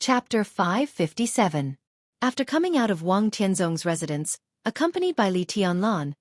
Chapter 557. After coming out of Wang Tianzong's residence, accompanied by Li Tianlan,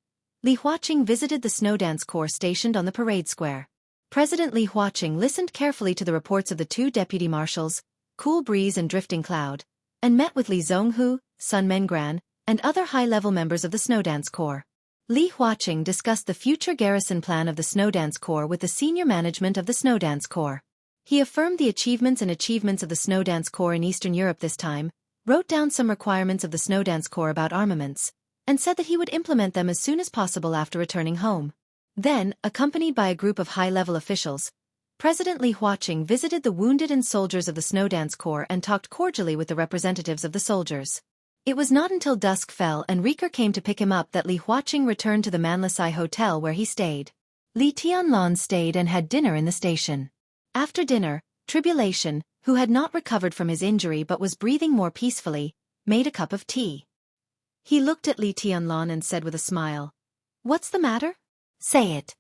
Li Huaqing visited the snow dance corps stationed on the parade square. President Li Huaqing listened carefully to the reports of the two deputy marshals, Cool Breeze and Drifting Cloud, and met with Li Zhonghu, Sun Mengran, and other high-level members of the snow dance corps. Li Huaqing discussed the future garrison plan of the snow dance corps with the senior management of the snow dance corps. He affirmed the achievements of the snow dance corps in Eastern Europe this time, wrote down some requirements of the snow dance corps about armaments, and said that he would implement them as soon as possible after returning home. Then, accompanied by a group of high-level officials, President Li Huaqing visited the wounded and soldiers of the snow dance corps and talked cordially with the representatives of the soldiers. It was not until dusk fell and Riker came to pick him up that Li Huaqing returned to the Manlisai Hotel where he stayed. Li Tianlan stayed and had dinner in the station. After dinner, Tribulation, who had not recovered from his injury but was breathing more peacefully, made a cup of tea. He looked at Li Tianlan and said with a smile, "What's the matter? Say it."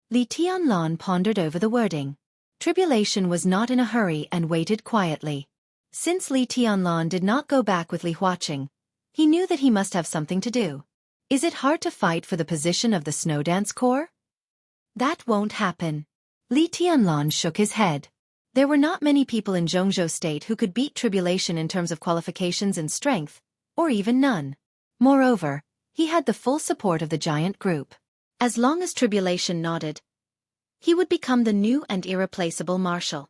Li Tianlan pondered over the wording. Tribulation was not in a hurry and waited quietly. Since Li Tianlan did not go back with Li Huaqing, he knew that he must have something to do. Is it hard to fight for the position of the snow dance corps? That won't happen. Li Tianlan shook his head. There were not many people in Jianghu state who could beat Tribulation in terms of qualifications and strength, or even none. Moreover, he had the full support of the giant group. As long as Tribulation nodded, he would become the new and irreplaceable marshal.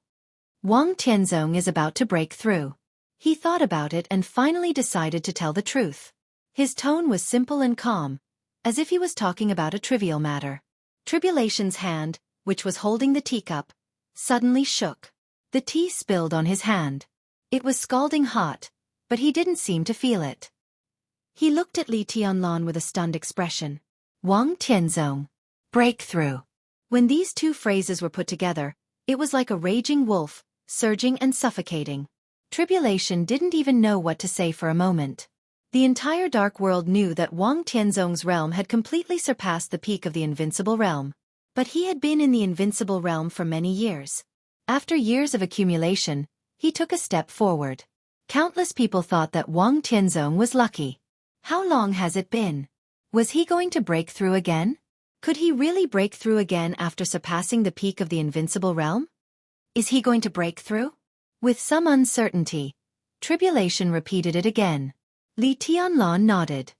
Wang Tianzong is about to break through. He thought about it and finally decided to tell the truth. His tone was simple and calm, as if he was talking about a trivial matter. Tribulation's hand, which was holding the teacup, suddenly shook. The tea spilled on his hand. It was scalding hot, but he didn't seem to feel it. He looked at Li Tianlan with a stunned expression. Wang Tianzong. Breakthrough. When these two phrases were put together, it was like a raging wolf, surging and suffocating. Tribulation didn't even know what to say for a moment. The entire dark world knew that Wang Tianzong's realm had completely surpassed the peak of the invincible realm. But he had been in the invincible realm for many years. After years of accumulation, he took a step forward. Countless people thought that Wang Tianzong was lucky. How long has it been? Was he going to break through again? Could he really break through again after surpassing the peak of the invincible realm? Is he going to break through? With some uncertainty, Tribulation repeated it again. Li Tianlan nodded.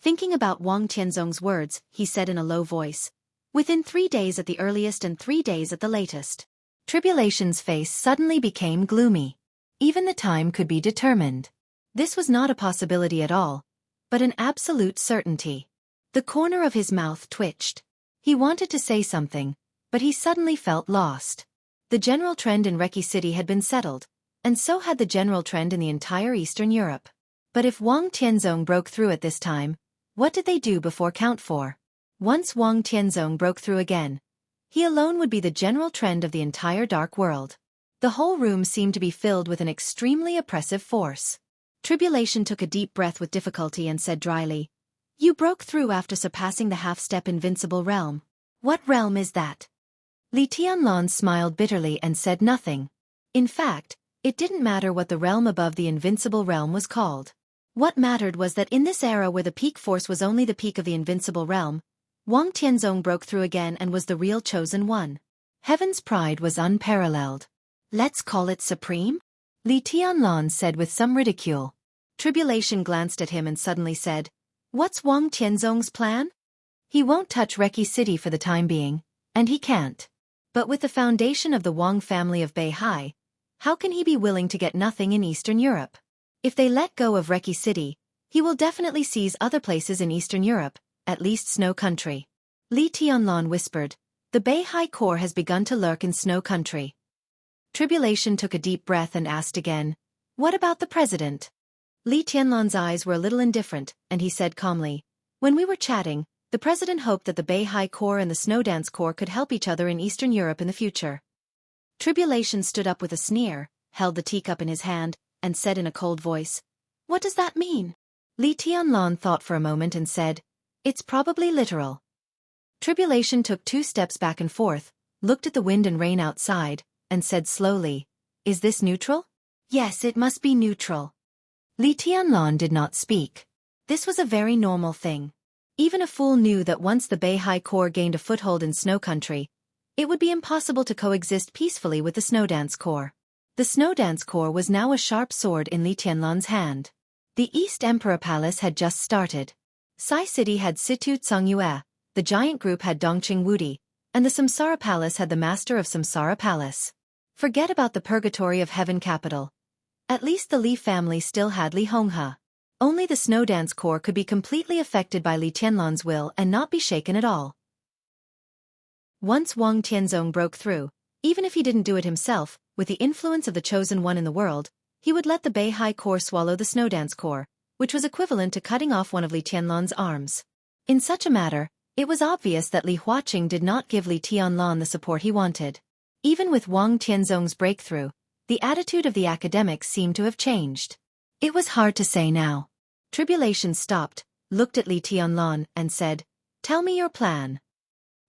Thinking about Wang Tianzong's words, he said in a low voice, "Within 3 days at the earliest and 3 days at the latest." Tribulation's face suddenly became gloomy. Even the time could be determined. This was not a possibility at all, but an absolute certainty. The corner of his mouth twitched. He wanted to say something, but he suddenly felt lost. The general trend in Reki City had been settled, and so had the general trend in the entire Eastern Europe. But if Wang Tianzong broke through at this time, what did they do before Count 4? Once Wang Tianzong broke through again, he alone would be the general trend of the entire dark world. The whole room seemed to be filled with an extremely oppressive force. Tribulation took a deep breath with difficulty and said dryly, "You broke through after surpassing the half-step invincible realm. What realm is that?" Li Tianlan smiled bitterly and said nothing. In fact, it didn't matter what the realm above the invincible realm was called. What mattered was that in this era where the peak force was only the peak of the invincible realm, Wang Tianzong broke through again and was the real chosen one. Heaven's pride was unparalleled. "Let's call it supreme?" Li Tianlan said with some ridicule. Tribulation glanced at him and suddenly said, "What's Wang Tianzong's plan? He won't touch Reki City for the time being, and he can't. But with the foundation of the Wang family of Beihai, how can he be willing to get nothing in Eastern Europe? If they let go of Reki City, he will definitely seize other places in Eastern Europe, at least Snow Country." Li Tianlan whispered, "The Beihai Corps has begun to lurk in Snow Country." Tribulation took a deep breath and asked again, "What about the president?" Li Tianlan's eyes were a little indifferent, and he said calmly, "When we were chatting, the president hoped that the Beihai Corps and the Snow Dance Corps could help each other in Eastern Europe in the future." Tribulation stood up with a sneer, held the teacup in his hand, and said in a cold voice, "What does that mean?" Li Tianlan thought for a moment and said, "It's probably literal." Tribulation took 2 steps back and forth, looked at the wind and rain outside, and said slowly, "Is this neutral?" Yes, it must be neutral. Li Tianlan did not speak. This was a very normal thing. Even a fool knew that once the Beihai Corps gained a foothold in Snow Country, it would be impossible to coexist peacefully with the Snowdance Corps. The Snowdance Corps was now a sharp sword in Li Tianlan's hand. The East Emperor Palace had just started. Sai City had Situ Tsongyue, the giant group had Dongqing Wudi, and the Samsara Palace had the master of Samsara Palace. Forget about the purgatory of Heaven Capital. At least the Li family still had Li Honghe. Only the Snowdance Corps could be completely affected by Li Tianlan's will and not be shaken at all. Once Wang Tianzong broke through, even if he didn't do it himself, with the influence of the chosen one in the world, he would let the Beihai Corps swallow the Snowdance Corps, which was equivalent to cutting off one of Li Tianlan's arms. In such a matter, it was obvious that Li Huaqing did not give Li Tianlan the support he wanted. Even with Wang Tianzong's breakthrough, the attitude of the academics seemed to have changed. It was hard to say now. Tribulation stopped, looked at Li Tianlan, and said, "Tell me your plan."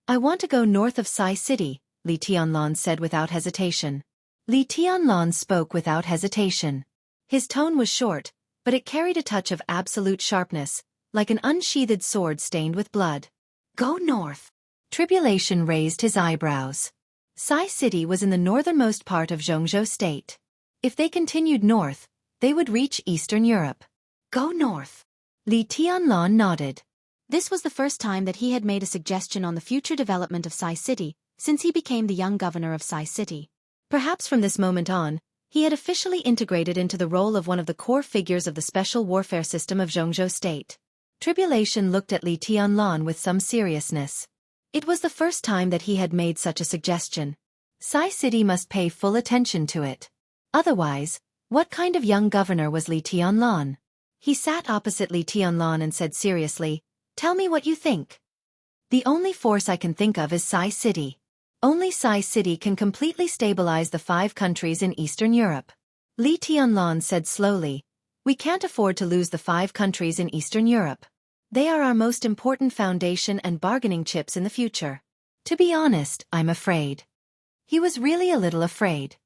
"I want to go north of Sai City," Li Tianlan said without hesitation. Li Tianlan spoke without hesitation. His tone was short, but it carried a touch of absolute sharpness, like an unsheathed sword stained with blood. "Go north." Tribulation raised his eyebrows. Sai City was in the northernmost part of Jianghu state. If they continued north, they would reach Eastern Europe. "Go north." Li Tianlan nodded. This was the first time that he had made a suggestion on the future development of Sai City, since he became the young governor of Sai City. Perhaps from this moment on, he had officially integrated into the role of one of the core figures of the special warfare system of Jianghu state. Tribulation looked at Li Tianlan with some seriousness. It was the first time that he had made such a suggestion. Sai City must pay full attention to it. Otherwise, what kind of young governor was Li Tianlan? He sat opposite Li Tianlan and said seriously, "Tell me what you think." "The only force I can think of is Sai City. Only Sai City can completely stabilize the 5 countries in Eastern Europe." Li Tianlan said slowly, "We can't afford to lose the 5 countries in Eastern Europe. They are our most important foundation and bargaining chips in the future. To be honest, I'm afraid." He was really a little afraid.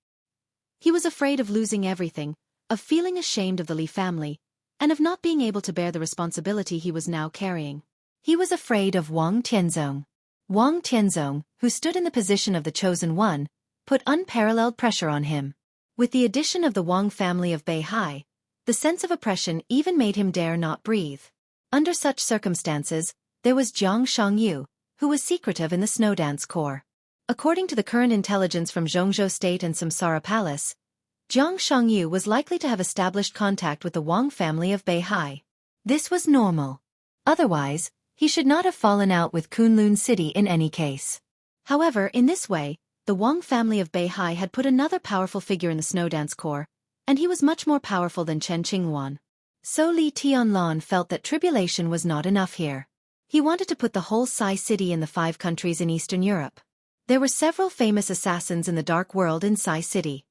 He was afraid of losing everything, of feeling ashamed of the Li family, and of not being able to bear the responsibility he was now carrying. He was afraid of Wang Tianzong. Wang Tianzong, who stood in the position of the chosen one, put unparalleled pressure on him. With the addition of the Wang family of Beihai, the sense of oppression even made him dare not breathe. Under such circumstances, there was Xianxia, who was secretive in the Snowdance Corps. According to the current intelligence from Jianghu State and Samsara Palace, Xianxia was likely to have established contact with the Wang family of Beihai. This was normal. Otherwise, he should not have fallen out with Kunlun City in any case. However, in this way, the Wang family of Beihai had put another powerful figure in the Snowdance Corps, and he was much more powerful than Chen Qingwan. So Li Tianlan felt that tribulation was not enough here. He wanted to put the whole Sai City in the 5 countries in Eastern Europe. There were several famous assassins in the dark world in Sai City.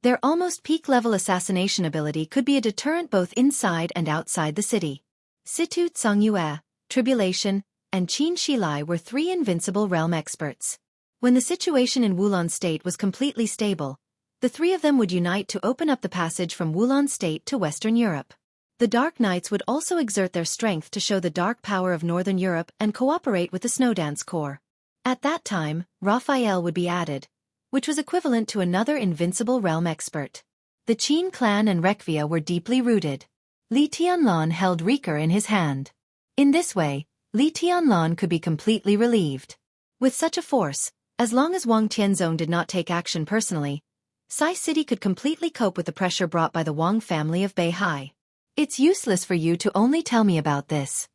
Their almost peak-level assassination ability could be a deterrent both inside and outside the city. Situ Tsongyue, Tribulation, and Qin Shilai were 3 invincible realm experts. When the situation in Wulan State was completely stable, the 3 of them would unite to open up the passage from Wulan State to Western Europe. The Dark Knights would also exert their strength to show the dark power of Northern Europe and cooperate with the Snowdance Corps. At that time, Raphael would be added, which was equivalent to another invincible realm expert. The Qin clan and Rekvia were deeply rooted. Li Tianlan held Rieker in his hand. In this way, Li Tianlan could be completely relieved. With such a force, as long as Wang Tianzong did not take action personally, Sai City could completely cope with the pressure brought by the Wang family of Beihai. "It's useless for you to only tell me about this."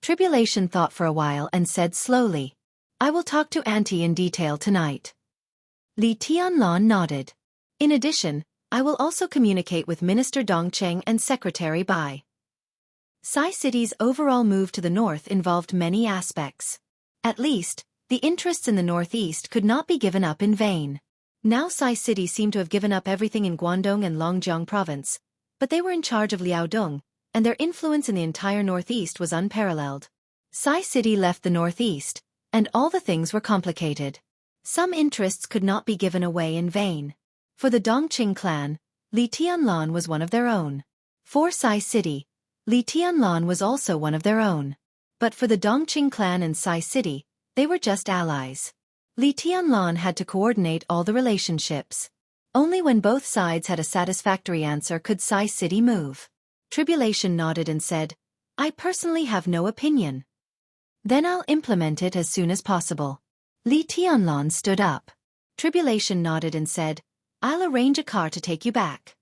Tribulation thought for a while and said slowly, "I will talk to Auntie in detail tonight." Li Tianlan nodded. "In addition, I will also communicate with Minister Dongcheng and Secretary Bai." Sai City's overall move to the north involved many aspects. At least, the interests in the northeast could not be given up in vain. Now Sai City seemed to have given up everything in Guangdong and Longjiang province, but they were in charge of Liaodong, and their influence in the entire northeast was unparalleled. Sai City left the northeast, and all the things were complicated. Some interests could not be given away in vain. For the Dongqing clan, Li Tianlan was one of their own. For Sai City, Li Tianlan was also one of their own. But for the Dongqing clan and Sai City, they were just allies. Li Tianlan had to coordinate all the relationships. Only when both sides had a satisfactory answer could Sai City move. Tribulation nodded and said, "I personally have no opinion. Then I'll implement it as soon as possible." Li Tianlan stood up. Tribulation nodded and said, "I'll arrange a car to take you back."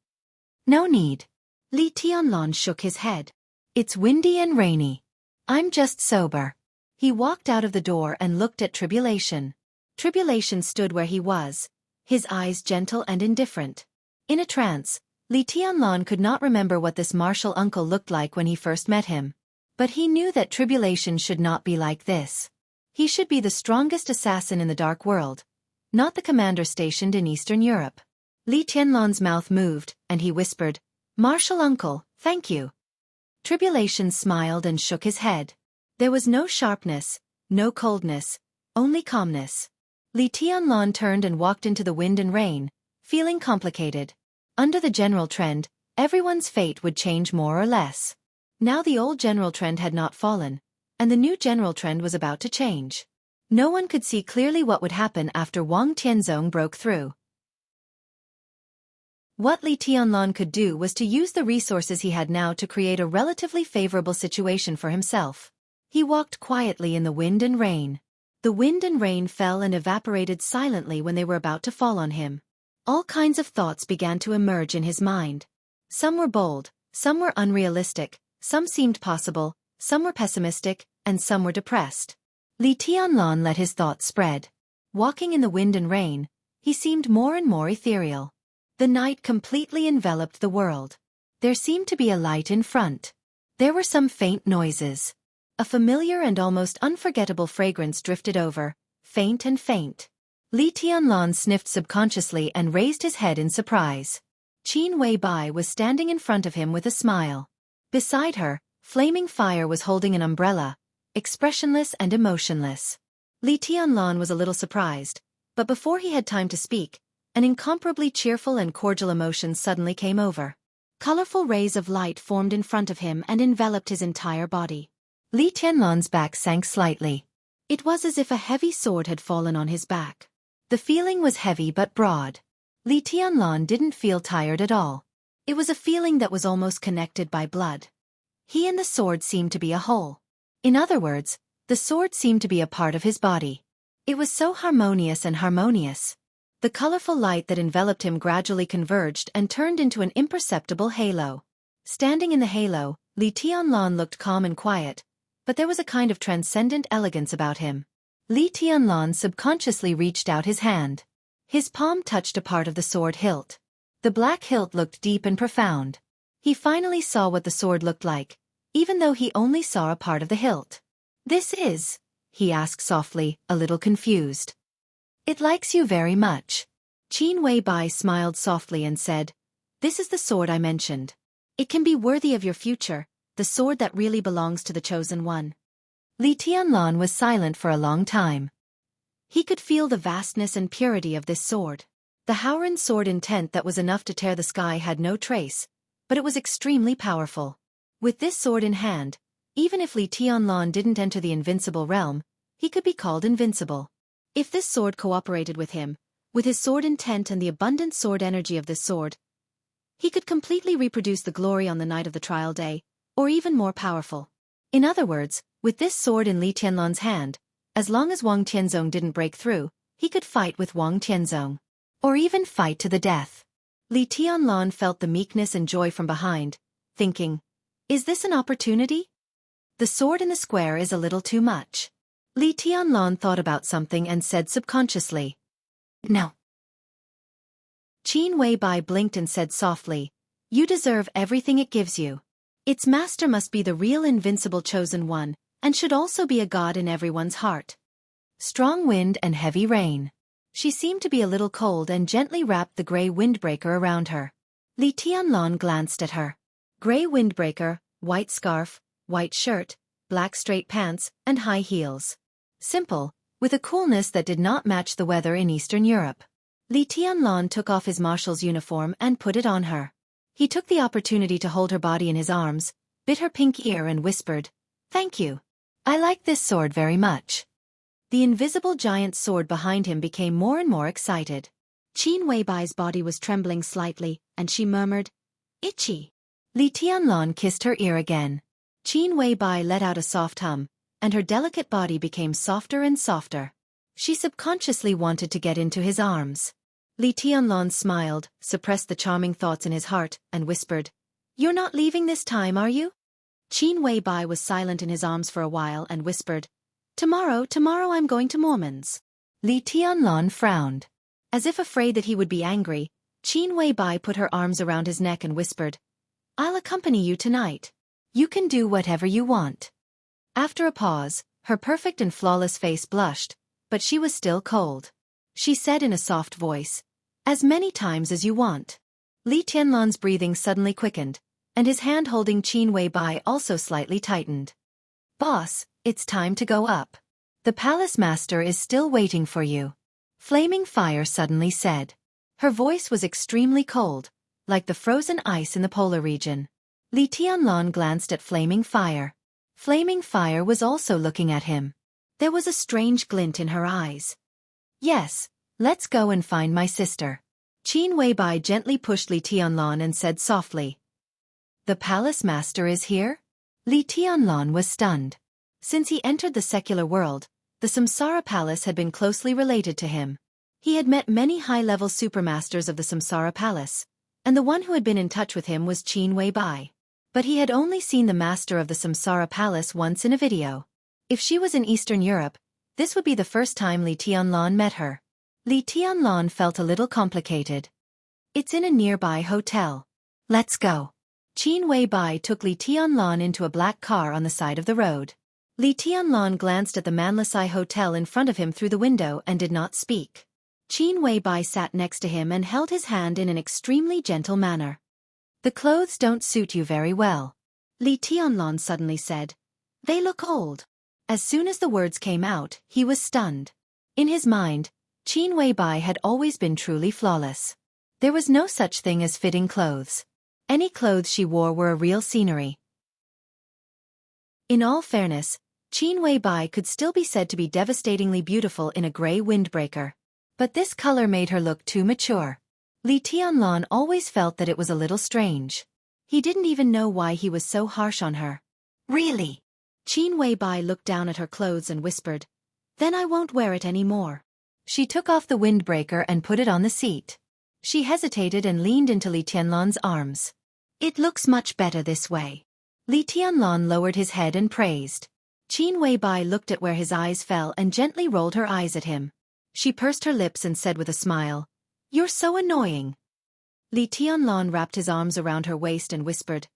"No need." Li Tianlan shook his head. "It's windy and rainy. I'm just sober." He walked out of the door and looked at Tribulation. Tribulation stood where he was, his eyes gentle and indifferent. In a trance, Li Tianlan could not remember what this martial uncle looked like when he first met him. But he knew that Tribulation should not be like this. He should be the strongest assassin in the dark world, not the commander stationed in Eastern Europe. Li Tianlan's mouth moved, and he whispered, "Martial uncle, thank you." Tribulation smiled and shook his head. There was no sharpness, no coldness, only calmness. Li Tianlan turned and walked into the wind and rain, feeling complicated. Under the general trend, everyone's fate would change more or less. Now the old general trend had not fallen, and the new general trend was about to change. No one could see clearly what would happen after Wang Tianzong broke through. What Li Tianlan could do was to use the resources he had now to create a relatively favorable situation for himself. He walked quietly in the wind and rain. The wind and rain fell and evaporated silently when they were about to fall on him. All kinds of thoughts began to emerge in his mind. Some were bold, some were unrealistic, some seemed possible, some were pessimistic, and some were depressed. Li Tianlan let his thoughts spread. Walking in the wind and rain, he seemed more and more ethereal. The night completely enveloped the world. There seemed to be a light in front. There were some faint noises. A familiar and almost unforgettable fragrance drifted over, faint and faint. Li Tianlan sniffed subconsciously and raised his head in surprise. Qin Weibai was standing in front of him with a smile. Beside her, Flaming Fire was holding an umbrella, expressionless and emotionless. Li Tianlan was a little surprised, but before he had time to speak, an incomparably cheerful and cordial emotion suddenly came over. Colorful rays of light formed in front of him and enveloped his entire body. Li Tianlan's back sank slightly. It was as if a heavy sword had fallen on his back. The feeling was heavy but broad. Li Tianlan didn't feel tired at all. It was a feeling that was almost connected by blood. He and the sword seemed to be a whole. In other words, the sword seemed to be a part of his body. It was so harmonious and harmonious. The colorful light that enveloped him gradually converged and turned into an imperceptible halo. Standing in the halo, Li Tianlan looked calm and quiet, but there was a kind of transcendent elegance about him. Li Tianlan subconsciously reached out his hand. His palm touched a part of the sword hilt. The black hilt looked deep and profound. He finally saw what the sword looked like, even though he only saw a part of the hilt. "This is?" he asked softly, a little confused. "It likes you very much." Qin Weibai smiled softly and said, "This is the sword I mentioned. It can be worthy of your future, the sword that really belongs to the chosen one." Li Tianlan was silent for a long time. He could feel the vastness and purity of this sword. The Howren sword intent that was enough to tear the sky had no trace, but it was extremely powerful. With this sword in hand, even if Li Tianlan didn't enter the invincible realm, he could be called invincible. If this sword cooperated with him, with his sword intent and the abundant sword energy of this sword, he could completely reproduce the glory on the night of the trial day, or even more powerful. In other words, with this sword in Li Tianlan's hand, as long as Wang Tianzong didn't break through, he could fight with Wang Tianzong. Or even fight to the death. Li Tianlan felt the meekness and joy from behind, thinking, "Is this an opportunity? The sword in the square is a little too much." Li Tianlan thought about something and said subconsciously, "No." Qin Weibai blinked and said softly, "You deserve everything it gives you. Its master must be the real invincible chosen one, and should also be a god in everyone's heart." Strong wind and heavy rain. She seemed to be a little cold and gently wrapped the gray windbreaker around her. Li Tianlan glanced at her. Gray windbreaker, white scarf, white shirt, black straight pants, and high heels. Simple, with a coolness that did not match the weather in Eastern Europe. Li Tianlan took off his marshal's uniform and put it on her. He took the opportunity to hold her body in his arms, bit her pink ear and whispered, "Thank you. I like this sword very much." The invisible giant sword behind him became more and more excited. Qin Weibai's body was trembling slightly, and she murmured, "Itchy." Li Tianlan kissed her ear again. Qin Weibai let out a soft hum, and her delicate body became softer and softer. She subconsciously wanted to get into his arms. Li Tianlan smiled, suppressed the charming thoughts in his heart, and whispered, "You're not leaving this time, are you?" Qin Weibai was silent in his arms for a while and whispered, Tomorrow I'm going to Mormon's." Li Tianlan frowned. As if afraid that he would be angry, Qin Weibai put her arms around his neck and whispered, "I'll accompany you tonight. You can do whatever you want." After a pause, her perfect and flawless face blushed, but she was still cold. She said in a soft voice, "As many times as you want." Li Tianlan's breathing suddenly quickened, and his hand holding Qin Weibai also slightly tightened. "Boss, it's time to go up. The palace master is still waiting for you," Flaming Fire suddenly said. Her voice was extremely cold, like the frozen ice in the polar region. Li Tianlan glanced at Flaming Fire. Flaming Fire was also looking at him. There was a strange glint in her eyes. "Yes, let's go and find my sister." Qin Weibai gently pushed Li Tianlan and said softly, "The palace master is here?" Li Tianlan was stunned. Since he entered the secular world, the Samsara Palace had been closely related to him. He had met many high-level supermasters of the Samsara Palace, and the one who had been in touch with him was Qin Weibai. But he had only seen the master of the Samsara Palace once in a video. If she was in Eastern Europe, this would be the first time Li Tianlan met her. Li Tianlan felt a little complicated. "It's in a nearby hotel. Let's go." Qin Weibai took Li Tianlan into a black car on the side of the road. Li Tianlan glanced at the Manlasai Hotel in front of him through the window and did not speak. Qin Weibai sat next to him and held his hand in an extremely gentle manner. "The clothes don't suit you very well," Li Tianlan suddenly said. "They look old." As soon as the words came out, he was stunned. In his mind, Qin Weibai had always been truly flawless. There was no such thing as fitting clothes. Any clothes she wore were a real scenery. In all fairness, Qin Weibai could still be said to be devastatingly beautiful in a gray windbreaker. But this color made her look too mature. Li Tianlan always felt that it was a little strange. He didn't even know why he was so harsh on her. "Really?" Qin Weibai looked down at her clothes and whispered, "Then I won't wear it anymore." She took off the windbreaker and put it on the seat. She hesitated and leaned into Li Tianlan's arms. "It looks much better this way." Li Tianlan lowered his head and praised. Qin Weibai looked at where his eyes fell and gently rolled her eyes at him. She pursed her lips and said with a smile, "You're so annoying." Li Tianlan wrapped his arms around her waist and whispered,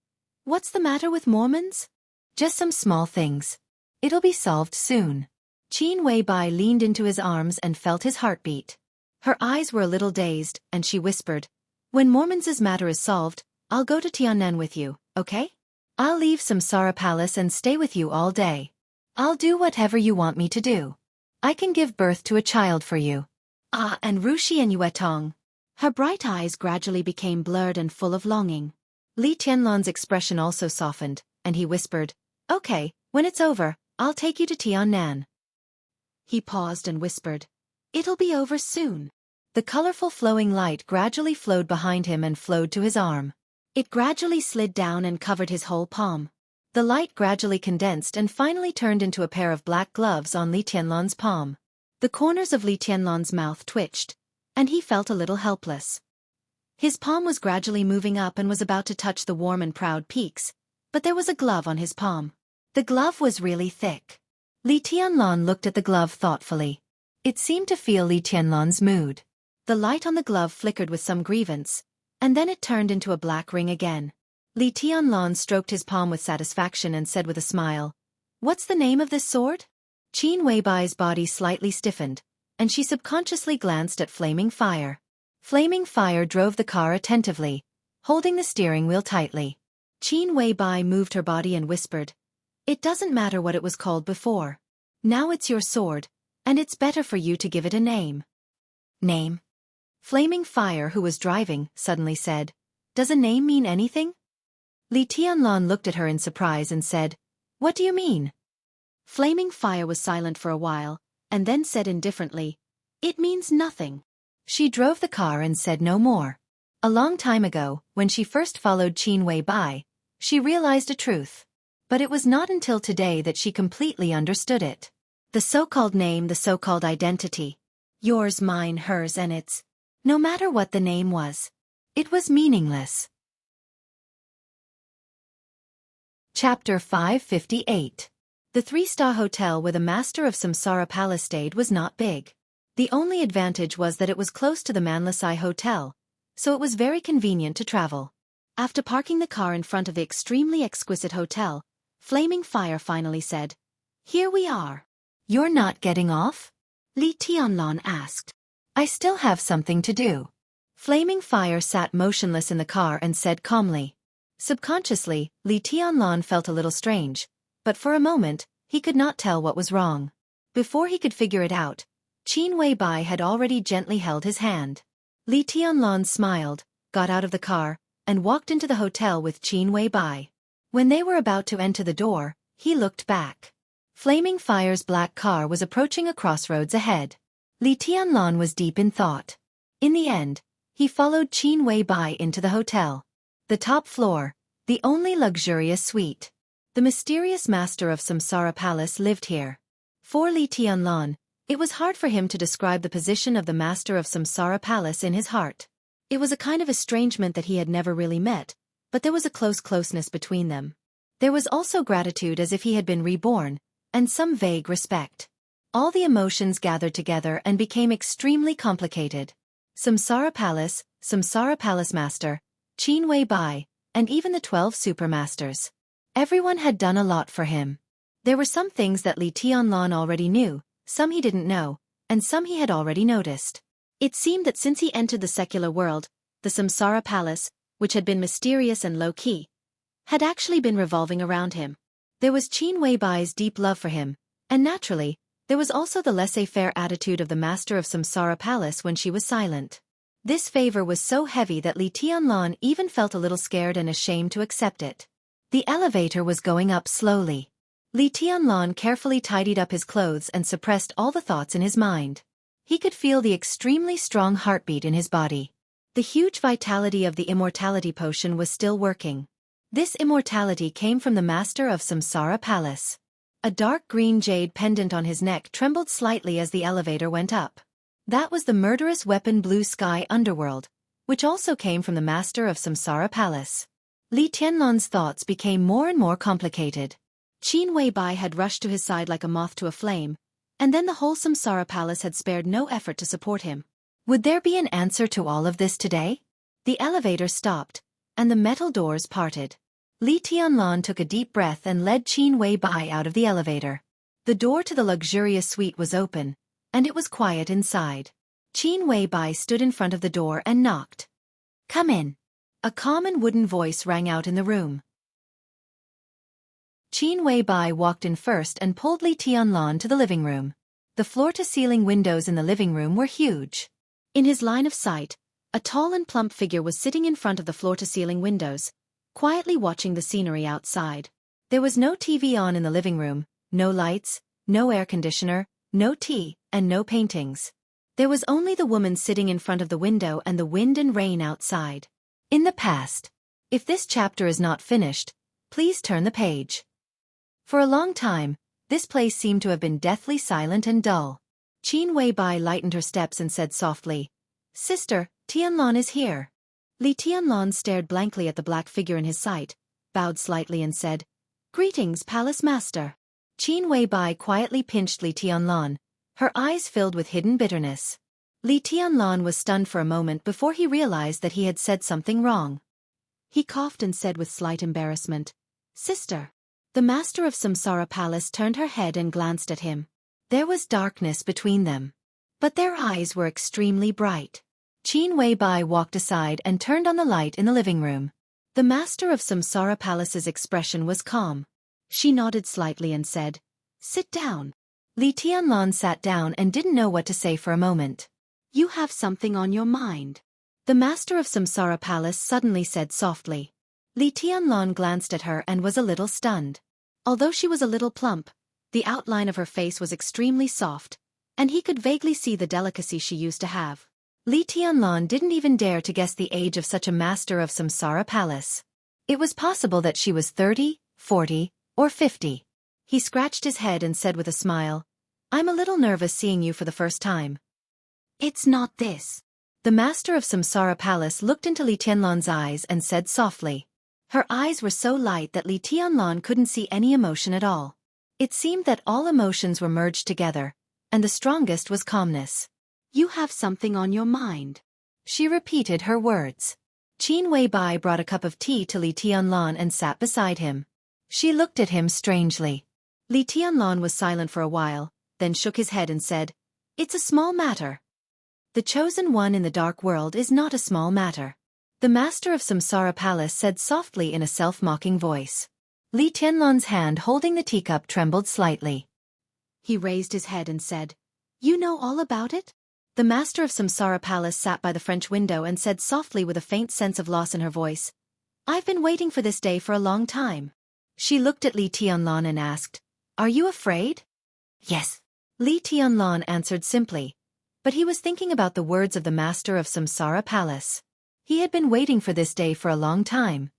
"What's the matter with Mormons?" "Just some small things. It'll be solved soon." Qin Weibai leaned into his arms and felt his heartbeat. Her eyes were a little dazed, and she whispered, "When Mormons' matter is solved, I'll go to Tiannan with you, okay? I'll leave Samsara Palace and stay with you all day. I'll do whatever you want me to do. I can give birth to a child for you." "Ah, and Rushi and Yuetong." Her bright eyes gradually became blurred and full of longing. Li Tianlan's expression also softened, and he whispered, "Okay, when it's over, I'll take you to Tiannan." He paused and whispered, "It'll be over soon." The colorful flowing light gradually flowed behind him and flowed to his arm. It gradually slid down and covered his whole palm. The light gradually condensed and finally turned into a pair of black gloves on Li Tianlan's palm. The corners of Li Tianlan's mouth twitched, and he felt a little helpless. His palm was gradually moving up and was about to touch the warm and proud peaks, but there was a glove on his palm. The glove was really thick. Li Tianlan looked at the glove thoughtfully. It seemed to feel Li Tianlan's mood. The light on the glove flickered with some grievance, and then it turned into a black ring again. Li Tianlan stroked his palm with satisfaction and said with a smile, "What's the name of this sword?" Qin Weibai's body slightly stiffened, and she subconsciously glanced at Flaming Fire. Flaming Fire drove the car attentively, holding the steering wheel tightly. Qin Weibai moved her body and whispered, "It doesn't matter what it was called before. Now it's your sword, and it's better for you to give it a name." "Name?" Flaming Fire, who was driving, suddenly said, "Does a name mean anything?" Li Tianlan looked at her in surprise and said, "What do you mean?" Flaming Fire was silent for a while, and then said indifferently, "It means nothing." She drove the car and said no more. A long time ago, when she first followed Qin Wei Bai, she realized a truth. But it was not until today that she completely understood it. The so-called name, the so-called identity. Yours, mine, hers, and its. No matter what the name was. It was meaningless. Chapter 558. The three-star hotel where the master of Samsara Palace stayed was not big. The only advantage was that it was close to the Manlasai Hotel, so it was very convenient to travel. After parking the car in front of the extremely exquisite hotel, Flaming Fire finally said, "Here we are." "You're not getting off?" Li Tianlan asked. "I still have something to do." Flaming Fire sat motionless in the car and said calmly. Subconsciously, Li Tianlan felt a little strange, but for a moment, he could not tell what was wrong. Before he could figure it out, Qin Wei Bai had already gently held his hand. Li Tianlan smiled, got out of the car, and walked into the hotel with Qin Wei Bai. When they were about to enter the door, he looked back. Flaming Fire's black car was approaching a crossroads ahead. Li Tianlan was deep in thought. In the end, he followed Qin Wei Bai into the hotel. The top floor, the only luxurious suite. The mysterious master of Samsara Palace lived here. For Li Tianlan, it was hard for him to describe the position of the master of Samsara Palace in his heart. It was a kind of estrangement that he had never really met, but there was a closeness between them. There was also gratitude as if he had been reborn, and some vague respect. All the emotions gathered together and became extremely complicated. Samsara Palace Master, Qin Wei Bai, and even the 12 Supermasters. Everyone had done a lot for him. There were some things that Li Tianlan already knew, some he didn't know, and some he had already noticed. It seemed that since he entered the secular world, the Samsara Palace, which had been mysterious and low-key, had actually been revolving around him. There was Qin Wei Bai's deep love for him, and naturally, there was also the laissez-faire attitude of the master of Samsara Palace when she was silent. This favor was so heavy that Li Tianlan even felt a little scared and ashamed to accept it. The elevator was going up slowly. Li Tianlan carefully tidied up his clothes and suppressed all the thoughts in his mind. He could feel the extremely strong heartbeat in his body. The huge vitality of the immortality potion was still working. This immortality came from the master of Samsara Palace. A dark green jade pendant on his neck trembled slightly as the elevator went up. That was the murderous weapon Blue Sky Underworld, which also came from the master of Samsara Palace. Li Tianlan's thoughts became more and more complicated. Qin Wei Bai had rushed to his side like a moth to a flame, and then the whole Samsara Palace had spared no effort to support him. Would there be an answer to all of this today? The elevator stopped, and the metal doors parted. Li Tianlan took a deep breath and led Qin Wei Bai out of the elevator. The door to the luxurious suite was open, and it was quiet inside. Qin Wei Bai stood in front of the door and knocked. "Come in." A calm and wooden voice rang out in the room. Qin Wei Bai walked in first and pulled Li Tianlan to the living room. The floor-to-ceiling windows in the living room were huge. In his line of sight, a tall and plump figure was sitting in front of the floor-to-ceiling windows, quietly watching the scenery outside. There was no TV on in the living room, no lights, no air conditioner, no tea, and no paintings. There was only the woman sitting in front of the window and the wind and rain outside. In the past. If this chapter is not finished, please turn the page. For a long time, this place seemed to have been deathly silent and dull. Qin Wei Bai lightened her steps and said softly, "Sister, Tianlan is here." Li Tianlan stared blankly at the black figure in his sight, bowed slightly and said, "Greetings, Palace Master." Qin Wei Bai quietly pinched Li Tianlan, her eyes filled with hidden bitterness. Li Tianlan was stunned for a moment before he realized that he had said something wrong. He coughed and said with slight embarrassment, "Sister." The master of Samsara Palace turned her head and glanced at him. There was darkness between them. But their eyes were extremely bright. Qin Wei Bai walked aside and turned on the light in the living room. The master of Samsara Palace's expression was calm. She nodded slightly and said, "Sit down." Li Tianlan sat down and didn't know what to say for a moment. You have something on your mind. The master of Samsara Palace suddenly said softly. Li Tianlan glanced at her and was a little stunned. Although she was a little plump, the outline of her face was extremely soft, and he could vaguely see the delicacy she used to have. Li Tianlan didn't even dare to guess the age of such a master of Samsara Palace. It was possible that she was 30, 40, or 50. He scratched his head and said with a smile, I'm a little nervous seeing you for the first time. It's not this. The master of Samsara Palace looked into Li Tianlan's eyes and said softly. Her eyes were so light that Li Tianlan couldn't see any emotion at all. It seemed that all emotions were merged together, and the strongest was calmness. You have something on your mind. She repeated her words. Qin Wei-bai brought a cup of tea to Li Tianlan and sat beside him. She looked at him strangely. Li Tianlan was silent for a while, then shook his head and said, It's a small matter. The chosen one in the dark world is not a small matter. The master of Samsara Palace said softly in a self-mocking voice. Li Tianlan's hand holding the teacup trembled slightly. He raised his head and said, You know all about it? The master of Samsara Palace sat by the French window and said softly with a faint sense of loss in her voice, I've been waiting for this day for a long time. She looked at Li Tianlan and asked, Are you afraid? Yes. Li Tianlan answered simply, but he was thinking about the words of the master of Samsara Palace. He had been waiting for this day for a long time.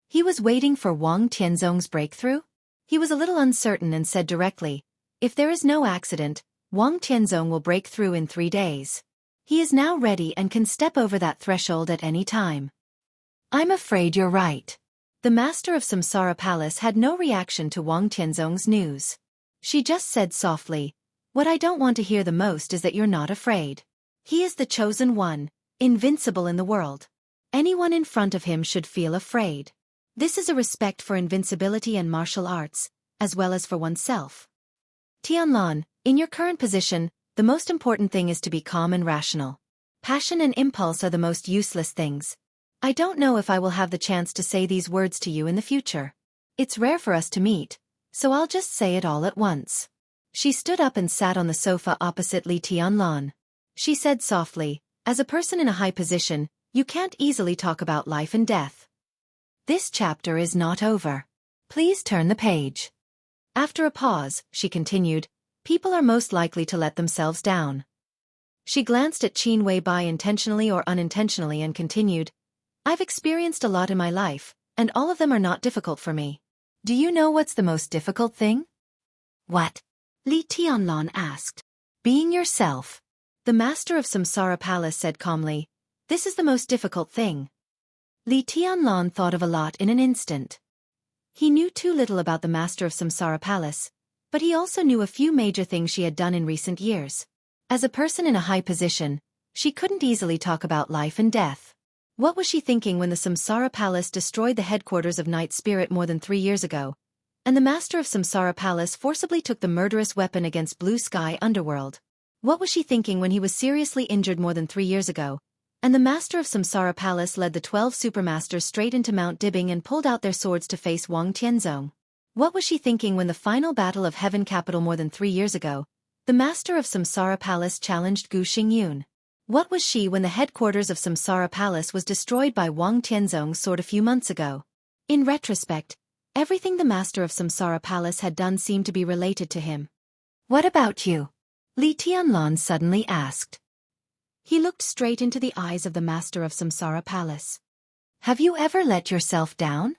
He was waiting for Wang Tianzong's breakthrough? He was a little uncertain and said directly, If there is no accident, Wang Tianzong will break through in 3 days. He is now ready and can step over that threshold at any time. I'm afraid you're right. The master of Samsara Palace had no reaction to Wang Tianzong's news. She just said softly, What I don't want to hear the most is that you're not afraid. He is the chosen one, invincible in the world. Anyone in front of him should feel afraid. This is a respect for invincibility and martial arts, as well as for oneself. Tianlan, in your current position, the most important thing is to be calm and rational. Passion and impulse are the most useless things. I don't know if I will have the chance to say these words to you in the future. It's rare for us to meet, so I'll just say it all at once. She stood up and sat on the sofa opposite Li Tianlan. She said softly, As a person in a high position, you can't easily talk about life and death. This chapter is not over. Please turn the page. After a pause, she continued, People are most likely to let themselves down. She glanced at Qin Wei-bai intentionally or unintentionally and continued, I've experienced a lot in my life, and all of them are not difficult for me. Do you know what's the most difficult thing? What? Li Tianlan asked. Being yourself. The master of Samsara Palace said calmly, This is the most difficult thing. Li Tianlan thought of a lot in an instant. He knew too little about the master of Samsara Palace, but he also knew a few major things she had done in recent years. As a person in a high position, she couldn't easily talk about life and death. What was she thinking when the Samsara Palace destroyed the headquarters of Night Spirit more than 3 years ago, and the master of Samsara Palace forcibly took the murderous weapon against Blue Sky Underworld? What was she thinking when he was seriously injured more than 3 years ago, and the master of Samsara Palace led the 12 supermasters straight into Mount Dibbing and pulled out their swords to face Wang Tianzong? What was she thinking when the final battle of Heaven Capital more than 3 years ago, the master of Samsara Palace challenged Gu Xingyun? What was she when the headquarters of Samsara Palace was destroyed by Wang Tianzong's sword a few months ago? In retrospect, everything the master of Samsara Palace had done seemed to be related to him. What about you? Li Tianlan suddenly asked. He looked straight into the eyes of the master of Samsara Palace. Have you ever let yourself down?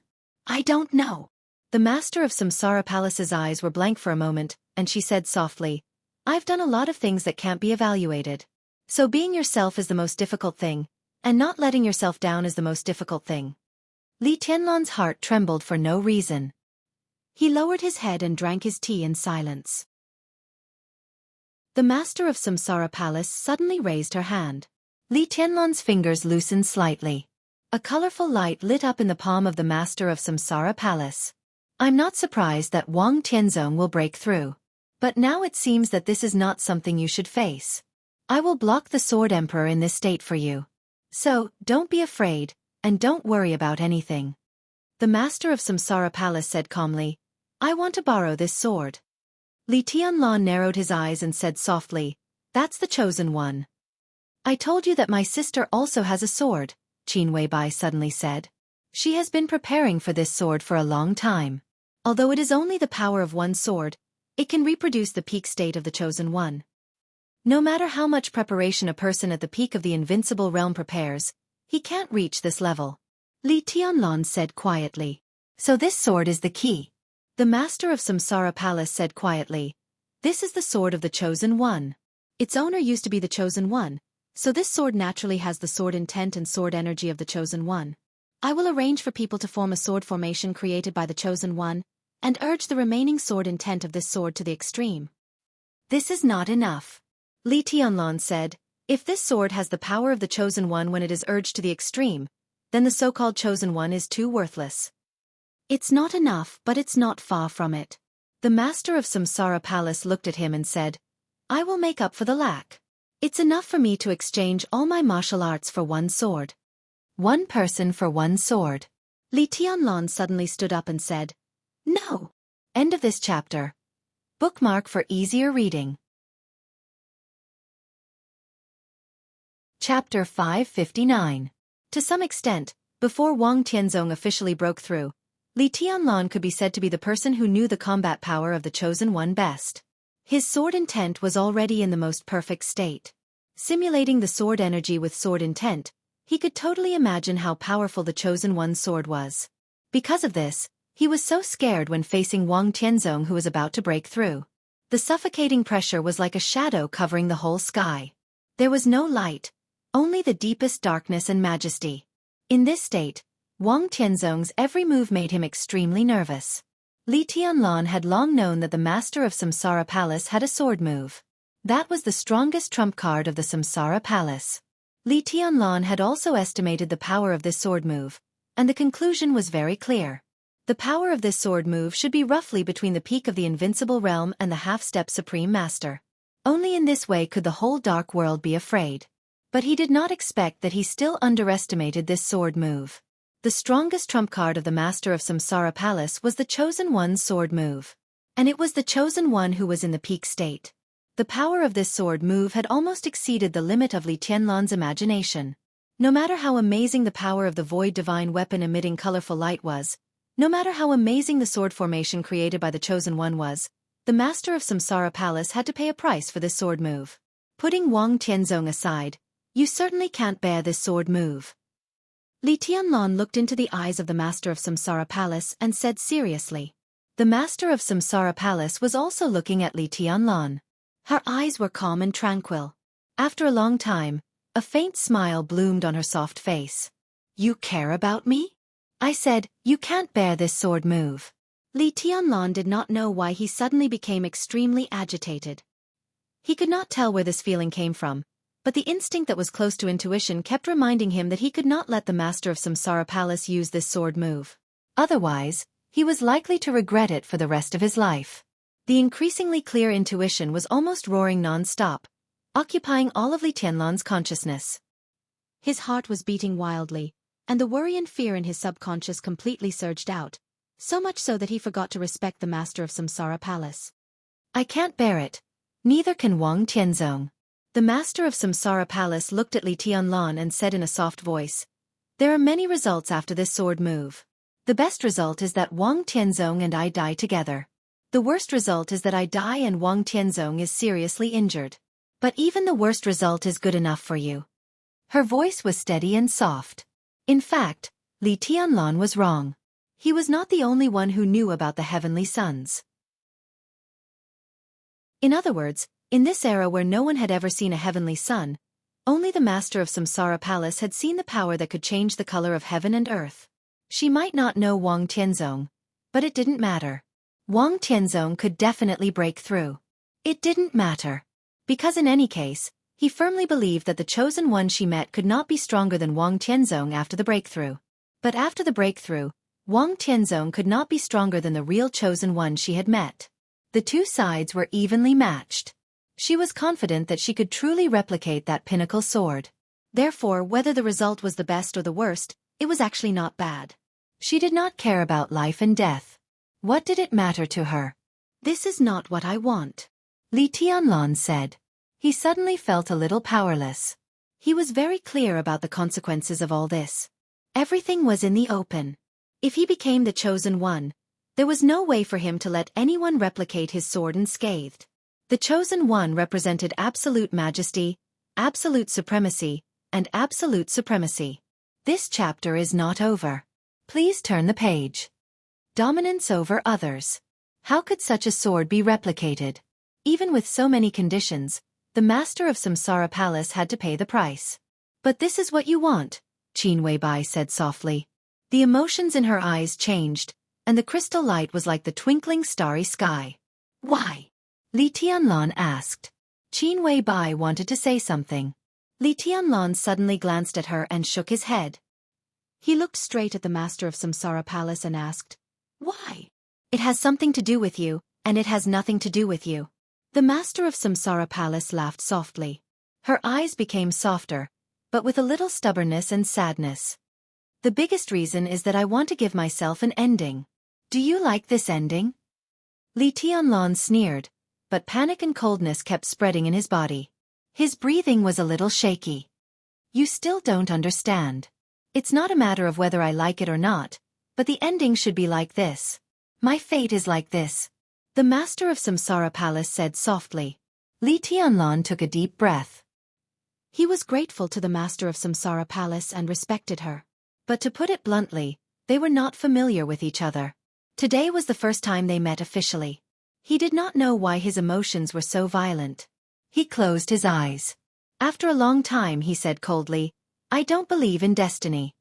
I don't know. The master of Samsara Palace's eyes were blank for a moment, and she said softly, I've done a lot of things that can't be evaluated. So being yourself is the most difficult thing, and not letting yourself down is the most difficult thing. Li Tianlan's heart trembled for no reason. He lowered his head and drank his tea in silence. The master of Samsara Palace suddenly raised her hand. Li Tianlan's fingers loosened slightly. A colorful light lit up in the palm of the master of Samsara Palace. I'm not surprised that Wang Tianzong will break through. But now it seems that this is not something you should face. I will block the Sword Emperor in this state for you. So, don't be afraid, and don't worry about anything. The master of Samsara Palace said calmly, I want to borrow this sword. Li Tianlan narrowed his eyes and said softly, That's the chosen one. I told you that my sister also has a sword, Qin Weibai suddenly said. She has been preparing for this sword for a long time. Although it is only the power of one sword, it can reproduce the peak state of the chosen one. No matter how much preparation a person at the peak of the invincible realm prepares, he can't reach this level. Li Tianlan said quietly. So this sword is the key. The master of Samsara Palace said quietly. This is the sword of the chosen one. Its owner used to be the chosen one, so this sword naturally has the sword intent and sword energy of the chosen one. I will arrange for people to form a sword formation created by the chosen one, and urge the remaining sword intent of this sword to the extreme. This is not enough. Li Tianlan said, if this sword has the power of the chosen one when it is urged to the extreme, then the so-called chosen one is too worthless. It's not enough, but it's not far from it. The master of Samsara Palace looked at him and said, I will make up for the lack. It's enough for me to exchange all my martial arts for one sword. One person for one sword. Li Tianlan suddenly stood up and said, no. End of this chapter. Bookmark for easier reading. Chapter 559. To some extent, before Wang Tianzong officially broke through, Li Tianlan could be said to be the person who knew the combat power of the chosen one best. His sword intent was already in the most perfect state. Simulating the sword energy with sword intent, he could totally imagine how powerful the chosen one's sword was. Because of this, he was so scared when facing Wang Tianzong, who was about to break through. The suffocating pressure was like a shadow covering the whole sky. There was no light, only the deepest darkness and majesty. In this state, Wang Tianzong's every move made him extremely nervous. Li Tianlan had long known that the master of Samsara Palace had a sword move. That was the strongest trump card of the Samsara Palace. Li Tianlan had also estimated the power of this sword move, and the conclusion was very clear. The power of this sword move should be roughly between the peak of the invincible realm and the half-step supreme master. Only in this way could the whole dark world be afraid. But he did not expect that he still underestimated this sword move. The strongest trump card of the master of Samsara Palace was the chosen one's sword move. And it was the chosen one who was in the peak state. The power of this sword move had almost exceeded the limit of Li Tianlan's imagination. No matter how amazing the power of the void divine weapon emitting colorful light was, no matter how amazing the sword formation created by the chosen one was, the master of Samsara Palace had to pay a price for this sword move. Putting Wang Tianzong aside, you certainly can't bear this sword move. Li Tianlan looked into the eyes of the master of Samsara Palace and said seriously. The master of Samsara Palace was also looking at Li Tianlan. Her eyes were calm and tranquil. After a long time, a faint smile bloomed on her soft face. You care about me? I said, you can't bear this sword move. Li Tianlan did not know why he suddenly became extremely agitated. He could not tell where this feeling came from, but the instinct that was close to intuition kept reminding him that he could not let the master of Samsara Palace use this sword move. Otherwise, he was likely to regret it for the rest of his life. The increasingly clear intuition was almost roaring non-stop, occupying all of Li Tianlan's consciousness. His heart was beating wildly, and the worry and fear in his subconscious completely surged out, so much so that he forgot to respect the master of Samsara Palace. I can't bear it. Neither can Wang Tianzong. The master of Samsara Palace looked at Li Tianlan and said in a soft voice, there are many results after this sword move. The best result is that Wang Tianzong and I die together. The worst result is that I die and Wang Tianzong is seriously injured. But even the worst result is good enough for you. Her voice was steady and soft. In fact, Li Tianlan was wrong. He was not the only one who knew about the heavenly suns. In other words, in this era where no one had ever seen a heavenly sun, only the master of Samsara Palace had seen the power that could change the color of heaven and earth. She might not know Wang Tianzong, but it didn't matter. Wang Tianzong could definitely break through. It didn't matter. Because in any case, he firmly believed that the chosen one she met could not be stronger than Wang Tianzong after the breakthrough. But after the breakthrough, Wang Tianzong could not be stronger than the real chosen one she had met. The two sides were evenly matched. She was confident that she could truly replicate that pinnacle sword. Therefore, whether the result was the best or the worst, it was actually not bad. She did not care about life and death. What did it matter to her? This is not what I want, Li Tianlan said. He suddenly felt a little powerless. He was very clear about the consequences of all this. Everything was in the open. If he became the chosen one, there was no way for him to let anyone replicate his sword unscathed. The chosen one represented absolute majesty, absolute supremacy, and absolute supremacy. This chapter is not over. Please turn the page. Dominance over others. How could such a sword be replicated? Even with so many conditions, the master of Samsara Palace had to pay the price. But this is what you want, Qin Weibai said softly. The emotions in her eyes changed, and the crystal light was like the twinkling starry sky. Why? Li Tianlan asked. Qin Weibai wanted to say something. Li Tianlan suddenly glanced at her and shook his head. He looked straight at the master of Samsara Palace and asked, "Why?" "It has something to do with you, and it has nothing to do with you." The master of Samsara Palace laughed softly. Her eyes became softer, but with a little stubbornness and sadness. "The biggest reason is that I want to give myself an ending. Do you like this ending?" Li Tianlan sneered, but panic and coldness kept spreading in his body. His breathing was a little shaky. "You still don't understand. It's not a matter of whether I like it or not, but the ending should be like this. My fate is like this." The master of Samsara Palace said softly. Li Tianlan took a deep breath. He was grateful to the master of Samsara Palace and respected her. But to put it bluntly, they were not familiar with each other. Today was the first time they met officially. He did not know why his emotions were so violent. He closed his eyes. After a long time he said coldly, "I don't believe in destiny."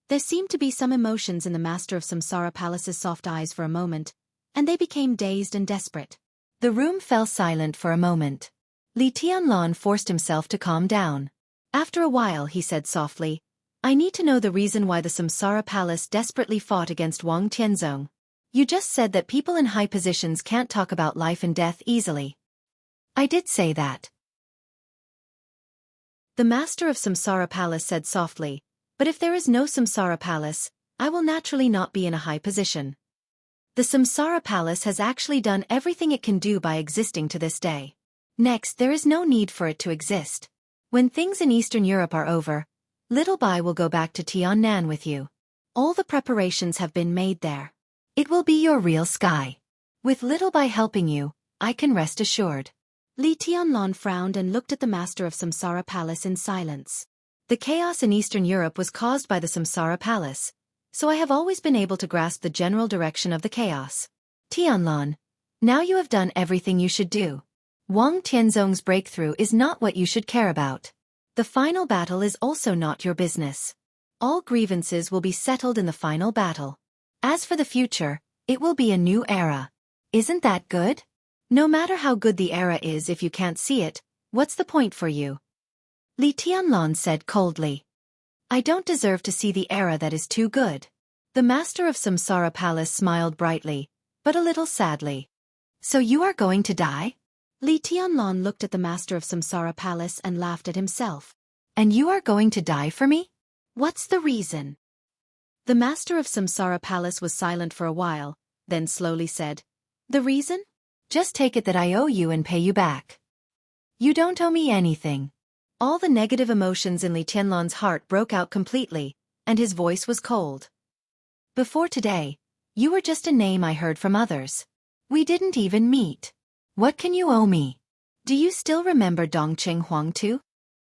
There seemed to be some emotions in the master of Samsara Palace's soft eyes for a moment, and they became dazed and desperate. The room fell silent for a moment. Li Tianlan forced himself to calm down. After a while he said softly, "I need to know the reason why the Samsara Palace desperately fought against Wang Tianzong. You just said that people in high positions can't talk about life and death easily." "I did say that." The master of Samsara Palace said softly, "But if there is no Samsara Palace, I will naturally not be in a high position. The Samsara Palace has actually done everything it can do by existing to this day. Next, there is no need for it to exist. When things in Eastern Europe are over, Little Bai will go back to Tiannan with you. All the preparations have been made there. It will be your real sky. With Little Bai helping you, I can rest assured." Li Tianlan frowned and looked at the master of Samsara Palace in silence. The chaos in Eastern Europe was caused by the Samsara Palace, so I have always been able to grasp the general direction of the chaos. Tianlan, now you have done everything you should do. Wang Tianzong's breakthrough is not what you should care about. The final battle is also not your business. All grievances will be settled in the final battle. As for the future, it will be a new era. Isn't that good? No matter how good the era is, if you can't see it, what's the point for you? Li Tianlan said coldly. "I don't deserve to see the era that is too good." The master of Samsara Palace smiled brightly, but a little sadly. "So you are going to die?" Li Tianlan looked at the master of Samsara Palace and laughed at himself. "And you are going to die for me? What's the reason?" The master of Samsara Palace was silent for a while, then slowly said, "The reason? Just take it that I owe you and pay you back." "You don't owe me anything." All the negative emotions in Li Tianlan's heart broke out completely, and his voice was cold. "Before today, you were just a name I heard from others. We didn't even meet. What can you owe me? Do you still remember Dongqing Huangtu?"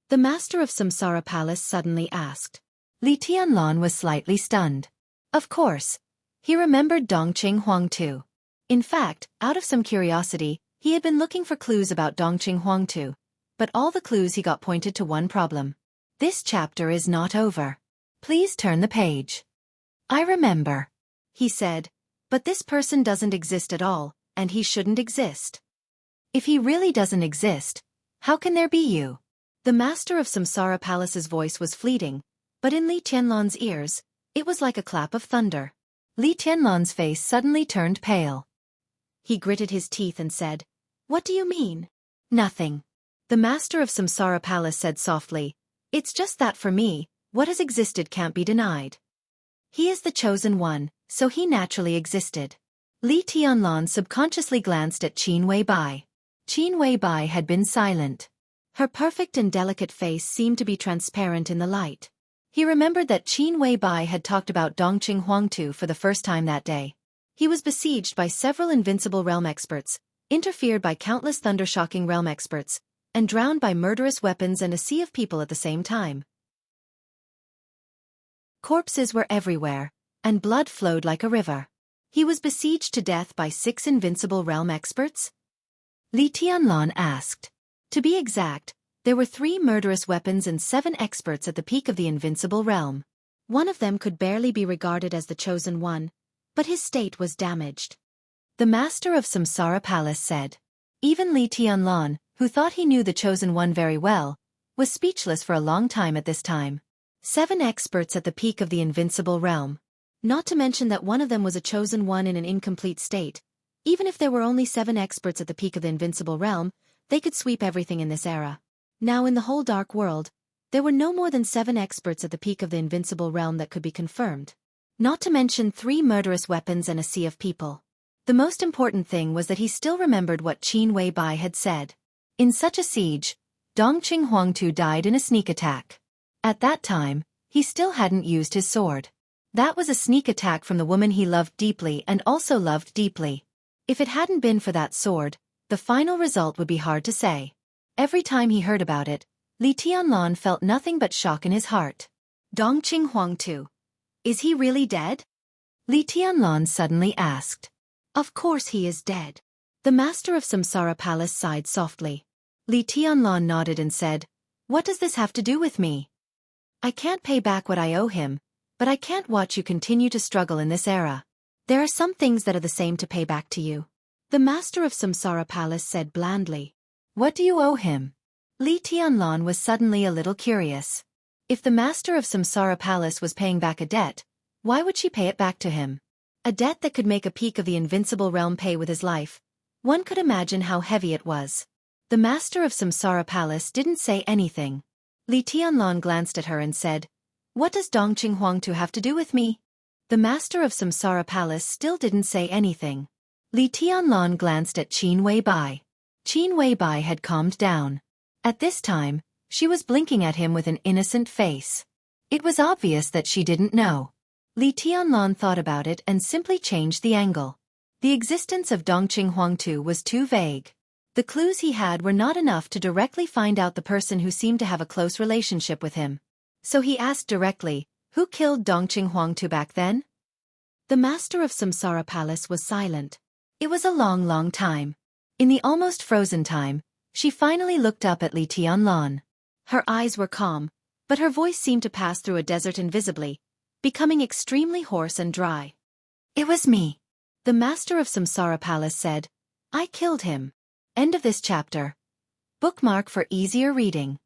The master of Samsara Palace suddenly asked. Li Tianlan was slightly stunned. Of course, he remembered Dongqing Huangtu. In fact, out of some curiosity, he had been looking for clues about Dongqing Huangtu, but all the clues he got pointed to one problem. This chapter is not over. Please turn the page. "I remember," he said, "but this person doesn't exist at all, and he shouldn't exist. If he really doesn't exist, how can there be you?" The master of Samsara Palace's voice was fleeting, but in Li Tianlan's ears, it was like a clap of thunder. Li Tianlan's face suddenly turned pale. He gritted his teeth and said, "What do you mean?" "Nothing." The master of Samsara Palace said softly, "It's just that for me, what has existed can't be denied. He is the chosen one, so he naturally existed." Li Tianlan subconsciously glanced at Qin Weibai. Qin Weibai had been silent. Her perfect and delicate face seemed to be transparent in the light. He remembered that Qin Weibai had talked about Dongqing Huangtu for the first time that day. He was besieged by several invincible realm experts, interfered by countless thundershocking realm experts, and drowned by murderous weapons and a sea of people at the same time. Corpses were everywhere, and blood flowed like a river. He was besieged to death by 6 invincible realm experts? Li Tianlan asked. To be exact, there were 3 murderous weapons and 7 experts at the peak of the invincible realm. One of them could barely be regarded as the chosen one, but his state was damaged. The master of Samsara Palace said. Even Li Tianlan, who thought he knew the chosen one very well, was speechless for a long time at this time. 7 experts at the peak of the invincible realm. Not to mention that one of them was a chosen one in an incomplete state. Even if there were only 7 experts at the peak of the invincible realm, they could sweep everything in this era. Now in the whole dark world, there were no more than 7 experts at the peak of the invincible realm that could be confirmed. Not to mention 3 murderous weapons and a sea of people. The most important thing was that he still remembered what Qin Weibai had said. In such a siege, Dongqing Huangtu died in a sneak attack. At that time, he still hadn't used his sword. That was a sneak attack from the woman he loved deeply and also loved deeply. If it hadn't been for that sword, the final result would be hard to say. Every time he heard about it, Li Tianlan felt nothing but shock in his heart. Dongqing Huangtu. Is he really dead? Li Tianlan suddenly asked. Of course he is dead. The master of Samsara Palace sighed softly. Li Tianlan nodded and said, What does this have to do with me? I can't pay back what I owe him, but I can't watch you continue to struggle in this era. There are some things that are the same to pay back to you. The master of Samsara Palace said blandly. What do you owe him? Li Tianlan was suddenly a little curious. If the master of Samsara Palace was paying back a debt, why would she pay it back to him? A debt that could make a peak of the invincible realm pay with his life. One could imagine how heavy it was. The master of Samsara Palace didn't say anything. Li Tianlan glanced at her and said, What does Dongqing Huangtu have to do with me? The master of Samsara Palace still didn't say anything. Li Tianlan glanced at Qin Weibai. Qin Weibai had calmed down. At this time, she was blinking at him with an innocent face. It was obvious that she didn't know. Li Tianlan thought about it and simply changed the angle. The existence of Dongqing Huangtu was too vague. The clues he had were not enough to directly find out the person who seemed to have a close relationship with him. So he asked directly, Who killed Dongqing Huangtu back then? The master of Samsara Palace was silent. It was a long, long time. In the almost frozen time, she finally looked up at Li Tianlan. Her eyes were calm, but her voice seemed to pass through a desert invisibly, becoming extremely hoarse and dry. It was me. The master of Samsara Palace said, I killed him. End of this chapter. Bookmark for easier reading.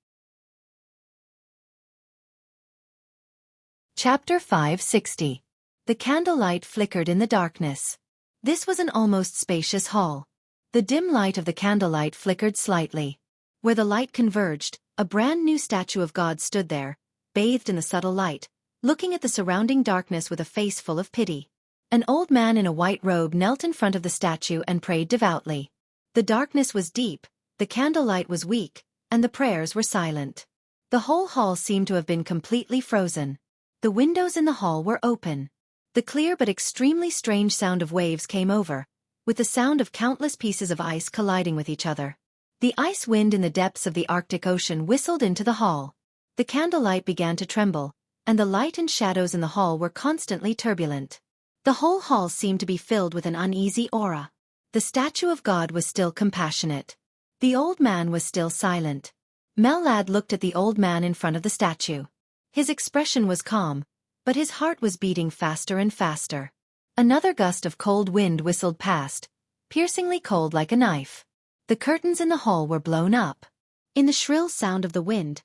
Chapter 560. The candlelight flickered in the darkness. This was an almost spacious hall. The dim light of the candlelight flickered slightly. Where the light converged, a brand new statue of God stood there, bathed in the subtle light, looking at the surrounding darkness with a face full of pity. An old man in a white robe knelt in front of the statue and prayed devoutly. The darkness was deep, the candlelight was weak, and the prayers were silent. The whole hall seemed to have been completely frozen. The windows in the hall were open. The clear but extremely strange sound of waves came over, with the sound of countless pieces of ice colliding with each other. The ice wind in the depths of the Arctic Ocean whistled into the hall. The candlelight began to tremble, and the light and shadows in the hall were constantly turbulent. The whole hall seemed to be filled with an uneasy aura. The statue of God was still compassionate. The old man was still silent. Mellad looked at the old man in front of the statue. His expression was calm, but his heart was beating faster and faster. Another gust of cold wind whistled past, piercingly cold like a knife. The curtains in the hall were blown up. In the shrill sound of the wind,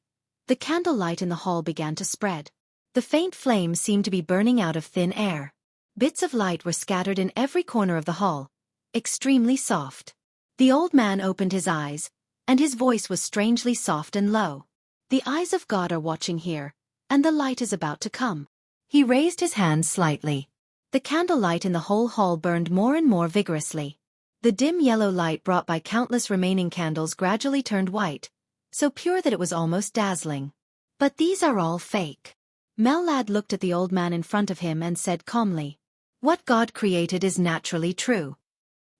the candlelight in the hall began to spread. The faint flame seemed to be burning out of thin air. Bits of light were scattered in every corner of the hall, extremely soft. The old man opened his eyes, and his voice was strangely soft and low. The eyes of God are watching here, and the light is about to come. He raised his hand slightly. The candlelight in the whole hall burned more and more vigorously. The dim yellow light brought by countless remaining candles gradually turned white, so pure that it was almost dazzling. But these are all fake. Mellad looked at the old man in front of him and said calmly, "What God created is naturally true."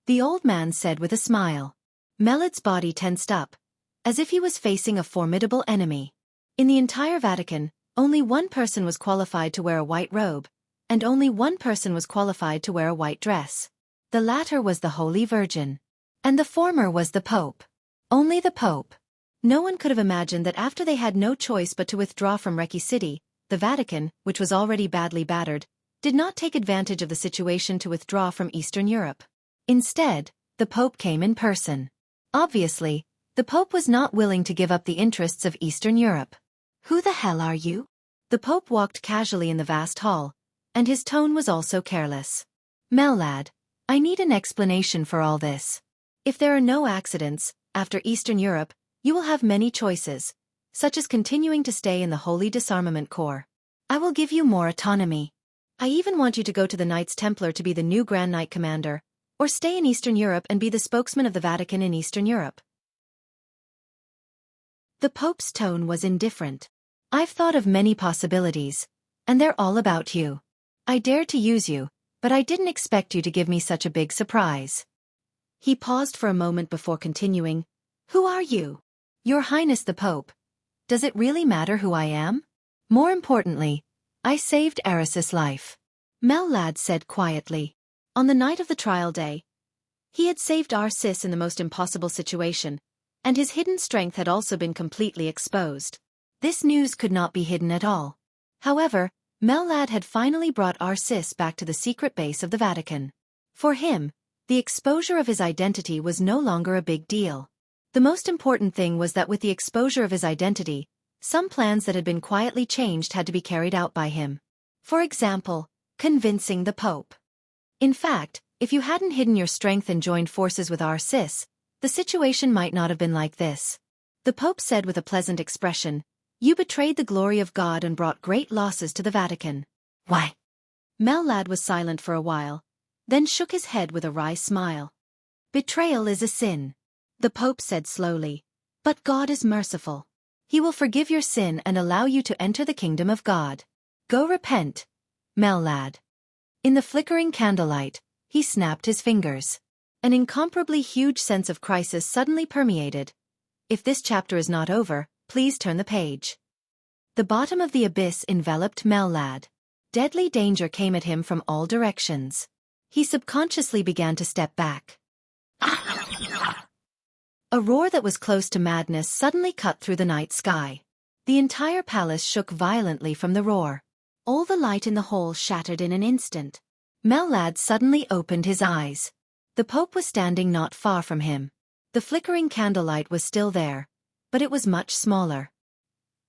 The old man said with a smile. Mellad's body tensed up, as if he was facing a formidable enemy. In the entire Vatican, only one person was qualified to wear a white robe, and only one person was qualified to wear a white dress. The latter was the Holy Virgin, and the former was the Pope. Only the Pope. No one could have imagined that after they had no choice but to withdraw from Reiki City, the Vatican, which was already badly battered, did not take advantage of the situation to withdraw from Eastern Europe. Instead, the Pope came in person. Obviously, the Pope was not willing to give up the interests of Eastern Europe. "Who the hell are you?" The Pope walked casually in the vast hall, and his tone was also careless. "Mellad, I need an explanation for all this. If there are no accidents, after Eastern Europe, you will have many choices, such as continuing to stay in the Holy Disarmament Corps. I will give you more autonomy. I even want you to go to the Knights Templar to be the new Grand Knight Commander, or stay in Eastern Europe and be the spokesman of the Vatican in Eastern Europe." The Pope's tone was indifferent. "I've thought of many possibilities, and they're all about you. I dared to use you, but I didn't expect you to give me such a big surprise." He paused for a moment before continuing, "Who are you?" "Your Highness the Pope. Does it really matter who I am? More importantly, I saved Eris's life," Mellad said quietly. On the night of the trial day, he had saved Sis in the most impossible situation, and his hidden strength had also been completely exposed. This news could not be hidden at all. However, Mellad had finally brought Sis back to the secret base of the Vatican. For him, the exposure of his identity was no longer a big deal. The most important thing was that with the exposure of his identity, some plans that had been quietly changed had to be carried out by him. For example, convincing the Pope. In fact, if you hadn't hidden your strength and joined forces with Sis, the situation might not have been like this. The Pope said with a pleasant expression, "You betrayed the glory of God and brought great losses to the Vatican." "Why?" Mellad was silent for a while, then shook his head with a wry smile. "Betrayal is a sin," the Pope said slowly, "but God is merciful. He will forgive your sin and allow you to enter the kingdom of God. Go repent, Mellad." In the flickering candlelight, he snapped his fingers. An incomparably huge sense of crisis suddenly permeated. If this chapter is not over, please turn the page. The bottom of the abyss enveloped Mellad. Deadly danger came at him from all directions. He subconsciously began to step back. A roar that was close to madness suddenly cut through the night sky. The entire palace shook violently from the roar. All the light in the hall shattered in an instant. Mellad suddenly opened his eyes. The Pope was standing not far from him. The flickering candlelight was still there, but it was much smaller.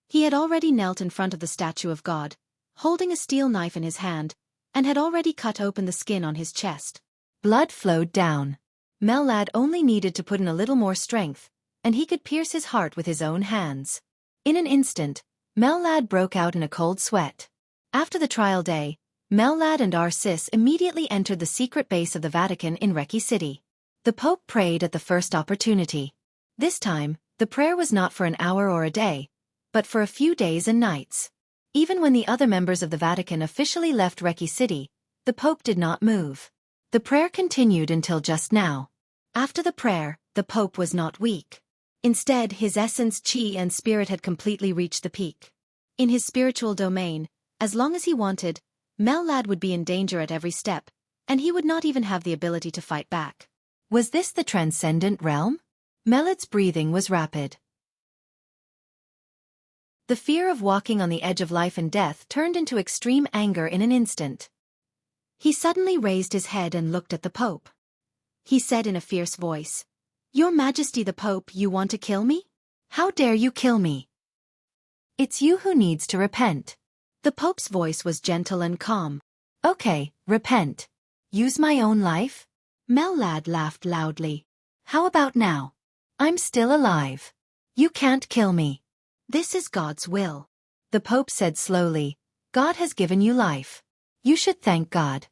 He had already knelt in front of the statue of God, holding a steel knife in his hand, and had already cut open the skin on his chest. Blood flowed down. Mellad only needed to put in a little more strength, and he could pierce his heart with his own hands. In an instant, Mellad broke out in a cold sweat. After the trial day, Mellad and Sis immediately entered the secret base of the Vatican in Reiki City. The Pope prayed at the first opportunity. This time, the prayer was not for an hour or a day, but for a few days and nights. Even when the other members of the Vatican officially left Reiki City, the Pope did not move. The prayer continued until just now. After the prayer, the Pope was not weak. Instead, his essence, chi and spirit had completely reached the peak. In his spiritual domain, as long as he wanted, Mellad would be in danger at every step, and he would not even have the ability to fight back. Was this the transcendent realm? Mellad's breathing was rapid. The fear of walking on the edge of life and death turned into extreme anger in an instant. He suddenly raised his head and looked at the Pope. He said in a fierce voice, "Your Majesty the Pope, you want to kill me? How dare you kill me? It's you who needs to repent." The Pope's voice was gentle and calm. "Okay, repent. Use my own life?" Mellad laughed loudly. "How about now? I'm still alive. You can't kill me. This is God's will." The Pope said slowly, "God has given you life. You should thank God."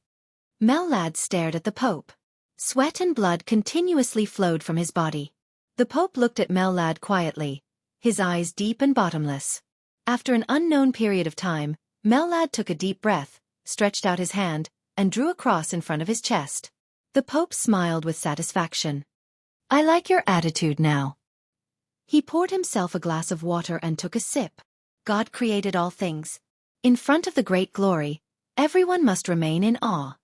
Mellad stared at the Pope. Sweat and blood continuously flowed from his body. The Pope looked at Mellad quietly, his eyes deep and bottomless. After an unknown period of time, Mellad took a deep breath, stretched out his hand, and drew a cross in front of his chest. The Pope smiled with satisfaction. "I like your attitude now." He poured himself a glass of water and took a sip. God created all things. In front of the great glory, everyone must remain in awe.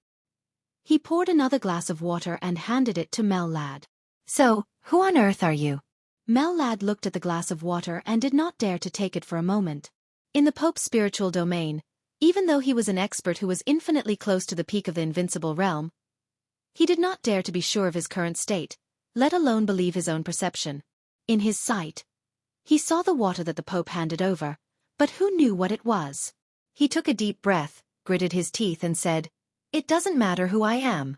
He poured another glass of water and handed it to Mellad. "So, who on earth are you?" Mellad looked at the glass of water and did not dare to take it for a moment. In the Pope's spiritual domain, even though he was an expert who was infinitely close to the peak of the invincible realm, he did not dare to be sure of his current state, let alone believe his own perception. In his sight, he saw the water that the Pope handed over, but who knew what it was? He took a deep breath, gritted his teeth and said, "It doesn't matter who I am.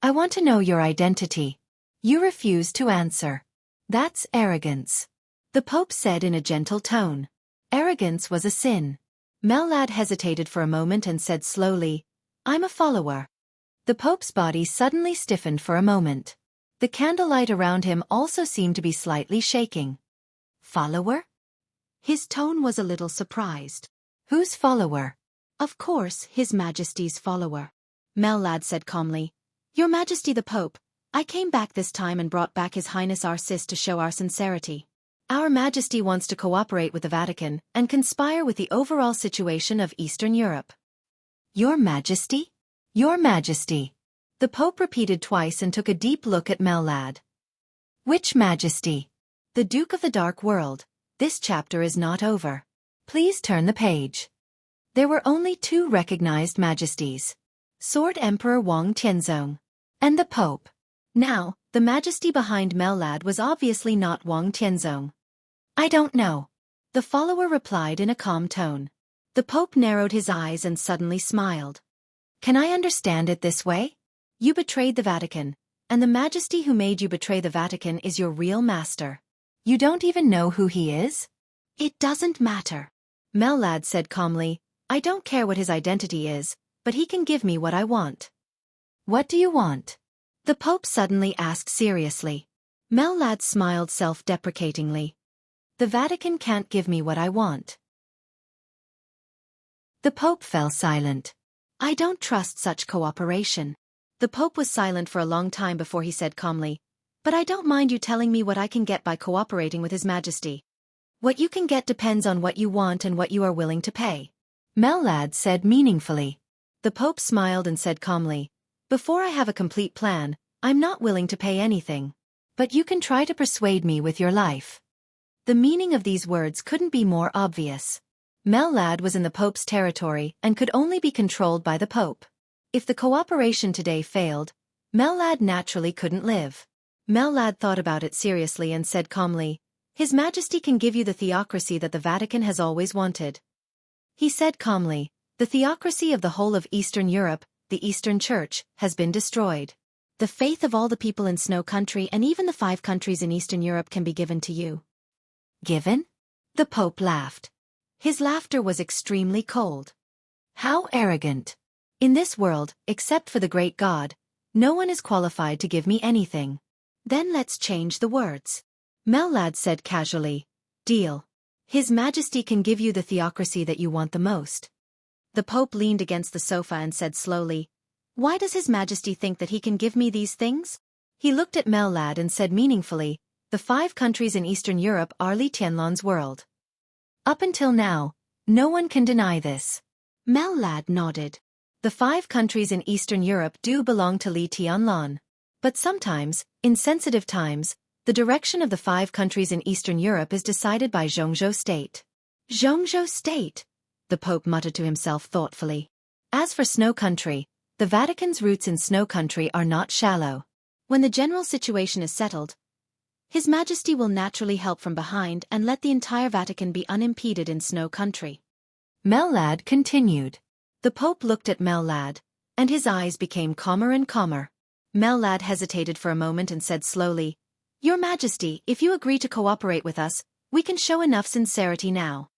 I want to know your identity." "You refuse to answer. That's arrogance," the Pope said in a gentle tone. Arrogance was a sin. Mellad hesitated for a moment and said slowly, "I'm a follower." The Pope's body suddenly stiffened for a moment. The candlelight around him also seemed to be slightly shaking. "Follower?" His tone was a little surprised. "Whose follower?" "Of course, His Majesty's follower." Mellad said calmly, "Your Majesty the Pope, I came back this time and brought back His Highness our Sis to show our sincerity. Our Majesty wants to cooperate with the Vatican and conspire with the overall situation of Eastern Europe." "Your Majesty? Your Majesty," the Pope repeated twice and took a deep look at Mellad. "Which Majesty?" "The Duke of the Dark World. This chapter is not over. Please turn the page." There were only two recognized majesties: Sword Emperor Wang Tianzong and the Pope. Now, the majesty behind Mellad was obviously not Wang Tianzong. "I don't know," the follower replied in a calm tone. The Pope narrowed his eyes and suddenly smiled. "Can I understand it this way? You betrayed the Vatican, and the majesty who made you betray the Vatican is your real master. You don't even know who he is?" "It doesn't matter," Mellad said calmly. "I don't care what his identity is, but he can give me what I want." "What do you want?" the Pope suddenly asked seriously. Mellad smiled self-deprecatingly. "The Vatican can't give me what I want." The Pope fell silent. "I don't trust such cooperation." The Pope was silent for a long time before he said calmly, "But I don't mind you telling me what I can get by cooperating with His Majesty." "What you can get depends on what you want and what you are willing to pay," Mellad said meaningfully. The Pope smiled and said calmly, "Before I have a complete plan, I'm not willing to pay anything. But you can try to persuade me with your life." The meaning of these words couldn't be more obvious. Mellad was in the Pope's territory and could only be controlled by the Pope. If the cooperation today failed, Mellad naturally couldn't live. Mellad thought about it seriously and said calmly, "His Majesty can give you the theocracy that the Vatican has always wanted." He said calmly, "The theocracy of the whole of Eastern Europe, the Eastern Church, has been destroyed. The faith of all the people in Snow Country and even the 5 countries in Eastern Europe can be given to you." "Given?" The Pope laughed. His laughter was extremely cold. "How arrogant! In this world, except for the great God, no one is qualified to give me anything." "Then let's change the words," Mellad said casually. "Deal. His Majesty can give you the theocracy that you want the most." The Pope leaned against the sofa and said slowly, "Why does His Majesty think that he can give me these things?" He looked at Mellad and said meaningfully, "The 5 countries in Eastern Europe are Li Tianlan's world. Up until now, no one can deny this." Mellad nodded. "The 5 countries in Eastern Europe do belong to Li Tianlan. But sometimes, in sensitive times, the direction of the 5 countries in Eastern Europe is decided by Jianghu State." "Jianghu State," the Pope muttered to himself thoughtfully. "As for Snow Country, the Vatican's roots in Snow Country are not shallow. When the general situation is settled, His Majesty will naturally help from behind and let the entire Vatican be unimpeded in Snow Country." Mellad continued. The Pope looked at Mellad, and his eyes became calmer and calmer. Mellad hesitated for a moment and said slowly, "Your Majesty, if you agree to cooperate with us, we can show enough sincerity now."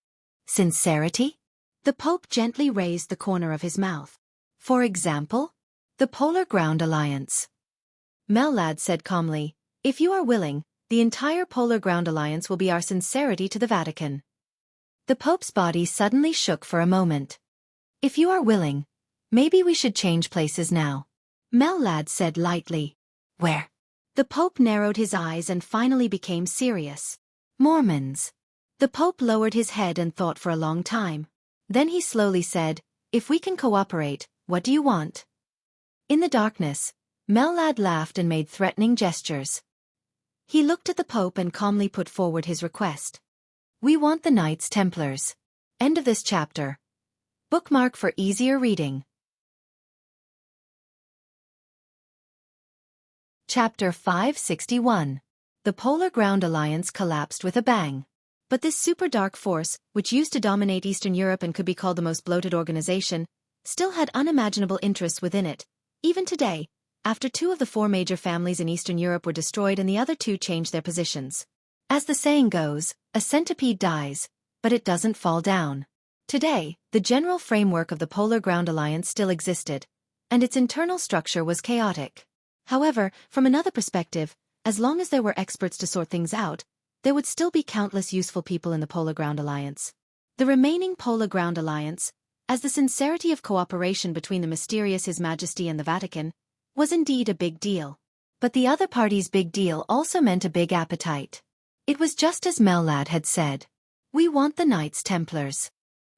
"Sincerity?" The Pope gently raised the corner of his mouth. "For example?" "The Polar Ground Alliance." Mellad said calmly, "If you are willing, the entire Polar Ground Alliance will be our sincerity to the Vatican. The Pope's body suddenly shook for a moment. If you are willing, maybe we should change places now. Mellad said lightly. Where? The Pope narrowed his eyes and finally became serious. Mormons. The Pope lowered his head and thought for a long time. Then he slowly said, if we can cooperate, what do you want? In the darkness, Mellad laughed and made threatening gestures. He looked at the Pope and calmly put forward his request. We want the Knights Templars. End of this chapter. Bookmark for easier reading. Chapter 561. The Polar Ground Alliance collapsed with a bang. But this super dark force, which used to dominate Eastern Europe and could be called the most bloated organization, still had unimaginable interests within it. Even today, after 2 of the 4 major families in Eastern Europe were destroyed and the other 2 changed their positions. As the saying goes, a centipede dies, but it doesn't fall down. Today, the general framework of the Polar Ground Alliance still existed, and its internal structure was chaotic. However, from another perspective, as long as there were experts to sort things out, there would still be countless useful people in the Polar Ground Alliance. The remaining Polar Ground Alliance, as the sincerity of cooperation between the mysterious His Majesty and the Vatican, was indeed a big deal. But the other party's big deal also meant a big appetite. It was just as Mellad had said. We want the Knights Templars.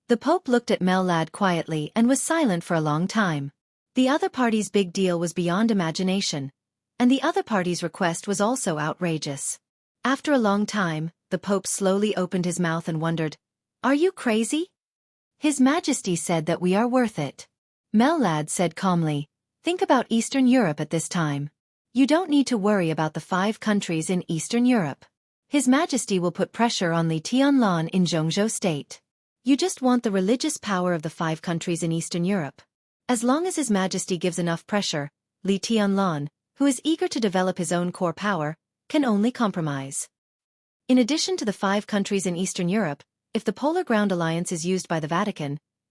The Pope looked at Mellad quietly and was silent for a long time. The other party's big deal was beyond imagination, and the other party's request was also outrageous. After a long time, the Pope slowly opened his mouth and wondered, Are you crazy? His Majesty said that we are worth it. Mellad said calmly, Think about Eastern Europe at this time. You don't need to worry about the 5 countries in Eastern Europe. His Majesty will put pressure on Li Tianlan in Jianghu state. You just want the religious power of the 5 countries in Eastern Europe. As long as His Majesty gives enough pressure, Li Tianlan, who is eager to develop his own core power, can only compromise. In addition to the 5 countries in Eastern Europe, if the Polar Ground Alliance is used by the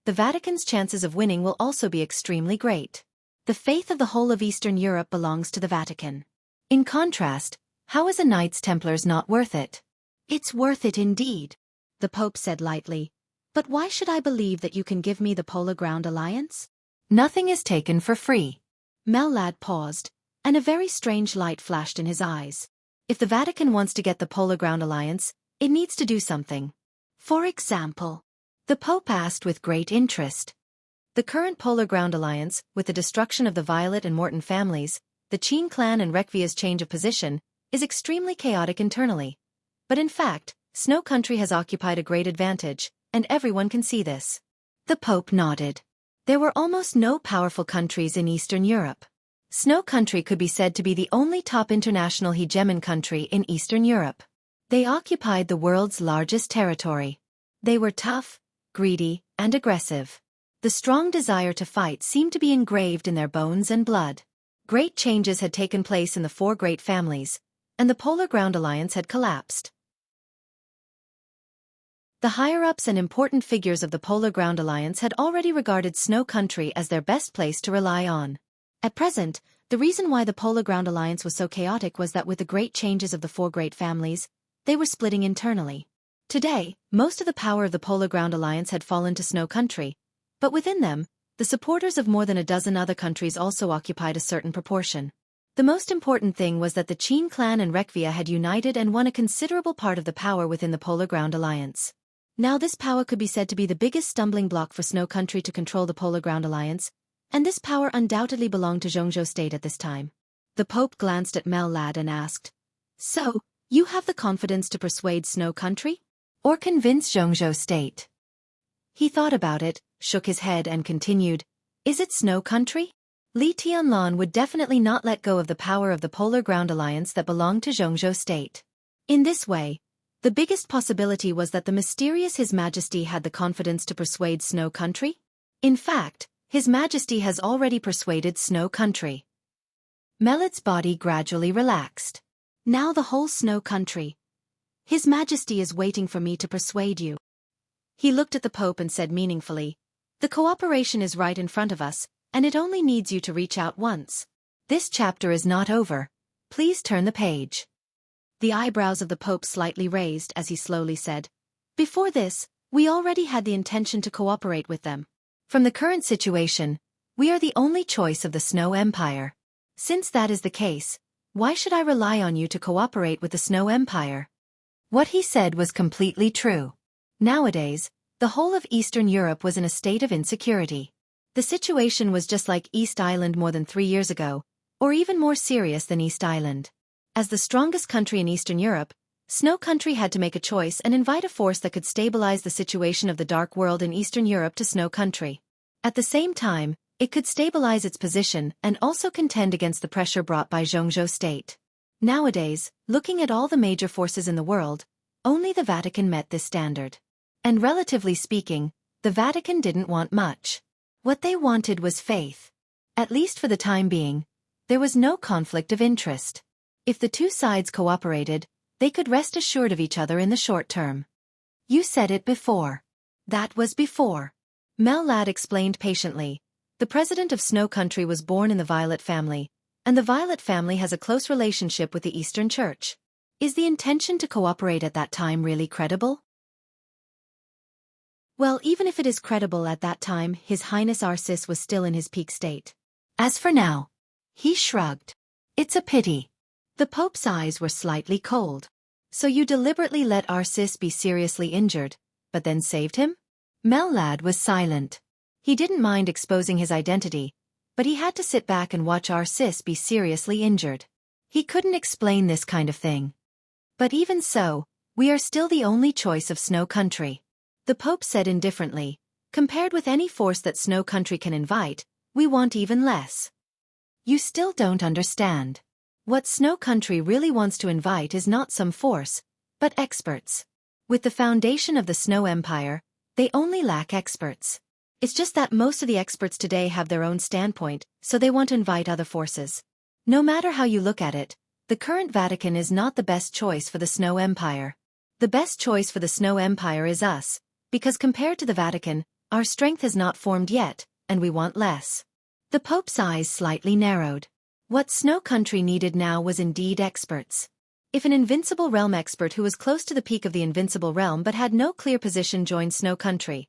Vatican's chances of winning will also be extremely great. The faith of the whole of Eastern Europe belongs to the Vatican. In contrast, how is a Knights Templars not worth it? It's worth it indeed, the Pope said lightly. But why should I believe that you can give me the Polar Ground Alliance? Nothing is taken for free. Mellad paused, and a very strange light flashed in his eyes. If the Vatican wants to get the Polar Ground Alliance, it needs to do something. For example, the Pope asked with great interest. The current Polar Ground Alliance, with the destruction of the Violet and Morton families, the Qin clan and Rekvia's change of position, is extremely chaotic internally. But in fact, Snow Country has occupied a great advantage, and everyone can see this. The Pope nodded. There were almost no powerful countries in Eastern Europe. Snow Country could be said to be the only top international hegemon country in Eastern Europe. They occupied the world's largest territory. They were tough, greedy, and aggressive. The strong desire to fight seemed to be engraved in their bones and blood. Great changes had taken place in the 4 great families, and the Polar Ground Alliance had collapsed. The higher-ups and important figures of the Polar Ground Alliance had already regarded Snow Country as their best place to rely on. At present, the reason why the Polar Ground Alliance was so chaotic was that with the great changes of the 4 great families, they were splitting internally. Today, most of the power of the Polar Ground Alliance had fallen to Snow Country, but within them, the supporters of more than a dozen other countries also occupied a certain proportion. The most important thing was that the Qin clan and Rekvia had united and won a considerable part of the power within the Polar Ground Alliance. Now this power could be said to be the biggest stumbling block for Snow Country to control the Polar Ground Alliance, and this power undoubtedly belonged to Jianghu state at this time. The Pope glanced at Mellad and asked, So, you have the confidence to persuade Snow Country? Or convince Jianghu state? He thought about it, shook his head and continued, Is it Snow Country? Li Tianlan would definitely not let go of the power of the Polar Ground Alliance that belonged to Jianghu state. In this way, the biggest possibility was that the mysterious His Majesty had the confidence to persuade Snow Country. In fact, His Majesty has already persuaded Snow Country. Mellad's body gradually relaxed. Now the whole Snow Country. His Majesty is waiting for me to persuade you. He looked at the Pope and said meaningfully, The cooperation is right in front of us, and it only needs you to reach out once. This chapter is not over. Please turn the page. The eyebrows of the Pope slightly raised as he slowly said, "Before this, we already had the intention to cooperate with them. From the current situation, we are the only choice of the Snow Empire. Since that is the case, why should I rely on you to cooperate with the Snow Empire?" What he said was completely true. Nowadays, the whole of Eastern Europe was in a state of insecurity. The situation was just like East Island more than 3 years ago, or even more serious than East Island. As the strongest country in Eastern Europe, Snow Country had to make a choice and invite a force that could stabilize the situation of the Dark World in Eastern Europe to Snow Country. At the same time, it could stabilize its position and also contend against the pressure brought by Jianghu state. Nowadays, looking at all the major forces in the world, only the Vatican met this standard. And relatively speaking, the Vatican didn't want much. What they wanted was faith. At least for the time being, there was no conflict of interest. If the two sides cooperated, they could rest assured of each other in the short term. "You said it before." "That was before," Mel explained patiently. "The president of Snow Country was born in the Violet family, and the Violet family has a close relationship with the Eastern Church. Is the intention to cooperate at that time really credible?" Well, even if it is credible at that time, His Highness Arsis was still in his peak state. As for now, he shrugged. "It's a pity." The Pope's eyes were slightly cold. "So you deliberately let Arsis be seriously injured, but then saved him?" Mellad was silent. He didn't mind exposing his identity, but he had to sit back and watch Arsis be seriously injured. He couldn't explain this kind of thing. "But even so, we are still the only choice of Snow Country," the Pope said indifferently. "Compared with any force that Snow Country can invite, we want even less." "You still don't understand. What Snow Country really wants to invite is not some force, but experts. With the foundation of the Snow Empire, they only lack experts. It's just that most of the experts today have their own standpoint, so they want to invite other forces. No matter how you look at it, the current Vatican is not the best choice for the Snow Empire. The best choice for the Snow Empire is us, because compared to the Vatican, our strength has not formed yet, and we want less." The Pope's eyes slightly narrowed. What Snow Country needed now was indeed experts. If an Invincible Realm expert who was close to the peak of the Invincible Realm but had no clear position joined Snow Country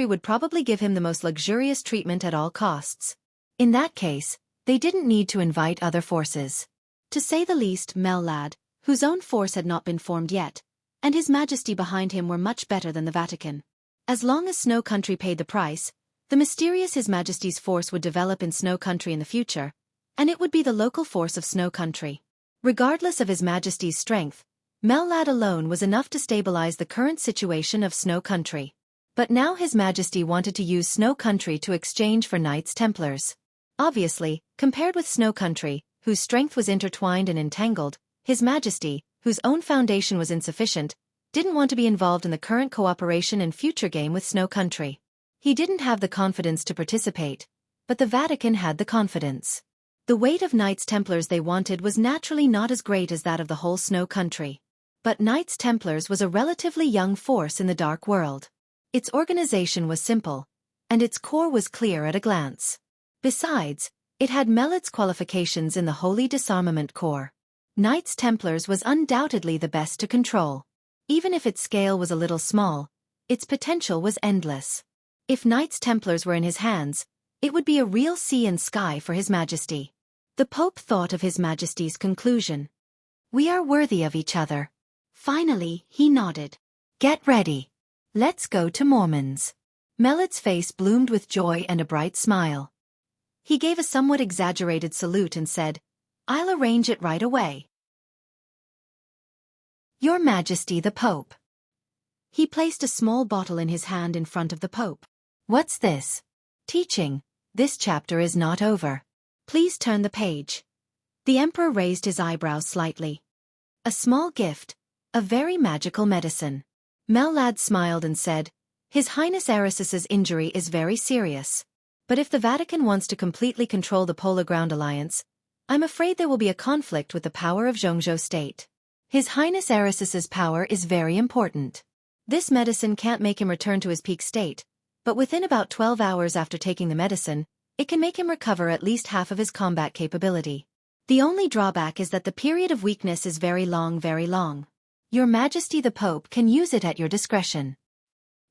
would probably give him the most luxurious treatment at all costs. In that case, they didn't need to invite other forces. To say the least, Mellad, whose own force had not been formed yet, and His Majesty behind him were much better than the Vatican. As long as Snow Country paid the price, the mysterious His Majesty's force would develop in Snow Country in the future, and it would be the local force of Snow Country. Regardless of His Majesty's strength, Mellad alone was enough to stabilize the current situation of Snow Country. But now His Majesty wanted to use Snow Country to exchange for Knights Templars. Obviously, compared with Snow Country, whose strength was intertwined and entangled, His Majesty, whose own foundation was insufficient, didn't want to be involved in the current cooperation and future game with Snow Country. He didn't have the confidence to participate, but the Vatican had the confidence. The weight of Knights Templars they wanted was naturally not as great as that of the whole Snow Country. But Knights Templars was a relatively young force in the Dark World. Its organization was simple, and its core was clear at a glance. Besides, it had Melit's qualifications in the Holy Disarmament Corps. Knights Templars was undoubtedly the best to control. Even if its scale was a little small, its potential was endless. If Knights Templars were in his hands, it would be a real sea and sky for His Majesty. The Pope thought of His Majesty's conclusion. "We are worthy of each other." Finally, he nodded. "Get ready. Let's go to Mormon's." Melit's face bloomed with joy and a bright smile. He gave a somewhat exaggerated salute and said, "I'll arrange it right away." "Your Majesty the Pope." He placed a small bottle in his hand in front of the Pope. "What's this?" "Teaching. This chapter is not over. Please turn the page." The Emperor raised his eyebrows slightly. "A small gift. A very magical medicine." Mellad smiled and said, "His Highness Arisis's injury is very serious. But if the Vatican wants to completely control the Polar Ground Alliance, I'm afraid there will be a conflict with the power of Jianghu state. His Highness Arisis's power is very important. This medicine can't make him return to his peak state, but within about 12 hours after taking the medicine, it can make him recover at least half of his combat capability. The only drawback is that the period of weakness is very long, very long. Your Majesty the Pope can use it at your discretion.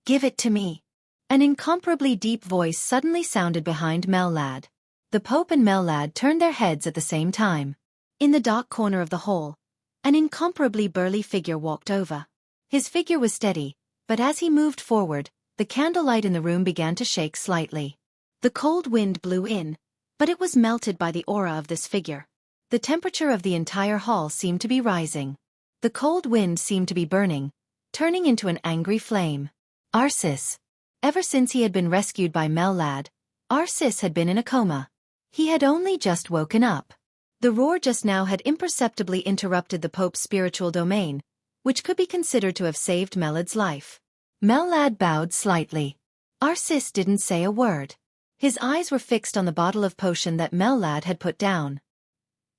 Give it to me. An incomparably deep voice suddenly sounded behind Mellad. The Pope and Mellad turned their heads at the same time. In the dark corner of the hall, an incomparably burly figure walked over. His figure was steady, but as he moved forward, the candlelight in the room began to shake slightly. The cold wind blew in, but it was melted by the aura of this figure. The temperature of the entire hall seemed to be rising. The cold wind seemed to be burning, turning into an angry flame. Arsis. Ever since he had been rescued by Mellad, Arsis had been in a coma. He had only just woken up. The roar just now had imperceptibly interrupted the Pope's spiritual domain, which could be considered to have saved Mellad's life. Mellad bowed slightly. Arsis didn't say a word. His eyes were fixed on the bottle of potion that Mellad had put down.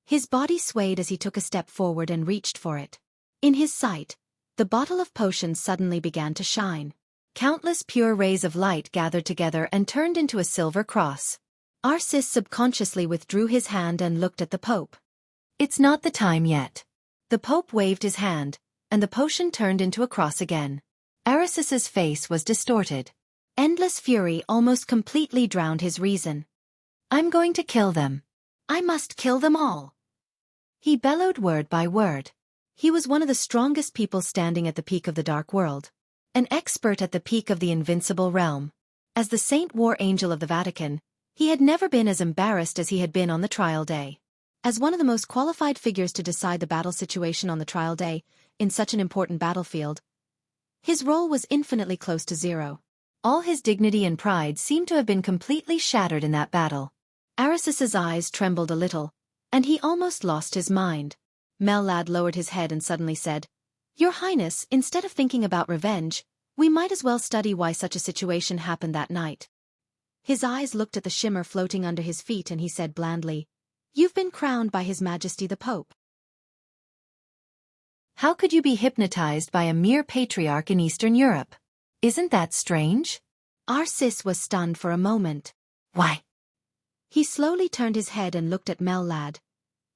His body swayed as he took a step forward and reached for it. In his sight, the bottle of potion suddenly began to shine. Countless pure rays of light gathered together and turned into a silver cross. Arsis subconsciously withdrew his hand and looked at the Pope. It's not the time yet. The Pope waved his hand, and the potion turned into a cross again. Arisis's face was distorted. Endless fury almost completely drowned his reason. I'm going to kill them. I must kill them all. He bellowed word by word. He was one of the strongest people standing at the peak of the dark world. An expert at the peak of the invincible realm. As the Saint War Angel of the Vatican, he had never been as embarrassed as he had been on the trial day. As one of the most qualified figures to decide the battle situation on the trial day, in such an important battlefield, his role was infinitely close to zero. All his dignity and pride seemed to have been completely shattered in that battle. Arisis's eyes trembled a little, and he almost lost his mind. Mellad lowered his head and suddenly said, Your Highness, instead of thinking about revenge, we might as well study why such a situation happened that night. His eyes looked at the shimmer floating under his feet and he said blandly, You've been crowned by His Majesty the Pope. How could you be hypnotized by a mere patriarch in Eastern Europe? Isn't that strange? Arsis was stunned for a moment. Why? He slowly turned his head and looked at Mellad,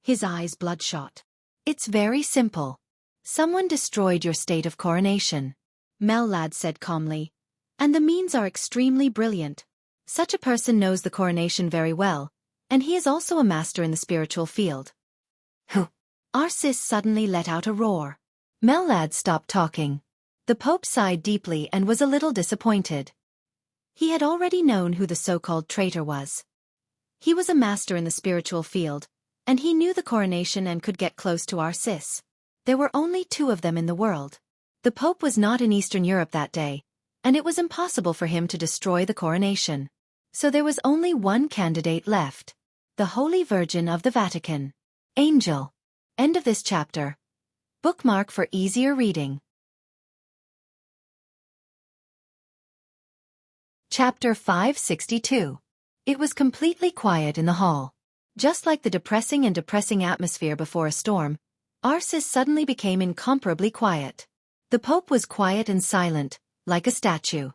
his eyes bloodshot. It's very simple. Someone destroyed your state of coronation. Mellad said calmly. And the means are extremely brilliant. Such a person knows the coronation very well, and he is also a master in the spiritual field. Who? Arsis suddenly let out a roar. Mellad stopped talking. The Pope sighed deeply and was a little disappointed. He had already known who the so-called traitor was. He was a master in the spiritual field, and he knew the coronation and could get close to Arsis. There were only 2 of them in the world. The Pope was not in Eastern Europe that day, and it was impossible for him to destroy the coronation. So there was only one candidate left. The Holy Virgin of the Vatican. Angel. End of this chapter. Bookmark for easier reading. Chapter 562. It was completely quiet in the hall. Just like the depressing atmosphere before a storm, Arsis suddenly became incomparably quiet. The Pope was quiet and silent, like a statue.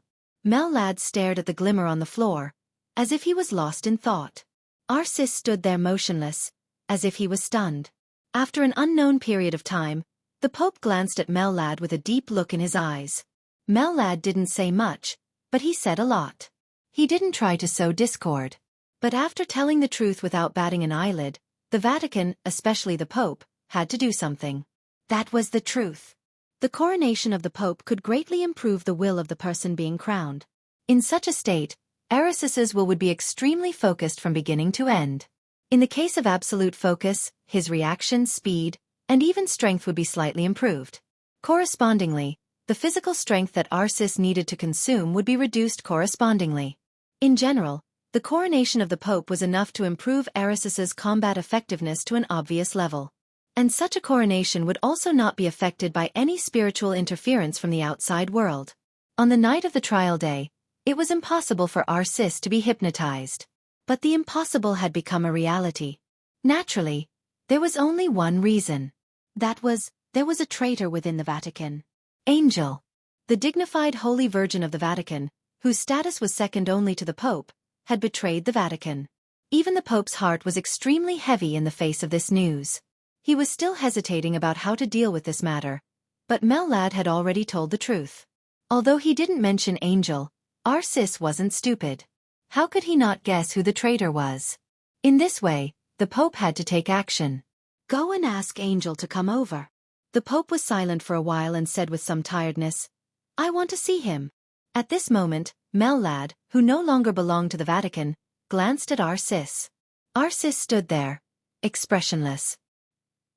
Mellad stared at the glimmer on the floor, as if he was lost in thought. Arsis stood there motionless, as if he was stunned. After an unknown period of time, the Pope glanced at Mellad with a deep look in his eyes. Mellad didn't say much, but he said a lot. He didn't try to sow discord. But after telling the truth without batting an eyelid, the Vatican, especially the Pope, had to do something. That was the truth. The coronation of the Pope could greatly improve the will of the person being crowned. In such a state, Arisis's will would be extremely focused from beginning to end. In the case of absolute focus, his reaction, speed, and even strength would be slightly improved. Correspondingly, the physical strength that Arsis needed to consume would be reduced correspondingly. In general, the coronation of the Pope was enough to improve Arisis's combat effectiveness to an obvious level. And such a coronation would also not be affected by any spiritual interference from the outside world. On the night of the trial day, it was impossible for Arsis to be hypnotized. But the impossible had become a reality. Naturally, there was only one reason. That was, there was a traitor within the Vatican. Angel. The dignified Holy Virgin of the Vatican, whose status was second only to the Pope, had betrayed the Vatican. Even the Pope's heart was extremely heavy in the face of this news. He was still hesitating about how to deal with this matter, but Mellad had already told the truth. Although he didn't mention Angel, our sis wasn't stupid. How could he not guess who the traitor was? In this way, the Pope had to take action. Go and ask Angel to come over. The Pope was silent for a while and said with some tiredness, I want to see him. At this moment, Mellad, who no longer belonged to the Vatican, glanced at our sis. Our sis stood there, expressionless.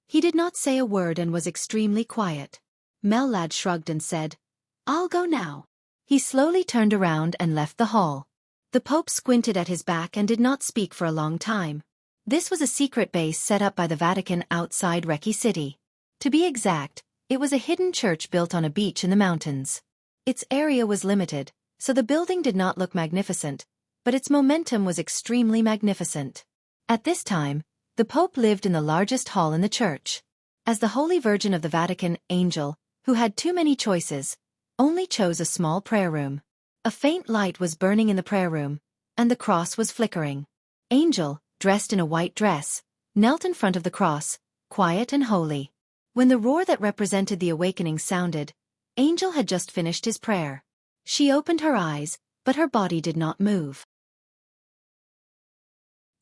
He did not say a word and was extremely quiet. Mellad shrugged and said, I'll go now. He slowly turned around and left the hall. The Pope squinted at his back and did not speak for a long time. This was a secret base set up by the Vatican outside Reki City. To be exact, it was a hidden church built on a beach in the mountains. Its area was limited, so the building did not look magnificent, but its momentum was extremely magnificent. At this time, the Pope lived in the largest hall in the church. As the Holy Virgin of the Vatican, Angel, who had too many choices, only chose a small prayer room. A faint light was burning in the prayer room, and the cross was flickering. Angel, dressed in a white dress, knelt in front of the cross, quiet and holy. When the roar that represented the awakening sounded, Angel had just finished his prayer. She opened her eyes, but her body did not move.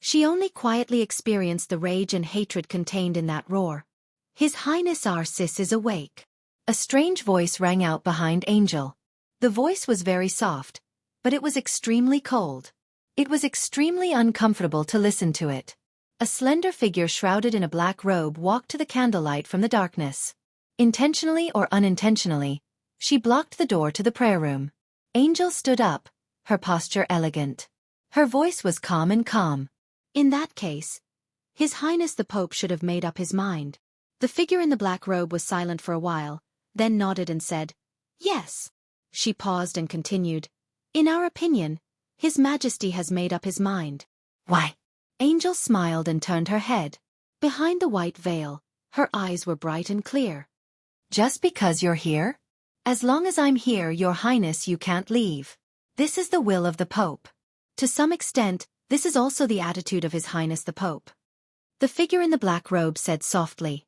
She only quietly experienced the rage and hatred contained in that roar. His Highness our sis is awake. A strange voice rang out behind Angel. The voice was very soft, but it was extremely cold. It was extremely uncomfortable to listen to it. A slender figure shrouded in a black robe walked to the candlelight from the darkness. Intentionally or unintentionally, she blocked the door to the prayer room. Angel stood up, her posture elegant. Her voice was calm and calm. In that case, His Highness the Pope should have made up his mind. The figure in the black robe was silent for a while, then nodded and said, Yes. She paused and continued, In our opinion, His Majesty has made up his mind. Why? Angel smiled and turned her head. Behind the white veil, her eyes were bright and clear. Just because you're here? As long as I'm here, Your Highness, you can't leave. This is the will of the Pope. To some extent, this is also the attitude of His Highness the Pope. The figure in the black robe said softly,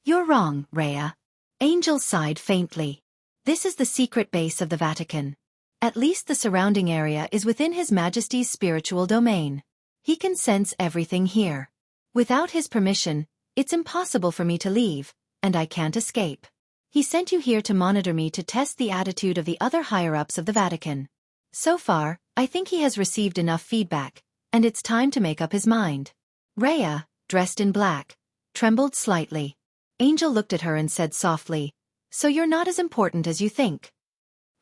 You're wrong, Rhea. Angel sighed faintly. This is the secret base of the Vatican. At least the surrounding area is within His Majesty's spiritual domain. He can sense everything here. Without his permission, it's impossible for me to leave, and I can't escape. He sent you here to monitor me to test the attitude of the other higher-ups of the Vatican. So far, I think he has received enough feedback, and it's time to make up his mind. Rhea, dressed in black, trembled slightly. Angel looked at her and said softly, So you're not as important as you think.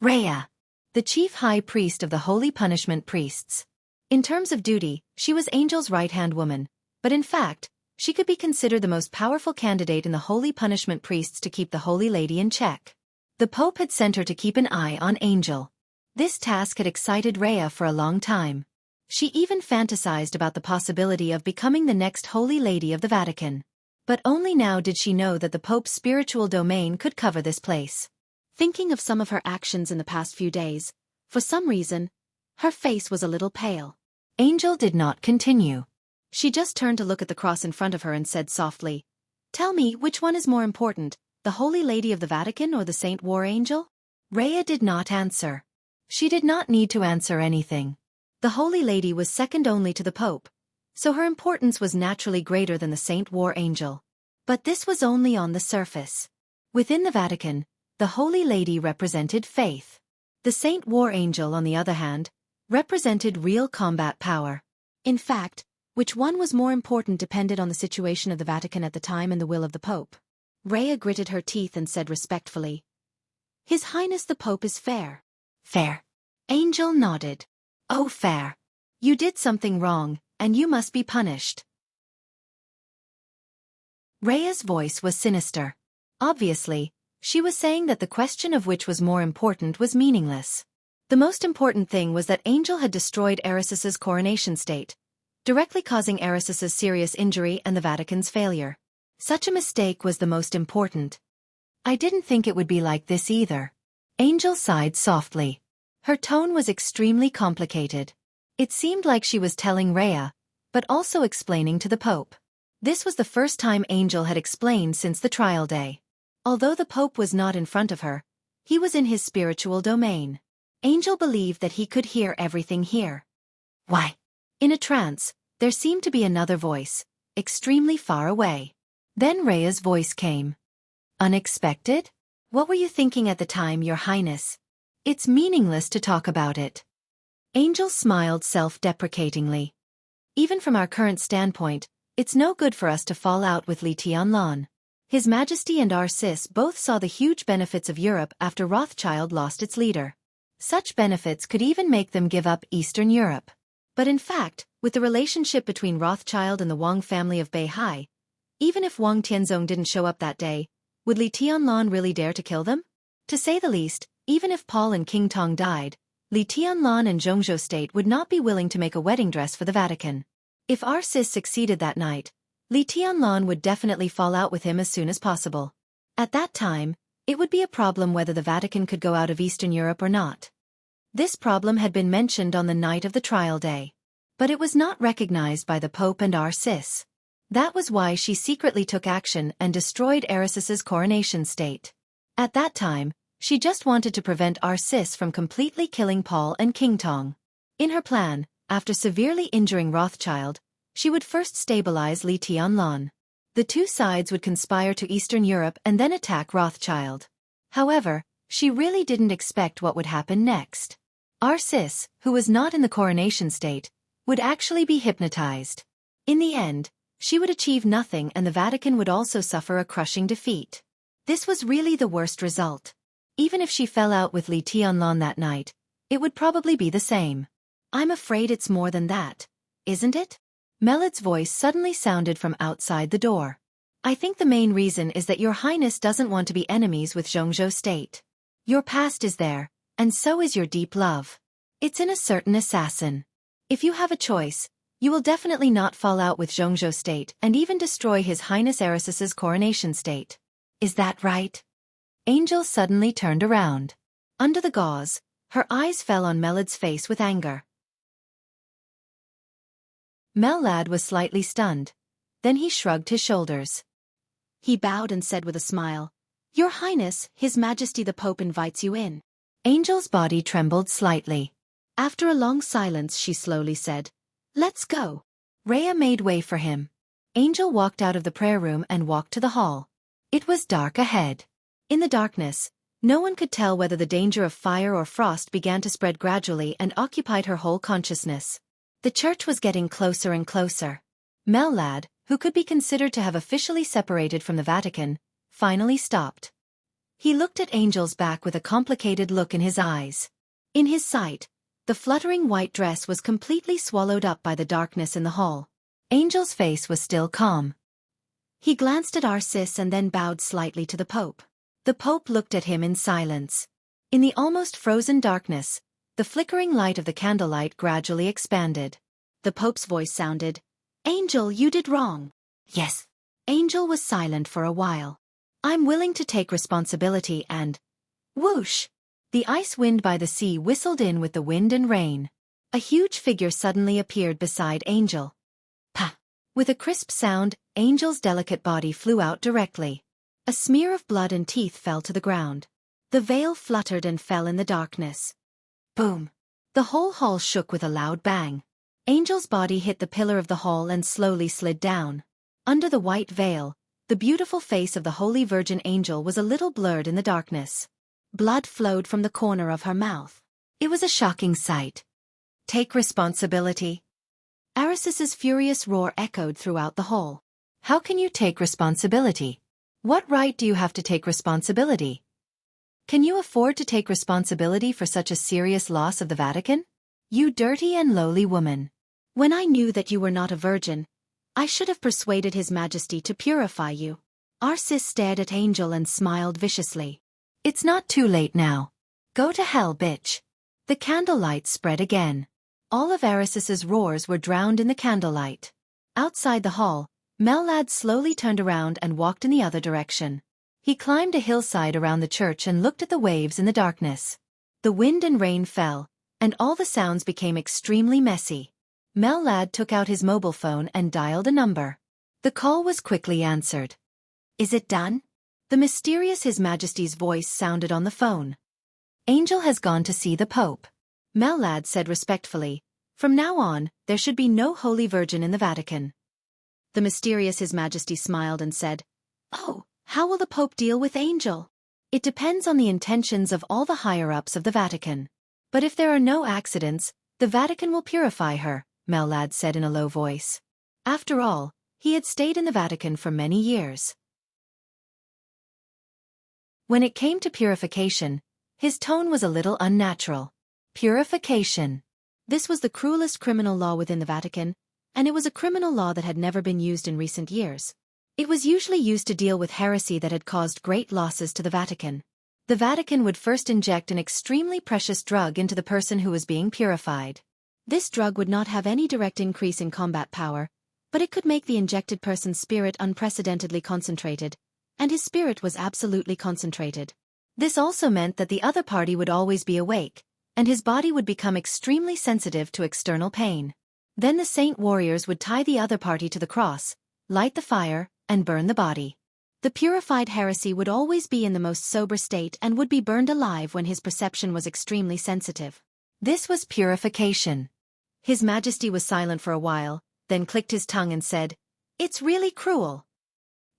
Rhea, the chief high priest of the Holy Punishment Priests. In terms of duty, she was Angel's right-hand woman, but in fact, she could be considered the most powerful candidate in the Holy Punishment Priests to keep the Holy Lady in check. The Pope had sent her to keep an eye on Angel. This task had excited Rhea for a long time. She even fantasized about the possibility of becoming the next Holy Lady of the Vatican. But only now did she know that the Pope's spiritual domain could cover this place. Thinking of some of her actions in the past few days, for some reason, her face was a little pale. Angel did not continue. She just turned to look at the cross in front of her and said softly, Tell me, which one is more important, the Holy Lady of the Vatican or the Saint War Angel? Rhea did not answer. She did not need to answer anything. The Holy Lady was second only to the Pope, so her importance was naturally greater than the Saint War Angel. But this was only on the surface. Within the Vatican, the Holy Lady represented faith. The Saint War Angel, on the other hand, represented real combat power. In fact, which one was more important depended on the situation of the Vatican at the time and the will of the Pope. Rhea gritted her teeth and said respectfully, His Highness the Pope is fair. Fair. Angel nodded. Oh, fair. You did something wrong, and you must be punished. Rhea's voice was sinister. Obviously, she was saying that the question of which was more important was meaningless. The most important thing was that Angel had destroyed Erisis's coronation state, directly causing Erisis's serious injury and the Vatican's failure. Such a mistake was the most important. I didn't think it would be like this either. Angel sighed softly. Her tone was extremely complicated. It seemed like she was telling Rhea, but also explaining to the Pope. This was the first time Angel had explained since the trial day. Although the Pope was not in front of her, he was in his spiritual domain. Angel believed that he could hear everything here. Why? In a trance, there seemed to be another voice, extremely far away. Then Rhea's voice came. Unexpected? What were you thinking at the time, Your Highness? It's meaningless to talk about it. Angel smiled self-deprecatingly. Even from our current standpoint, it's no good for us to fall out with Li Tianlan. His Majesty and our sis both saw the huge benefits of Europe after Rothschild lost its leader. Such benefits could even make them give up Eastern Europe. But in fact, with the relationship between Rothschild and the Wang family of Beihai, even if Wang Tianzong didn't show up that day, would Li Tianlan really dare to kill them? To say the least, even if Paul and King Tong died, Li Tianlan and Jianghu state would not be willing to make a wedding dress for the Vatican. If our sis succeeded that night, Li Tianlan would definitely fall out with him as soon as possible. At that time, it would be a problem whether the Vatican could go out of Eastern Europe or not. This problem had been mentioned on the night of the trial day. But it was not recognized by the Pope and our sis. That was why she secretly took action and destroyed Erisis's coronation state. At that time, she just wanted to prevent our sis from completely killing Paul and King Tong. In her plan, after severely injuring Rothschild, she would first stabilize Li Tianlan. The two sides would conspire to Eastern Europe and then attack Rothschild. However, she really didn't expect what would happen next. Our sis, who was not in the coronation state, would actually be hypnotized. In the end, she would achieve nothing and the Vatican would also suffer a crushing defeat. This was really the worst result. Even if she fell out with Li Tianlan that night, it would probably be the same. I'm afraid it's more than that, isn't it? Melad's voice suddenly sounded from outside the door. I think the main reason is that Your Highness doesn't want to be enemies with Jianghu state. Your past is there, and so is your deep love. It's in a certain assassin. If you have a choice, you will definitely not fall out with Jianghu state and even destroy His Highness Erisis's coronation state. Is that right? Angel suddenly turned around. Under the gauze, her eyes fell on Melad's face with anger. Melad was slightly stunned. Then he shrugged his shoulders. He bowed and said with a smile, Your Highness, His Majesty the Pope invites you in. Angel's body trembled slightly. After a long silence she slowly said, Let's go. Rhea made way for him. Angel walked out of the prayer room and walked to the hall. It was dark ahead. In the darkness, no one could tell whether the danger of fire or frost began to spread gradually and occupied her whole consciousness. The church was getting closer and closer. Melad, who could be considered to have officially separated from the Vatican, finally stopped. He looked at Angel's back with a complicated look in his eyes. In his sight, the fluttering white dress was completely swallowed up by the darkness in the hall. Angel's face was still calm. He glanced at Arcis and then bowed slightly to the Pope. The Pope looked at him in silence. In the almost frozen darkness, the flickering light of the candlelight gradually expanded. The Pope's voice sounded, Angel, you did wrong. Yes. Angel was silent for a while. I'm willing to take responsibility and... Whoosh! The ice wind by the sea whistled in with the wind and rain. A huge figure suddenly appeared beside Angel. Pa! With a crisp sound, Angel's delicate body flew out directly. A smear of blood and teeth fell to the ground. The veil fluttered and fell in the darkness. Boom! The whole hall shook with a loud bang. Angel's body hit the pillar of the hall and slowly slid down. Under the white veil, the beautiful face of the Holy Virgin Angel was a little blurred in the darkness. Blood flowed from the corner of her mouth. It was a shocking sight. Take responsibility. Arisis's furious roar echoed throughout the hall. How can you take responsibility? What right do you have to take responsibility? Can you afford to take responsibility for such a serious loss of the Vatican? You dirty and lowly woman. When I knew that you were not a virgin, I should have persuaded His Majesty to purify you. Arcis stared at Angel and smiled viciously. It's not too late now. Go to hell, bitch. The candlelight spread again. All of Arisis's roars were drowned in the candlelight. Outside the hall, Melad slowly turned around and walked in the other direction. He climbed a hillside around the church and looked at the waves in the darkness. The wind and rain fell, and all the sounds became extremely messy. Lad took out his mobile phone and dialed a number. The call was quickly answered. Is it done? The mysterious His Majesty's voice sounded on the phone. Angel has gone to see the Pope. Lad said respectfully. From now on, there should be no Holy Virgin in the Vatican. The mysterious His Majesty smiled and said, Oh, how will the Pope deal with Angel? It depends on the intentions of all the higher-ups of the Vatican. But if there are no accidents, the Vatican will purify her, Lad said in a low voice. After all, he had stayed in the Vatican for many years. When it came to purification, his tone was a little unnatural. Purification. This was the cruelest criminal law within the Vatican, and it was a criminal law that had never been used in recent years. It was usually used to deal with heresy that had caused great losses to the Vatican. The Vatican would first inject an extremely precious drug into the person who was being purified. This drug would not have any direct increase in combat power, but it could make the injected person's spirit unprecedentedly concentrated, and his spirit was absolutely concentrated. This also meant that the other party would always be awake, and his body would become extremely sensitive to external pain. Then the saint warriors would tie the other party to the cross, light the fire, and burn the body. The purified heresy would always be in the most sober state and would be burned alive when his perception was extremely sensitive. This was purification. His Majesty was silent for a while, then clicked his tongue and said, It's really cruel.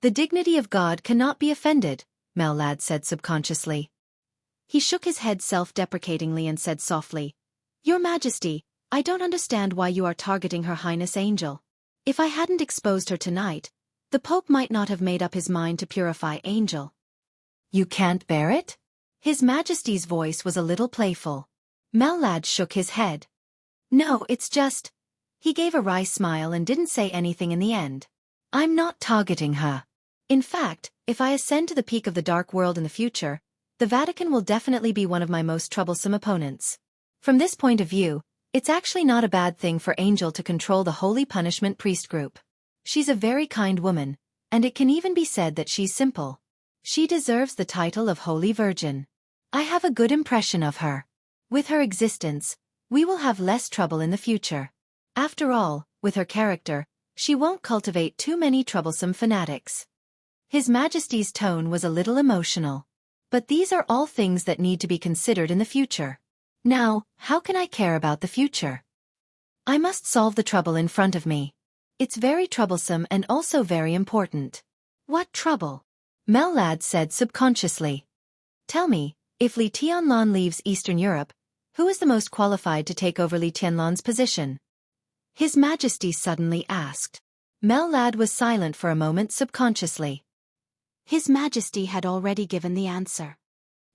The dignity of God cannot be offended, Lad said subconsciously. He shook his head self-deprecatingly and said softly, Your Majesty, I don't understand why you are targeting Her Highness Angel. If I hadn't exposed her tonight, the Pope might not have made up his mind to purify Angel. You can't bear it? His Majesty's voice was a little playful. Lad shook his head. No, it's just... He gave a wry smile and didn't say anything in the end. I'm not targeting her. In fact, if I ascend to the peak of the dark world in the future, the Vatican will definitely be one of my most troublesome opponents. From this point of view, it's actually not a bad thing for Angel to control the Holy Punishment Priest group. She's a very kind woman, and it can even be said that she's simple. She deserves the title of Holy Virgin. I have a good impression of her. With her existence, we will have less trouble in the future. After all, with her character, she won't cultivate too many troublesome fanatics. His Majesty's tone was a little emotional. But these are all things that need to be considered in the future. Now, how can I care about the future? I must solve the trouble in front of me. It's very troublesome and also very important. What trouble? Lad said subconsciously. Tell me, if Li Tianlan leaves Eastern Europe, who is the most qualified to take over Li Tianlan's position? His Majesty suddenly asked. Lad was silent for a moment subconsciously. His Majesty had already given the answer.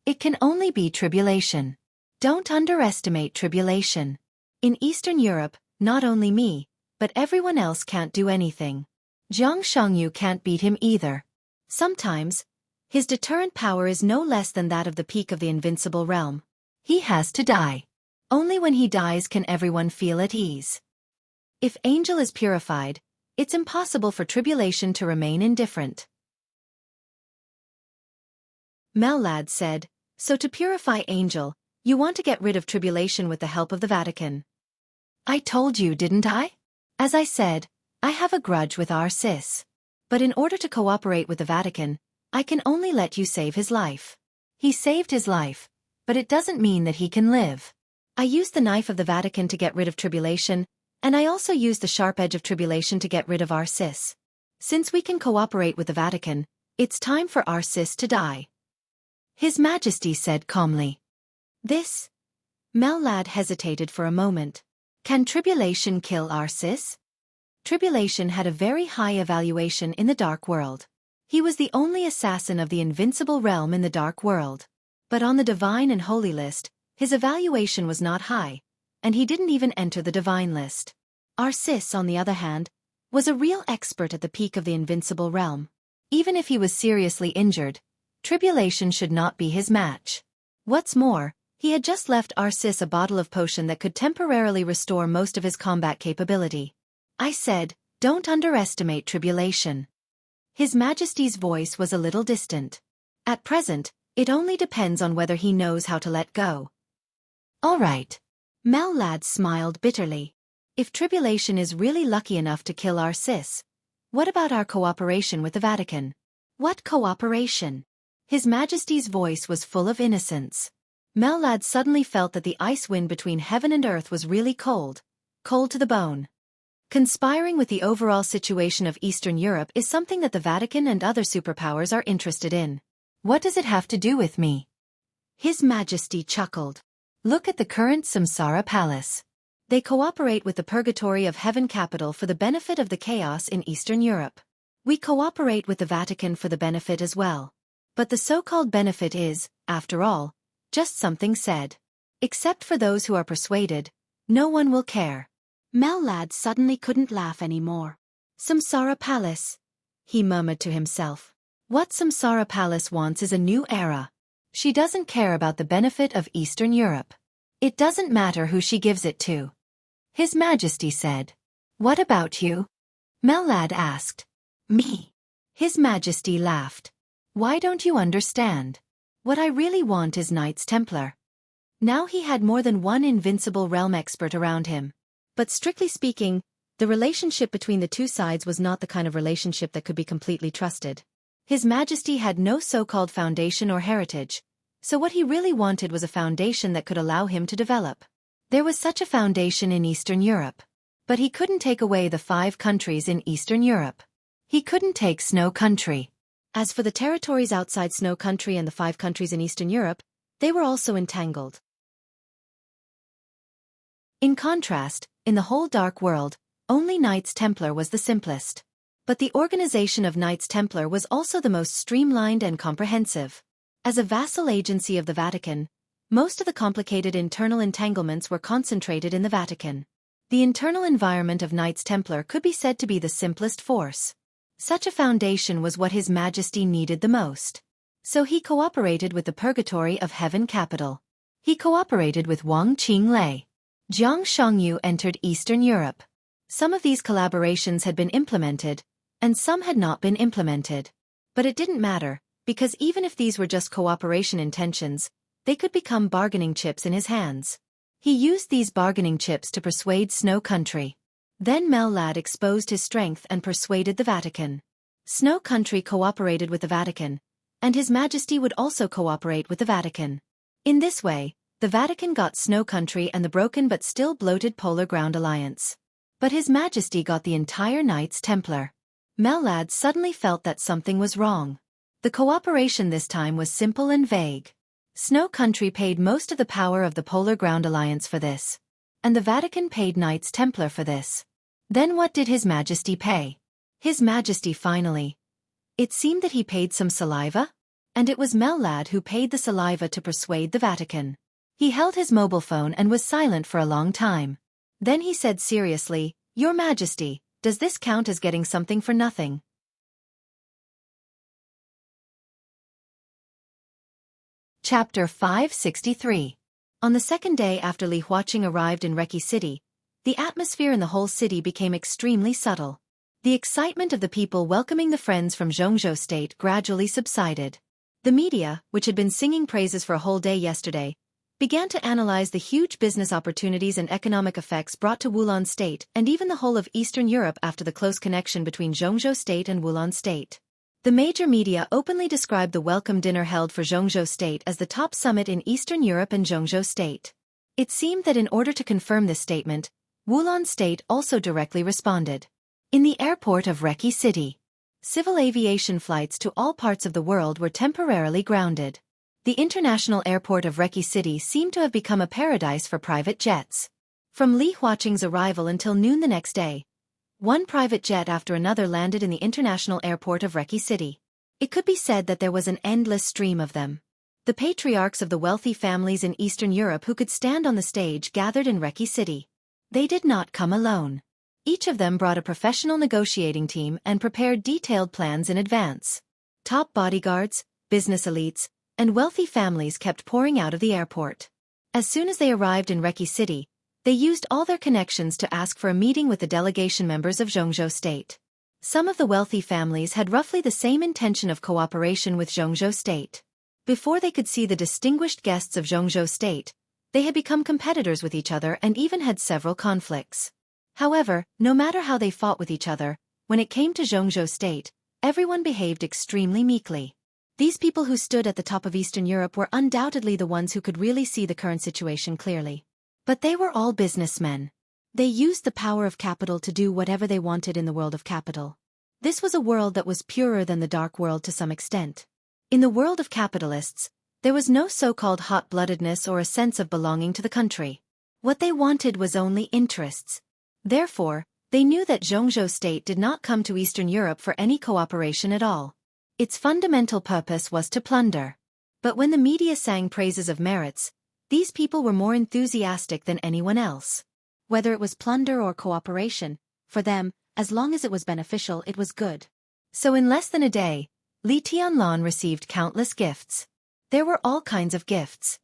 It can only be tribulation. Don't underestimate tribulation. In Eastern Europe, not only me, but everyone else can't do anything. Xianxia can't beat him either. Sometimes, his deterrent power is no less than that of the peak of the invincible realm. He has to die. Only when he dies can everyone feel at ease. If Angel is purified, it's impossible for tribulation to remain indifferent. Lad said, So to purify Angel, you want to get rid of tribulation with the help of the Vatican. I told you, didn't I? As I said, I have a grudge with our sis. But in order to cooperate with the Vatican, I can only let you save his life. He saved his life, but it doesn't mean that he can live. I used the knife of the Vatican to get rid of tribulation, and I also used the sharp edge of tribulation to get rid of our sis. Since we can cooperate with the Vatican, it's time for our sis to die. His Majesty said calmly. This? Lad hesitated for a moment. Can tribulation kill our sis? Tribulation had a very high evaluation in the Dark World. He was the only assassin of the invincible realm in the Dark World. But on the Divine and Holy list, his evaluation was not high, and he didn't even enter the Divine list. Our sis, on the other hand, was a real expert at the peak of the invincible realm. Even if he was seriously injured, tribulation should not be his match. What's more, he had just left our sis a bottle of potion that could temporarily restore most of his combat capability. I said, don't underestimate tribulation. His Majesty's voice was a little distant. At present, it only depends on whether he knows how to let go. All right. Lad smiled bitterly. If tribulation is really lucky enough to kill our sis, what about our cooperation with the Vatican? What cooperation? His Majesty's voice was full of innocence. Mellad suddenly felt that the ice wind between heaven and earth was really cold, cold to the bone. Conspiring with the overall situation of Eastern Europe is something that the Vatican and other superpowers are interested in. What does it have to do with me? His Majesty chuckled. Look at the current Samsara Palace. They cooperate with the Purgatory of Heaven capital for the benefit of the chaos in Eastern Europe. We cooperate with the Vatican for the benefit as well. But the so-called benefit is, after all, just something said. Except for those who are persuaded, no one will care. Mellad suddenly couldn't laugh anymore. Samsara Palace, he murmured to himself. What Samsara Palace wants is a new era. She doesn't care about the benefit of Eastern Europe. It doesn't matter who she gives it to. His Majesty said. What about you? Mellad asked. Me. His Majesty laughed. Why don't you understand? What I really want is Knights Templar. Now he had more than one invincible realm expert around him. But strictly speaking, the relationship between the two sides was not the kind of relationship that could be completely trusted. His Majesty had no so-called foundation or heritage, so what he really wanted was a foundation that could allow him to develop. There was such a foundation in Eastern Europe. But he couldn't take away the 5 countries in Eastern Europe. He couldn't take Snow Country. As for the territories outside Snow Country and the 5 countries in Eastern Europe, they were also entangled. In contrast, in the whole Dark World, only Knights Templar was the simplest. But the organization of Knights Templar was also the most streamlined and comprehensive. As a vassal agency of the Vatican, most of the complicated internal entanglements were concentrated in the Vatican. The internal environment of Knights Templar could be said to be the simplest force. Such a foundation was what His Majesty needed the most. So he cooperated with the Purgatory of Heaven capital. He cooperated with Wang Qinglei. Jianghu entered Eastern Europe. Some of these collaborations had been implemented, and some had not been implemented. But it didn't matter, because even if these were just cooperation intentions, they could become bargaining chips in his hands. He used these bargaining chips to persuade Snow Country. Then Mellad exposed his strength and persuaded the Vatican. Snow Country cooperated with the Vatican, and His Majesty would also cooperate with the Vatican. In this way, the Vatican got Snow Country and the broken but still bloated Polar Ground Alliance. But His Majesty got the entire Knights Templar. Mellad suddenly felt that something was wrong. The cooperation this time was simple and vague. Snow Country paid most of the power of the Polar Ground Alliance for this. And the Vatican paid Knights Templar for this. Then what did His Majesty pay? His Majesty finally. It seemed that he paid some saliva? And it was Mellad who paid the saliva to persuade the Vatican. He held his mobile phone and was silent for a long time. Then he said seriously, Your Majesty, does this count as getting something for nothing? Chapter 563. On the second day after Li Huaqing arrived in Reki City, the atmosphere in the whole city became extremely subtle. The excitement of the people welcoming the friends from Jianghu State gradually subsided. The media, which had been singing praises for a whole day yesterday, began to analyze the huge business opportunities and economic effects brought to Wulan State and even the whole of Eastern Europe after the close connection between Jianghu State and Wulan State. The major media openly described the welcome dinner held for Jianghu State as the top summit in Eastern Europe and Jianghu State. It seemed that in order to confirm this statement, Wulan State also directly responded. In the airport of Reki City, civil aviation flights to all parts of the world were temporarily grounded. The international airport of Reki City seemed to have become a paradise for private jets. From Li Huaqing's arrival until noon the next day, one private jet after another landed in the international airport of Reki City. It could be said that there was an endless stream of them. The patriarchs of the wealthy families in Eastern Europe who could stand on the stage gathered in Reki City. They did not come alone. Each of them brought a professional negotiating team and prepared detailed plans in advance. Top bodyguards, business elites, and wealthy families kept pouring out of the airport. As soon as they arrived in Reki City, they used all their connections to ask for a meeting with the delegation members of Jianghu State. Some of the wealthy families had roughly the same intention of cooperation with Jianghu State. Before they could see the distinguished guests of Jianghu State, they had become competitors with each other and even had several conflicts. However, no matter how they fought with each other, when it came to Jianghu state, everyone behaved extremely meekly. These people who stood at the top of Eastern Europe were undoubtedly the ones who could really see the current situation clearly. But they were all businessmen. They used the power of capital to do whatever they wanted in the world of capital. This was a world that was purer than the dark world to some extent. In the world of capitalists, there was no so-called hot-bloodedness or a sense of belonging to the country. What they wanted was only interests. Therefore, they knew that Jianghu state did not come to Eastern Europe for any cooperation at all. Its fundamental purpose was to plunder. But when the media sang praises of merits, these people were more enthusiastic than anyone else. Whether it was plunder or cooperation, for them, as long as it was beneficial, it was good. So in less than a day, Li Tianlan received countless gifts. There were all kinds of gifts.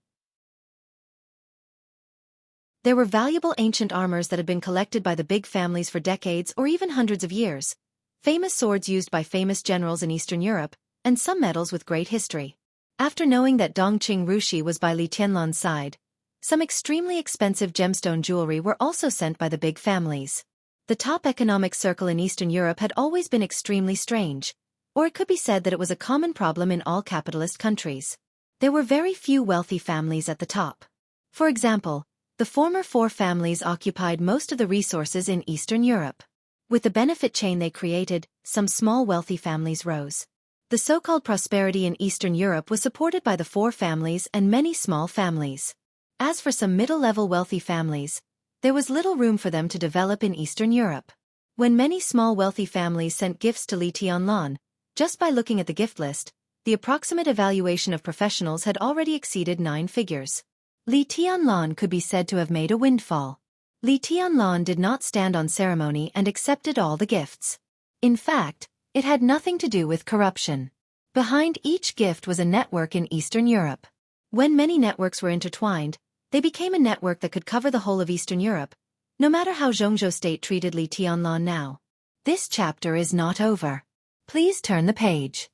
There were valuable ancient armors that had been collected by the big families for decades or even hundreds of years, famous swords used by famous generals in Eastern Europe, and some medals with great history. After knowing that Dongqing Rushi was by Li Tianlan's side, some extremely expensive gemstone jewelry were also sent by the big families. The top economic circle in Eastern Europe had always been extremely strange, or it could be said that it was a common problem in all capitalist countries. There were very few wealthy families at the top. For example, the former four families occupied most of the resources in Eastern Europe. With the benefit chain they created, some small wealthy families rose. The so-called prosperity in Eastern Europe was supported by the four families and many small families. As for some middle-level wealthy families, there was little room for them to develop in Eastern Europe. When many small wealthy families sent gifts to Li Tianlan, just by looking at the gift list, the approximate evaluation of professionals had already exceeded 9 figures. Li Tianlan could be said to have made a windfall. Li Tianlan did not stand on ceremony and accepted all the gifts. In fact, it had nothing to do with corruption. Behind each gift was a network in Eastern Europe. When many networks were intertwined, they became a network that could cover the whole of Eastern Europe, no matter how Jianghu state treated Li Tianlan now. This chapter is not over. Please turn the page.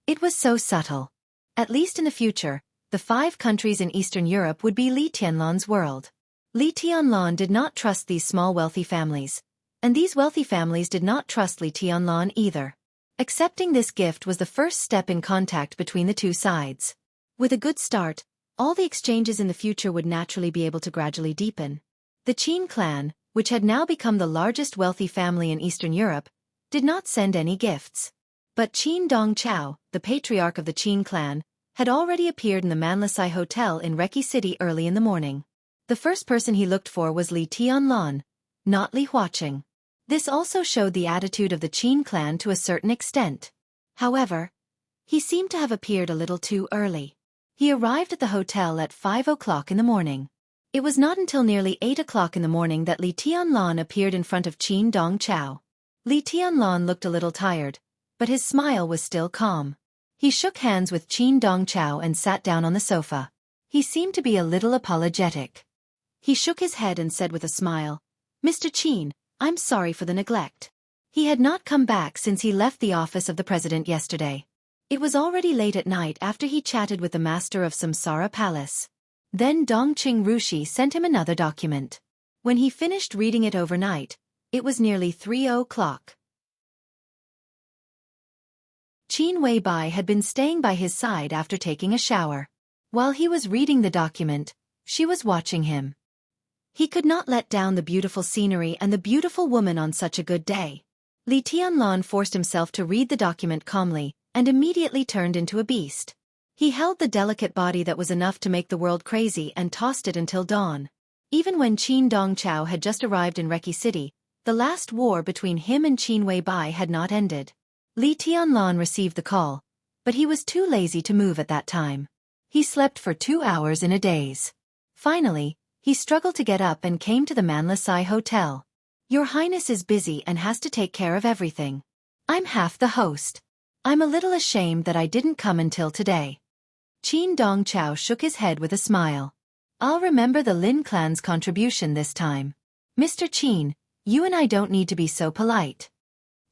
It was so subtle. At least in the future, the 5 countries in Eastern Europe would be Li Tianlan's world. Li Tianlan did not trust these small wealthy families, and these wealthy families did not trust Li Tianlan either. Accepting this gift was the first step in contact between the two sides. With a good start, all the exchanges in the future would naturally be able to gradually deepen. The Qin clan, which had now become the largest wealthy family in Eastern Europe, did not send any gifts. But Qin Dongchao, the patriarch of the Qin clan, had already appeared in the Manlisai Hotel in Reki City early in the morning. The first person he looked for was Li Tianlan, not Li Huaqing. This also showed the attitude of the Qin clan to a certain extent. However, he seemed to have appeared a little too early. He arrived at the hotel at 5 o'clock in the morning. It was not until nearly 8 o'clock in the morning that Li Tianlan appeared in front of Qin Dongchao. Li Tianlan looked a little tired, but his smile was still calm. He shook hands with Qin Dongchao and sat down on the sofa. He seemed to be a little apologetic. He shook his head and said with a smile, "Mr. Qin, I'm sorry for the neglect." He had not come back since he left the office of the president yesterday. It was already late at night after he chatted with the master of Samsara Palace. Then Dongqing Rushi sent him another document. When he finished reading it overnight, it was nearly 3 o'clock. Qin Weibai had been staying by his side after taking a shower. While he was reading the document, she was watching him. He could not let down the beautiful scenery and the beautiful woman on such a good day. Li Tianlan forced himself to read the document calmly, and immediately turned into a beast. He held the delicate body that was enough to make the world crazy and tossed it until dawn. Even when Qin Dongchao had just arrived in Reki City, the last war between him and Qin Weibai had not ended. Li Tianlan received the call, but he was too lazy to move at that time. He slept for 2 hours in a daze. Finally, he struggled to get up and came to the Manlisai Hotel. "Your Highness is busy and has to take care of everything. I'm half the host. I'm a little ashamed that I didn't come until today." Qin Dongchao shook his head with a smile. "I'll remember the Lin clan's contribution this time. Mr. Qin, you and I don't need to be so polite."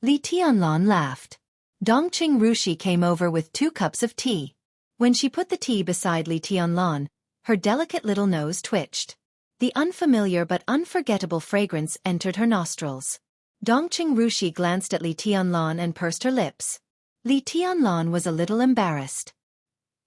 Li Tianlan laughed. Dongqing Rushi came over with 2 cups of tea. When she put the tea beside Li Tianlan, her delicate little nose twitched. The unfamiliar but unforgettable fragrance entered her nostrils. Dongqing Rushi glanced at Li Tianlan and pursed her lips. Li Tianlan was a little embarrassed.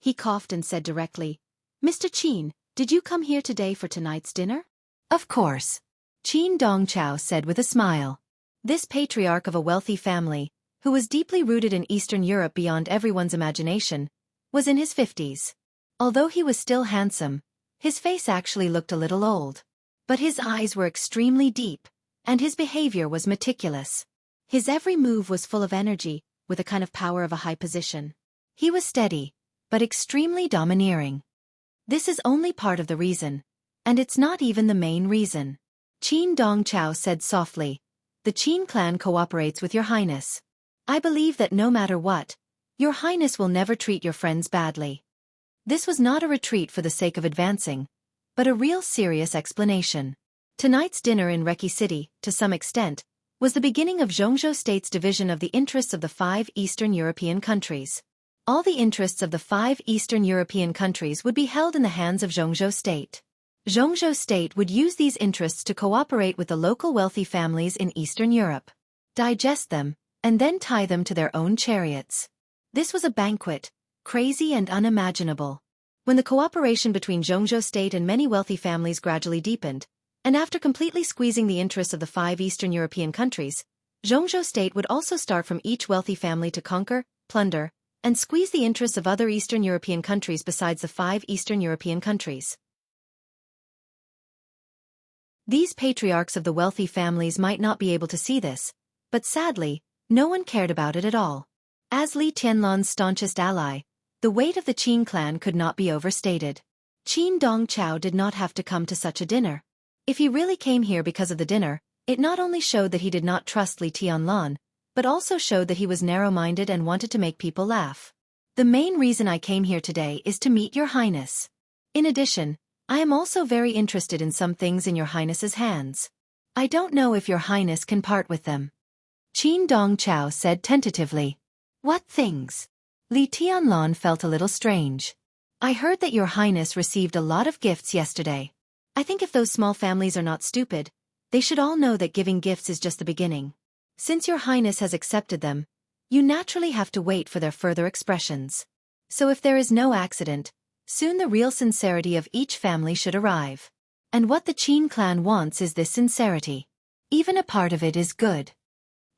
He coughed and said directly, "Mr. Qin, did you come here today for tonight's dinner?" "Of course," Qin Dongchao said with a smile. This patriarch of a wealthy family, who was deeply rooted in Eastern Europe beyond everyone's imagination, was in his 50s. Although he was still handsome, his face actually looked a little old. But his eyes were extremely deep, and his behavior was meticulous. His every move was full of energy, with a kind of power of a high position. He was steady, but extremely domineering. This is only part of the reason, and it's not even the main reason. Qin Dongchao said softly, "The Qin clan cooperates with your highness. I believe that no matter what, your highness will never treat your friends badly." This was not a retreat for the sake of advancing, but a real serious explanation. Tonight's dinner in Reki City, to some extent, was the beginning of Jianghu State's division of the interests of the 5 Eastern European countries. All the interests of the 5 Eastern European countries would be held in the hands of Jianghu State. Jianghu State would use these interests to cooperate with the local wealthy families in Eastern Europe, digest them, and then tie them to their own chariots. This was a banquet, crazy and unimaginable. When the cooperation between Jianghu State and many wealthy families gradually deepened, and after completely squeezing the interests of the 5 Eastern European countries, Jianghu State would also start from each wealthy family to conquer, plunder, and squeeze the interests of other Eastern European countries besides the 5 Eastern European countries. These patriarchs of the wealthy families might not be able to see this, but sadly, no one cared about it at all. As Li Tianlan's staunchest ally, the weight of the Qin clan could not be overstated. Qin Dongchao did not have to come to such a dinner. If he really came here because of the dinner, it not only showed that he did not trust Li Tianlan, but also showed that he was narrow-minded and wanted to make people laugh. "The main reason I came here today is to meet your highness. In addition, I am also very interested in some things in your highness's hands. I don't know if your highness can part with them." Qin Dongchao said tentatively. "What things?" Li Tianlan felt a little strange. "I heard that your highness received a lot of gifts yesterday. I think if those small families are not stupid, they should all know that giving gifts is just the beginning. Since your highness has accepted them, you naturally have to wait for their further expressions. So if there is no accident, soon the real sincerity of each family should arrive. And what the Qin clan wants is this sincerity. Even a part of it is good."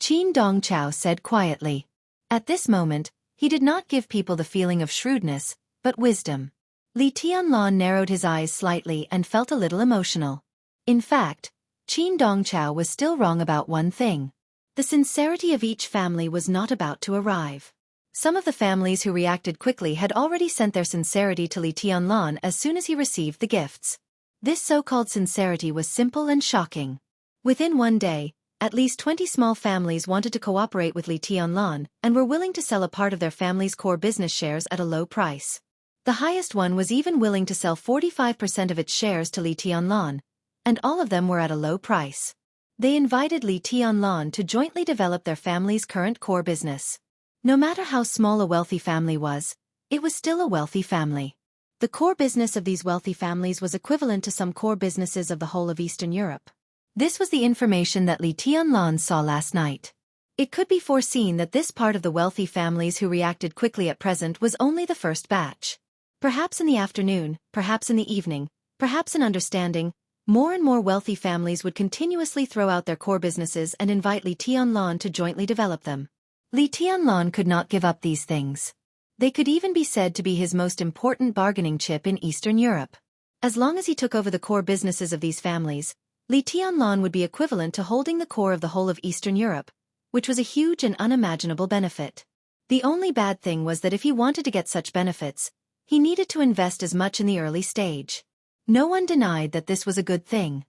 Qin Dongchao said quietly. At this moment, he did not give people the feeling of shrewdness, but wisdom. Li Tianlan narrowed his eyes slightly and felt a little emotional. In fact, Qin Dongchao was still wrong about one thing. The sincerity of each family was not about to arrive. Some of the families who reacted quickly had already sent their sincerity to Li Tianlan as soon as he received the gifts. This so-called sincerity was simple and shocking. Within one day, at least 20 small families wanted to cooperate with Li Tianlan and were willing to sell a part of their family's core business shares at a low price. The highest one was even willing to sell 45% of its shares to Li Tianlan, and all of them were at a low price. They invited Li Tianlan to jointly develop their family's current core business. No matter how small a wealthy family was, it was still a wealthy family. The core business of these wealthy families was equivalent to some core businesses of the whole of Eastern Europe. This was the information that Li Tianlan saw last night. It could be foreseen that this part of the wealthy families who reacted quickly at present was only the first batch. Perhaps in the afternoon, perhaps in the evening, perhaps in understanding, more and more wealthy families would continuously throw out their core businesses and invite Li Tianlan to jointly develop them. Li Tianlan could not give up these things. They could even be said to be his most important bargaining chip in Eastern Europe. As long as he took over the core businesses of these families, Li Tianlan would be equivalent to holding the core of the whole of Eastern Europe, which was a huge and unimaginable benefit. The only bad thing was that if he wanted to get such benefits, he needed to invest as much in the early stage. No one denied that this was a good thing.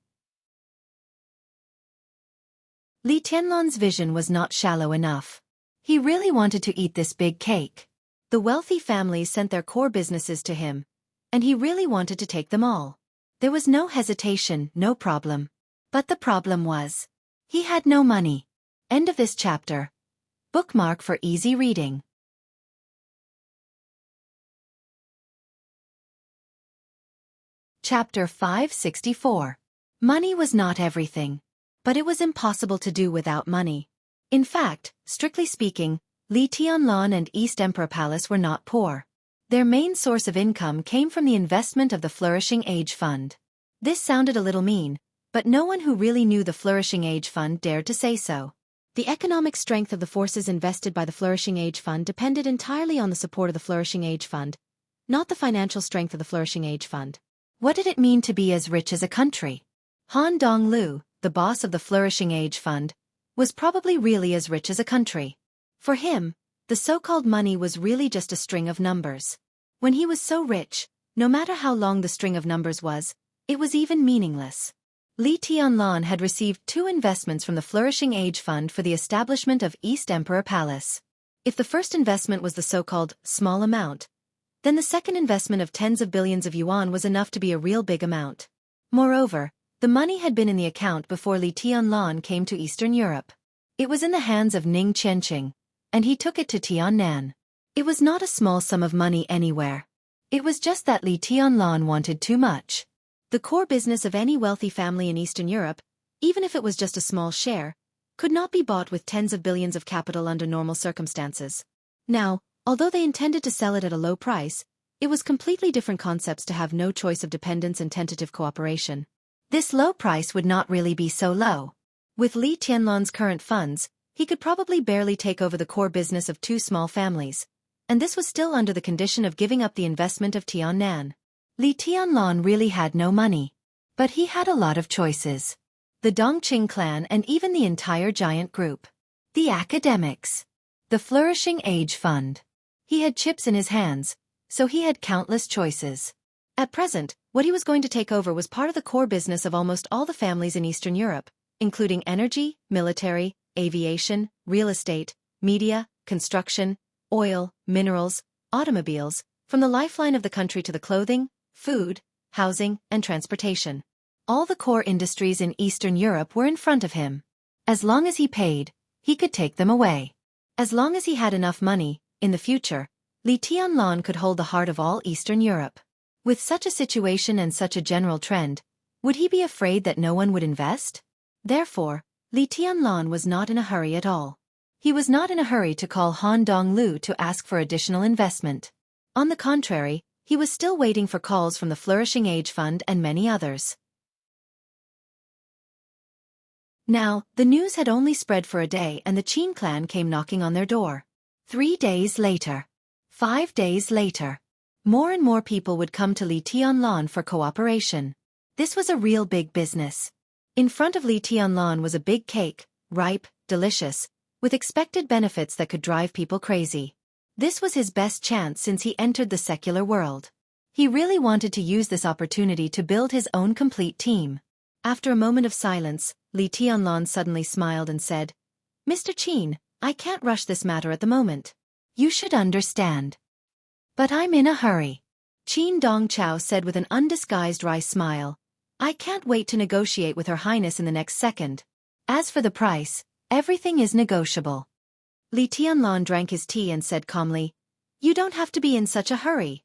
Li Tianlan's vision was not shallow enough. He really wanted to eat this big cake. The wealthy families sent their core businesses to him, and he really wanted to take them all. There was no hesitation, no problem. But the problem was, he had no money. End of this chapter. Bookmark for easy reading. Chapter 564. Money was not everything. But it was impossible to do without money. In fact, strictly speaking, Li Tianlan and East Emperor Palace were not poor. Their main source of income came from the investment of the Flourishing Age Fund. This sounded a little mean, but no one who really knew the Flourishing Age Fund dared to say so. The economic strength of the forces invested by the Flourishing Age Fund depended entirely on the support of the Flourishing Age Fund, not the financial strength of the Flourishing Age Fund. What did it mean to be as rich as a country? Han Donglu, the boss of the Flourishing Age Fund, was probably really as rich as a country. For him, the so-called money was really just a string of numbers. When he was so rich, no matter how long the string of numbers was, it was even meaningless. Li Tianlan had received 2 investments from the Flourishing Age Fund for the establishment of East Emperor Palace. If the first investment was the so-called small amount, then the second investment of tens of billions of yuan was enough to be a real big amount. Moreover, the money had been in the account before Li Tianlan came to Eastern Europe. It was in the hands of Ning Qianqing, and he took it to Tiannan. It was not a small sum of money anywhere. It was just that Li Tianlan wanted too much. The core business of any wealthy family in Eastern Europe, even if it was just a small share, could not be bought with tens of billions of capital under normal circumstances. Now, although they intended to sell it at a low price, it was completely different concepts to have no choice of dependence and tentative cooperation. This low price would not really be so low. With Li Tianlan's current funds, he could probably barely take over the core business of 2 small families, and this was still under the condition of giving up the investment of Tiannan. Li Tianlan really had no money. But he had a lot of choices. The Dongqing clan and even the entire giant group. The academics. The Flourishing Age Fund. He had chips in his hands, so he had countless choices. At present, what he was going to take over was part of the core business of almost all the families in Eastern Europe, including energy, military, aviation, real estate, media, construction, oil, minerals, automobiles, from the lifeline of the country to the clothing, food, housing, and transportation. All the core industries in Eastern Europe were in front of him. As long as he paid, he could take them away. As long as he had enough money, in the future, Li Tianlan could hold the heart of all Eastern Europe. With such a situation and such a general trend, would he be afraid that no one would invest? Therefore, Li Tianlan was not in a hurry at all. He was not in a hurry to call Han Donglu to ask for additional investment. On the contrary, he was still waiting for calls from the Flourishing Age Fund and many others. Now, the news had only spread for a day and the Qin clan came knocking on their door. 3 days later. 5 days later. More and more people would come to Li Tianlan for cooperation. This was a real big business. In front of Li Tianlan was a big cake, ripe, delicious, with expected benefits that could drive people crazy. This was his best chance since he entered the secular world. He really wanted to use this opportunity to build his own complete team. After a moment of silence, Li Tianlan suddenly smiled and said, "Mr. Qin, I can't rush this matter at the moment. You should understand. But I'm in a hurry." Qin Dongchao said with an undisguised wry smile, "I can't wait to negotiate with Her Highness in the next second. As for the price, everything is negotiable." Li Tianlan drank his tea and said calmly, "You don't have to be in such a hurry.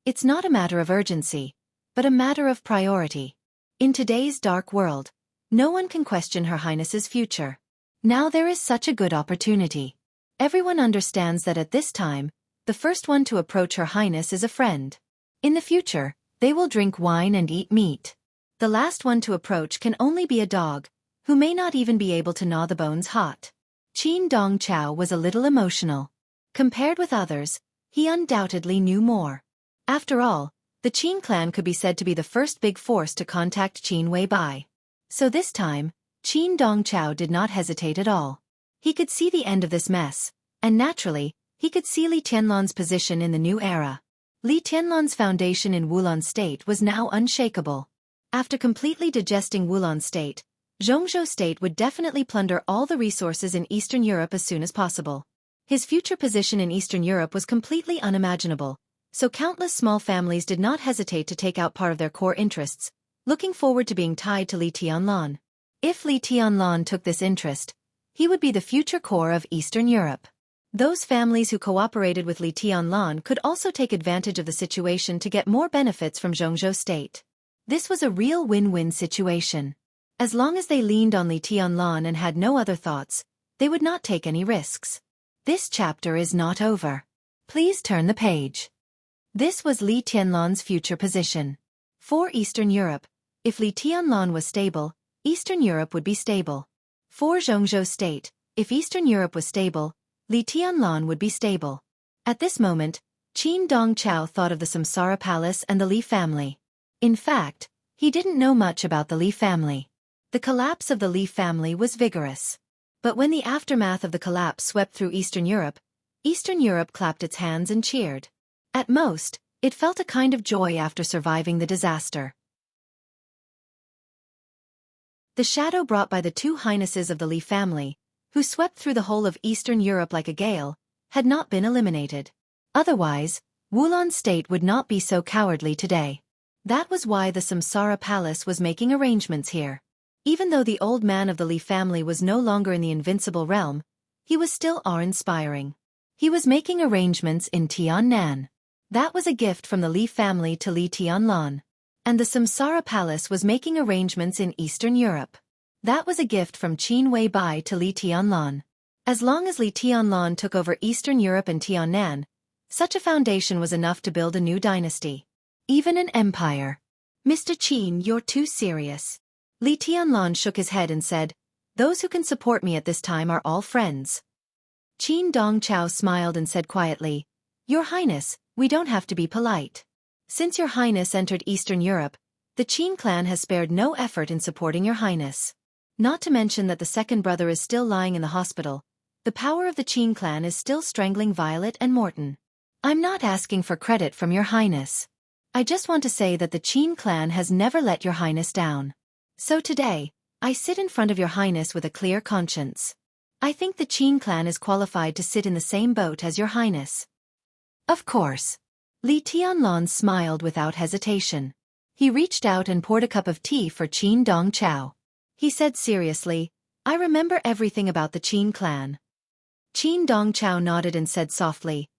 It's not a matter of urgency, but a matter of priority. In today's dark world, no one can question Her Highness's future. Now there is such a good opportunity. Everyone understands that at this time, the first one to approach Her Highness is a friend. In the future, they will drink wine and eat meat. The last one to approach can only be a dog, who may not even be able to gnaw the bones hot." Qin Dongchao was a little emotional. Compared with others, he undoubtedly knew more. After all, the Qin clan could be said to be the first big force to contact Qin Weibai. So this time, Qin Dongchao did not hesitate at all. He could see the end of this mess, and naturally, he could see Li Tianlan's position in the new era. Li Tianlan's foundation in Wulan State was now unshakable. After completely digesting Wulan State, Jianghu State would definitely plunder all the resources in Eastern Europe as soon as possible. His future position in Eastern Europe was completely unimaginable, so countless small families did not hesitate to take out part of their core interests, looking forward to being tied to Li Tianlan. If Li Tianlan took this interest, he would be the future core of Eastern Europe. Those families who cooperated with Li Tianlan could also take advantage of the situation to get more benefits from Jianghu State. This was a real win-win situation. As long as they leaned on Li Tianlan and had no other thoughts, they would not take any risks. This chapter is not over. Please turn the page. This was Li Tianlan's future position. For Eastern Europe, if Li Tianlan was stable, Eastern Europe would be stable. For Jianghu state, if Eastern Europe was stable, Li Tianlan would be stable. At this moment, Qin Dongchao thought of the Samsara Palace and the Li family. In fact, he didn't know much about the Li family. The collapse of the Li family was vigorous. But when the aftermath of the collapse swept through Eastern Europe clapped its hands and cheered. At most, it felt a kind of joy after surviving the disaster. The shadow brought by the two highnesses of the Li family, who swept through the whole of Eastern Europe like a gale, had not been eliminated. Otherwise, Wulan state would not be so cowardly today. That was why the Samsara Palace was making arrangements here. Even though the old man of the Li family was no longer in the invincible realm, he was still awe-inspiring. He was making arrangements in Tiannan. That was a gift from the Li family to Li Tianlan. And the Samsara Palace was making arrangements in Eastern Europe. That was a gift from Qin Weibai to Li Tianlan. As long as Li Tianlan took over Eastern Europe and Tiannan, such a foundation was enough to build a new dynasty. Even an empire. Mr. Qin, you're too serious. Li Tianlan shook his head and said, "Those who can support me at this time are all friends." Qin Dongchao smiled and said quietly, "Your Highness, we don't have to be polite. Since Your Highness entered Eastern Europe, the Qin clan has spared no effort in supporting Your Highness. Not to mention that the second brother is still lying in the hospital. The power of the Qin clan is still strangling Violet and Morton. I'm not asking for credit from Your Highness. I just want to say that the Qin clan has never let Your Highness down. So today, I sit in front of Your Highness with a clear conscience. I think the Qin clan is qualified to sit in the same boat as Your Highness." Of course. Li Tianlan smiled without hesitation. He reached out and poured a cup of tea for Qin Dongchao. He said seriously, "I remember everything about the Qin clan." Qin Dongchao nodded and said softly,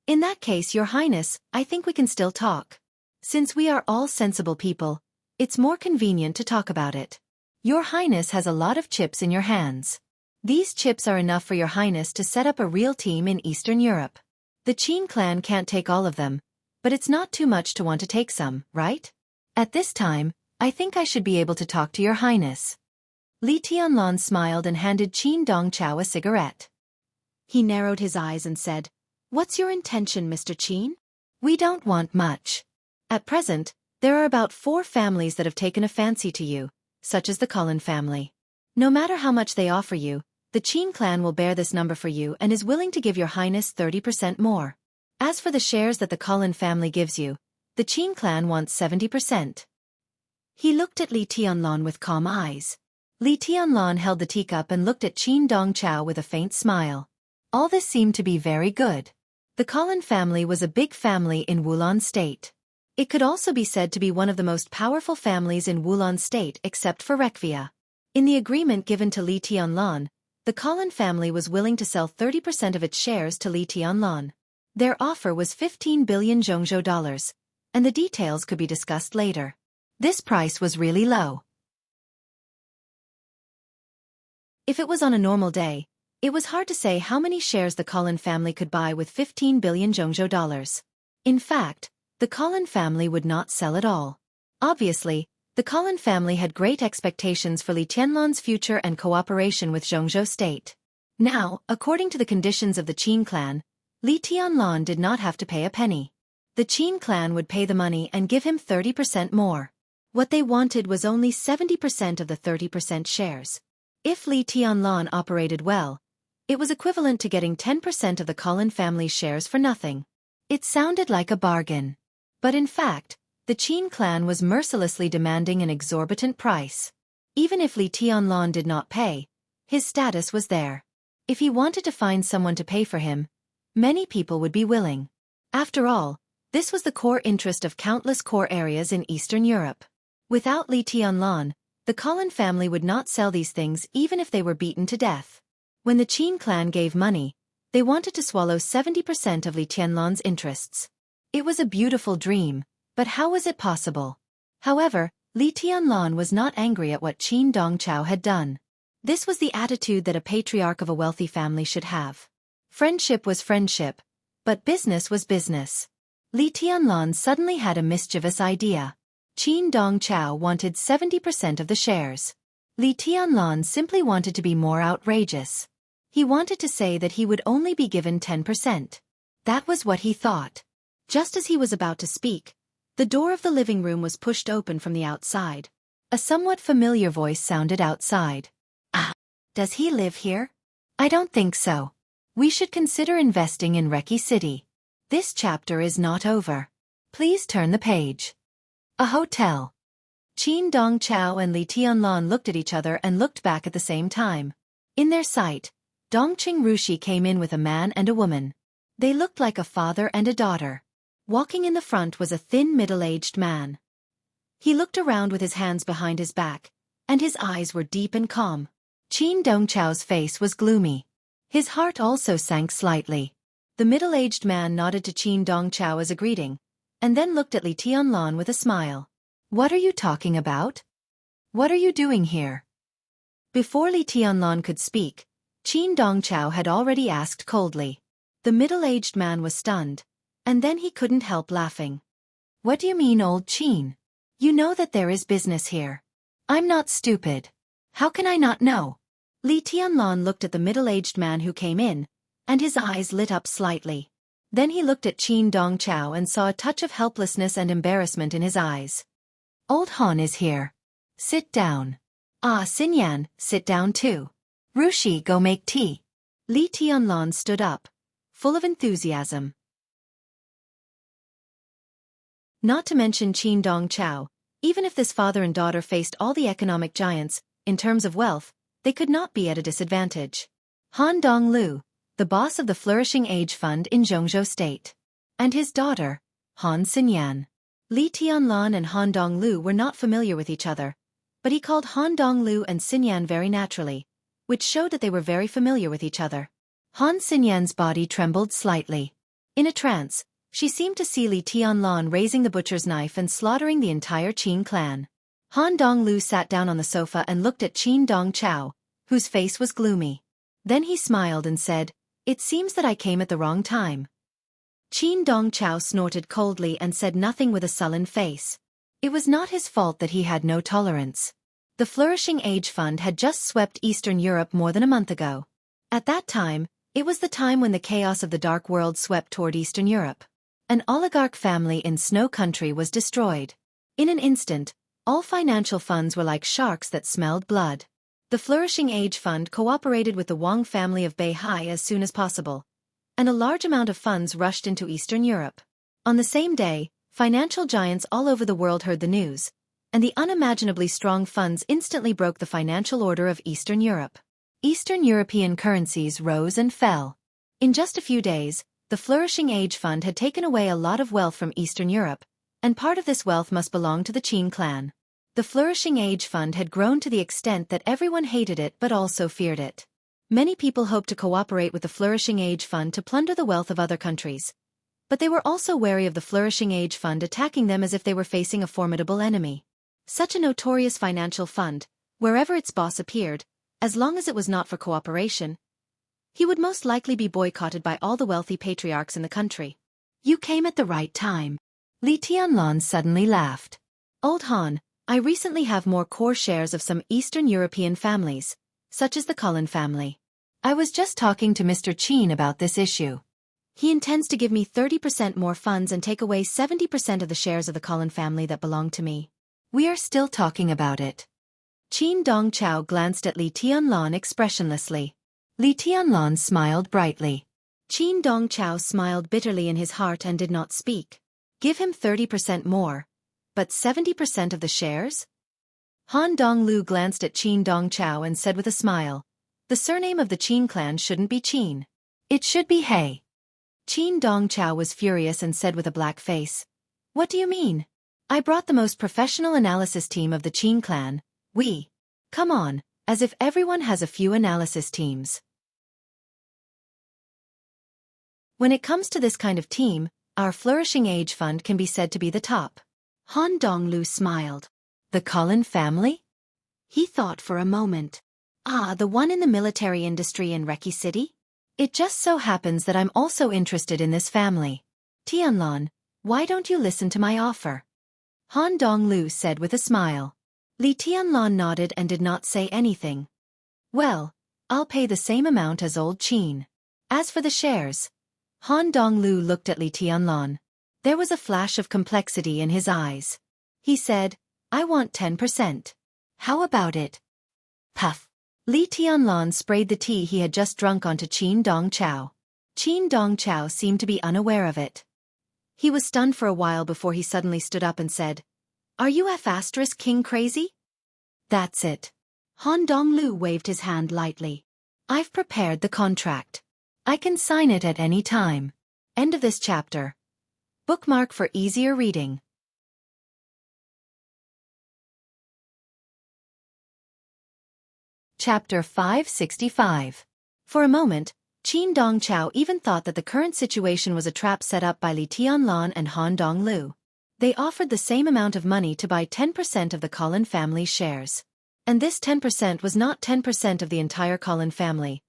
"In that case, Your Highness, I think we can still talk. Since we are all sensible people, it's more convenient to talk about it. Your Highness has a lot of chips in your hands. These chips are enough for Your Highness to set up a real team in Eastern Europe. The Qin clan can't take all of them, but it's not too much to want to take some, right? At this time, I think I should be able to talk to Your Highness." Li Tianlan smiled and handed Qin Dongchao a cigarette. He narrowed his eyes and said, "What's your intention, Mr. Qin? We don't want much. At present, there are about 4 families that have taken a fancy to you, such as the Cullen family. No matter how much they offer you, the Qin clan will bear this number for you and is willing to give Your Highness 30% more. As for the shares that the Cullen family gives you, the Qin clan wants 70%. He looked at Li Tianlan with calm eyes. Li Tianlan held the teacup and looked at Qin Dongchao with a faint smile. All this seemed to be very good. The Cullen family was a big family in Wulan state. It could also be said to be one of the most powerful families in Wulan state except for Rekvia. In the agreement given to Li Tianlan, the Cullen family was willing to sell 30% of its shares to Li Tianlan. Their offer was 15 billion Jianghu dollars, and the details could be discussed later. This price was really low. If it was on a normal day, it was hard to say how many shares the Cullen family could buy with 15 billion Jianghu dollars. In fact, the Cullen family would not sell at all. Obviously, the Cullen family had great expectations for Li Tianlan's future and cooperation with Jianghu state. Now, according to the conditions of the Qin clan, Li Tianlan did not have to pay a penny. The Qin clan would pay the money and give him 30% more. What they wanted was only 70% of the 30% shares. If Li Tianlan operated well, it was equivalent to getting 10% of the Cullen family's shares for nothing. It sounded like a bargain. But in fact, the Qin clan was mercilessly demanding an exorbitant price. Even if Li Tianlan did not pay, his status was there. If he wanted to find someone to pay for him, many people would be willing. After all, this was the core interest of countless core areas in Eastern Europe. Without Li Tianlan, the Cullen family would not sell these things even if they were beaten to death. When the Qin clan gave money, they wanted to swallow 70% of Li Tianlan's interests. It was a beautiful dream, but how was it possible? However, Li Tianlan was not angry at what Qin Dongchao had done. This was the attitude that a patriarch of a wealthy family should have. Friendship was friendship, but business was business. Li Tianlan suddenly had a mischievous idea. Qin Dongchao wanted 70% of the shares. Li Tianlan simply wanted to be more outrageous. He wanted to say that he would only be given 10%. That was what he thought. Just as he was about to speak, the door of the living room was pushed open from the outside. A somewhat familiar voice sounded outside. "Ah, does he live here? I don't think so. We should consider investing in Reki City. This chapter is not over. Please turn the page." A hotel. Qin Dongchao and Li Tianlan looked at each other and looked back at the same time. In their sight, Dongqing Rushi came in with a man and a woman. They looked like a father and a daughter. Walking in the front was a thin middle-aged man. He looked around with his hands behind his back, and his eyes were deep and calm. Qin Dongchao's face was gloomy. His heart also sank slightly. The middle-aged man nodded to Qin Dongchao as a greeting, and then looked at Li Tianlan with a smile. "What are you talking about? What are you doing here?" Before Li Tianlan could speak, Qin Dongchao had already asked coldly. The middle-aged man was stunned, and then he couldn't help laughing. "What do you mean, old Qin? You know that there is business here. I'm not stupid. How can I not know?" Li Tianlan looked at the middle-aged man who came in, and his eyes lit up slightly. Then he looked at Qin Dongchao and saw a touch of helplessness and embarrassment in his eyes. "Old Han is here. Sit down. Ah, Xinyan, sit down too. Rushi, go make tea." Li Tianlan stood up, full of enthusiasm. Not to mention Qin Dongchao, even if this father and daughter faced all the economic giants, in terms of wealth, they could not be at a disadvantage. Han Donglu, the boss of the Flourishing Age Fund in Jianghu State, and his daughter, Han Xinyan. Li Tianlan and Han Donglu were not familiar with each other, but he called Han Donglu and Xinyan very naturally, which showed that they were very familiar with each other. Han Xinyan's body trembled slightly. In a trance, she seemed to see Li Tianlan raising the butcher's knife and slaughtering the entire Qin clan. Han Donglu sat down on the sofa and looked at Qin Dongchao, whose face was gloomy. Then he smiled and said, "It seems that I came at the wrong time." Qin Dongchao snorted coldly and said nothing with a sullen face. It was not his fault that he had no tolerance. The Flourishing Age Fund had just swept Eastern Europe more than a month ago. At that time, it was the time when the chaos of the Dark World swept toward Eastern Europe. An oligarch family in Snow Country was destroyed. In an instant, all financial funds were like sharks that smelled blood. The Flourishing Age Fund cooperated with the Wang family of Beihai as soon as possible, and a large amount of funds rushed into Eastern Europe. On the same day, financial giants all over the world heard the news, and the unimaginably strong funds instantly broke the financial order of Eastern Europe. Eastern European currencies rose and fell. In just a few days, the Flourishing Age Fund had taken away a lot of wealth from Eastern Europe, and part of this wealth must belong to the Qin clan. The Flourishing Age Fund had grown to the extent that everyone hated it but also feared it. Many people hoped to cooperate with the Flourishing Age Fund to plunder the wealth of other countries, but they were also wary of the Flourishing Age Fund attacking them as if they were facing a formidable enemy. Such a notorious financial fund, wherever its boss appeared, as long as it was not for cooperation, he would most likely be boycotted by all the wealthy patriarchs in the country. "You came at the right time." Li Tianlan suddenly laughed. "Old Han, I recently have more core shares of some Eastern European families, such as the Cullen family. I was just talking to Mr. Qin about this issue. He intends to give me 30% more funds and take away 70% of the shares of the Cullen family that belong to me. We are still talking about it." Qin Dongchao glanced at Li Tianlan expressionlessly. Li Tianlan smiled brightly. Qin Dongchao smiled bitterly in his heart and did not speak. Give him 30% more, but 70% of the shares? Han Donglu glanced at Qin Dongchao and said with a smile, "The surname of the Qin clan shouldn't be Qin. It should be He." Qin Dongchao was furious and said with a black face, "What do you mean? I brought the most professional analysis team of the Qin clan. Come on, as if everyone has a few analysis teams. When it comes to this kind of team, our Flourishing Age Fund can be said to be the top." Han Donglu smiled. The Cullen family? He thought for a moment. Ah, the one in the military industry in Reki City? It just so happens that I'm also interested in this family. Tianlan, why don't you listen to my offer? Han Donglu said with a smile. Li Tianlan nodded and did not say anything. Well, I'll pay the same amount as old Qin. As for the shares, Han Donglu looked at Li Tianlan. There was a flash of complexity in his eyes. He said, I want 10%. How about it? Puff. Li Tianlan sprayed the tea he had just drunk onto Qin Dongchao. Qin Dongchao seemed to be unaware of it. He was stunned for a while before he suddenly stood up and said, Are you F***king crazy? That's it. Han Donglu waved his hand lightly. I've prepared the contract. I can sign it at any time. End of this chapter. Bookmark for easier reading. Chapter 565. For a moment, Qin Dongchao even thought that the current situation was a trap set up by Li Tianlan and Han Donglu. They offered the same amount of money to buy 10% of the Cullen family's shares. And this 10% was not 10% of the entire Cullen family,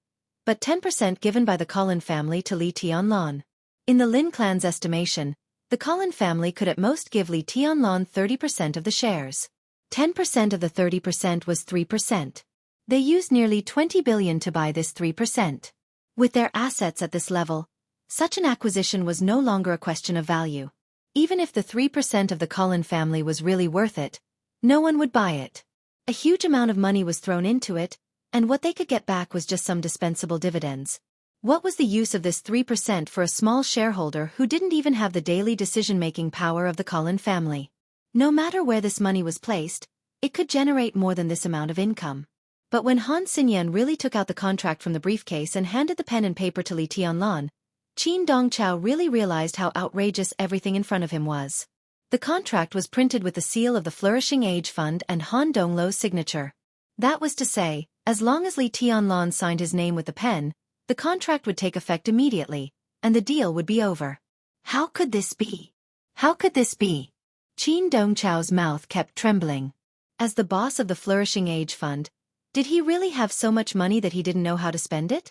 but 10% given by the Cullen family to Li Tianlan. In the Lin clan's estimation, the Cullen family could at most give Li Tianlan 30% of the shares. 10% of the 30% was 3%. They used nearly 20 billion to buy this 3%. With their assets at this level, such an acquisition was no longer a question of value. Even if the 3% of the Cullen family was really worth it, no one would buy it. A huge amount of money was thrown into it, and what they could get back was just some dispensable dividends. What was the use of this 3% for a small shareholder who didn't even have the daily decision-making power of the Cullen family? No matter where this money was placed, it could generate more than this amount of income. But when Han Xinyan really took out the contract from the briefcase and handed the pen and paper to Li Tianlan, Qin Dongchao really realized how outrageous everything in front of him was. The contract was printed with the seal of the Flourishing Age Fund and Han Donglu's signature. That was to say, as long as Li Tianlan signed his name with the pen, the contract would take effect immediately, and the deal would be over. How could this be? How could this be? Qin Dongchao's mouth kept trembling. As the boss of the Flourishing Age Fund, did he really have so much money that he didn't know how to spend it?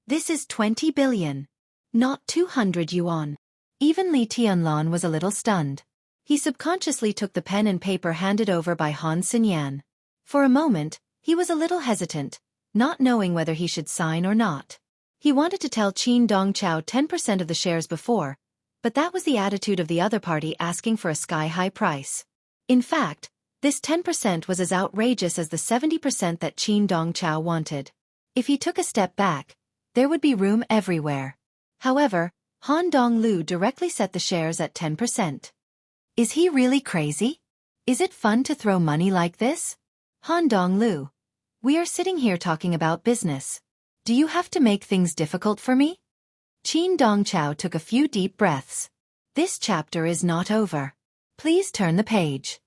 This is 20 billion. Not 200 yuan. Even Li Tianlan was a little stunned. He subconsciously took the pen and paper handed over by Han Xinyan. For a moment, he was a little hesitant, not knowing whether he should sign or not. He wanted to tell Qin Dongchao 10% of the shares before, but that was the attitude of the other party asking for a sky-high price. In fact, this 10% was as outrageous as the 70% that Qin Dongchao wanted. If he took a step back, there would be room everywhere. However, Han Donglu directly set the shares at 10%. Is he really crazy? Is it fun to throw money like this? Han Donglu, we are sitting here talking about business. Do you have to make things difficult for me? Qin Dongchao took a few deep breaths. This chapter is not over. Please turn the page.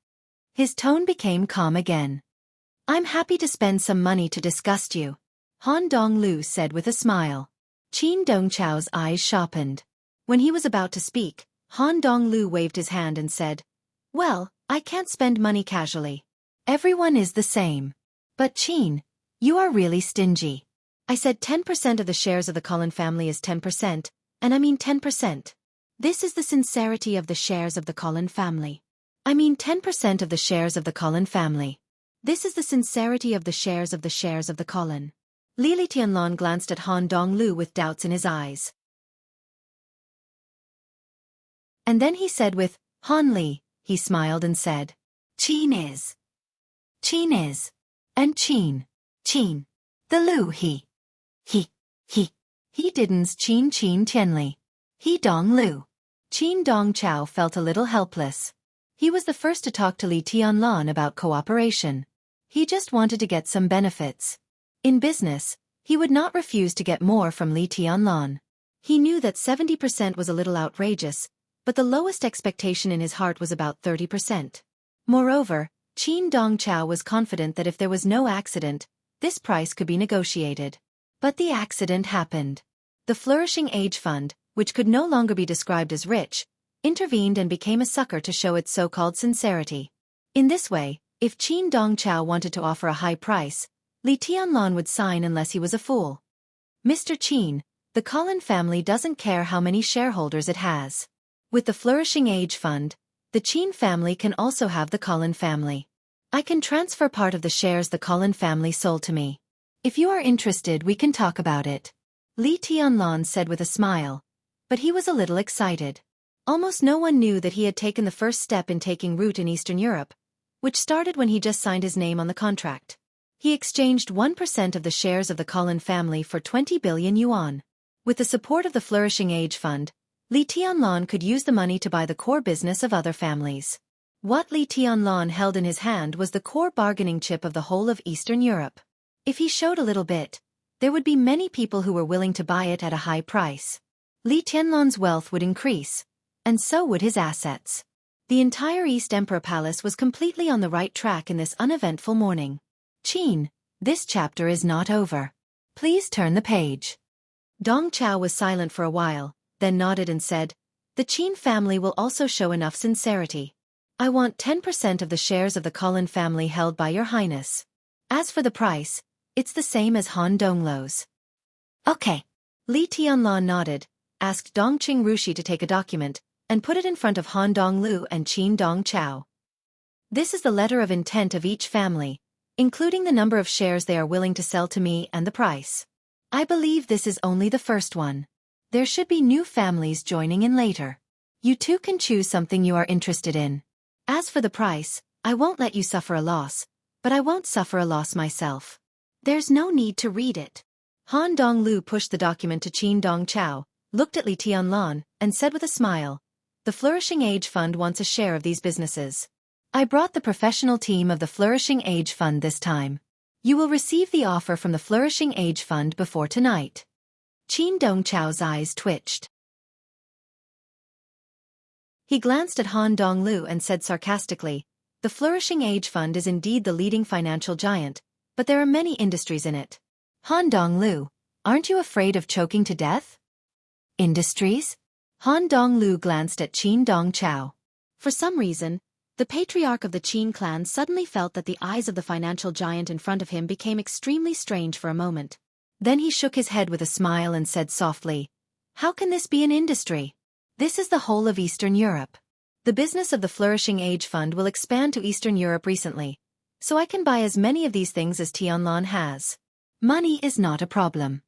His tone became calm again. I'm happy to spend some money to disgust you, Han Donglu said with a smile. Qin Dongchao's eyes sharpened. When he was about to speak, Han Donglu waved his hand and said, Well, I can't spend money casually. Everyone is the same. But Qin, you are really stingy. I said 10% of the shares of the Cullen family is 10%, and I mean 10%. This is the sincerity of the shares of the Cullen family. I mean 10% of the shares of the Cullen family. This is the sincerity of the shares of the Cullen. Li Tianlan glanced at Han Donglu with doubts in his eyes. And then he said with, Han Li, he smiled and said, Qin is. And Qin. The Lu he didn't Qin Tianli. He Dong Lu. Qin Dongchao felt a little helpless. He was the first to talk to Li Tianlan about cooperation. He just wanted to get some benefits. In business, he would not refuse to get more from Li Tianlan. He knew that 70% was a little outrageous, but the lowest expectation in his heart was about 30%. Moreover, Qin Dongchao was confident that if there was no accident, this price could be negotiated. But the accident happened. The Flourishing Age Fund, which could no longer be described as rich, intervened and became a sucker to show its so-called sincerity. In this way, If Qin Dongchao wanted to offer a high price, Li Tianlan would sign unless he was a fool. Mr. Qin, the Colin family doesn't care how many shareholders it has. With the Flourishing Age Fund, the Qin family can also have the Colin family. I can transfer part of the shares the Colin family sold to me. If you are interested, we can talk about it. Li Tianlan said with a smile. But he was a little excited. Almost no one knew that he had taken the first step in taking root in Eastern Europe, which started when he just signed his name on the contract. He exchanged 1% of the shares of the Colin family for 20 billion yuan. With the support of the Flourishing Age Fund, Li Tianlan could use the money to buy the core business of other families. What Li Tianlan held in his hand was the core bargaining chip of the whole of Eastern Europe. If he showed a little bit, there would be many people who were willing to buy it at a high price. Li Tianlan's wealth would increase, and so would his assets. The entire East Emperor Palace was completely on the right track in this uneventful morning. Qin, this chapter is not over. Please turn the page. Dong Chao was silent for a while, then nodded and said, the Qin family will also show enough sincerity. I want 10% of the shares of the Colin family held by your highness. As for the price, it's the same as Han Donglu's. Okay. Li Tianlan nodded, asked Dongqing Rushi to take a document, and put it in front of Han Donglu and Qin Dongchao. This is the letter of intent of each family, including the number of shares they are willing to sell to me and the price. I believe this is only the first one. There should be new families joining in later. You too can choose something you are interested in. As for the price, I won't let you suffer a loss, but I won't suffer a loss myself. There's no need to read it. Han Donglu pushed the document to Qin Dongchao, looked at Li Tianlan, and said with a smile, the Flourishing Age Fund wants a share of these businesses. I brought the professional team of the Flourishing Age Fund this time. You will receive the offer from the Flourishing Age Fund before tonight. Qin Dongchao's eyes twitched. He glanced at Han Donglu and said sarcastically, the Flourishing Age Fund is indeed the leading financial giant, but there are many industries in it. Han Donglu, aren't you afraid of choking to death? Industries? Han Donglu glanced at Qin Dongchao. For some reason, the patriarch of the Qin clan suddenly felt that the eyes of the financial giant in front of him became extremely strange for a moment. Then he shook his head with a smile and said softly, how can this be an industry? This is the whole of Eastern Europe. The business of the Flourishing Age Fund will expand to Eastern Europe recently, so I can buy as many of these things as Tianlan has. Money is not a problem.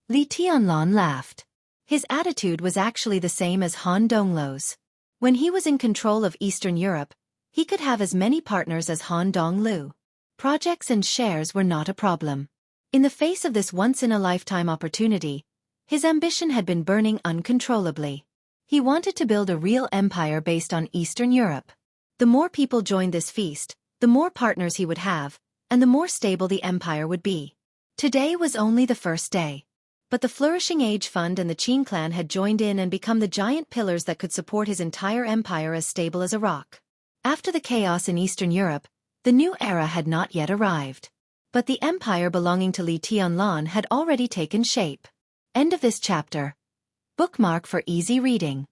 Li Tianlan laughed. His attitude was actually the same as Han Donglu's. When he was in control of Eastern Europe, he could have as many partners as Han Donglu. Projects and shares were not a problem. In the face of this once-in-a-lifetime opportunity, his ambition had been burning uncontrollably. He wanted to build a real empire based on Eastern Europe. The more people joined this feast, the more partners he would have, and the more stable the empire would be. Today was only the first day. But the Flourishing Age Fund and the Qin clan had joined in and become the giant pillars that could support his entire empire as stable as a rock. After the chaos in Eastern Europe, the new era had not yet arrived. But the empire belonging to Li Tianlan had already taken shape. End of this chapter. Bookmark for easy reading.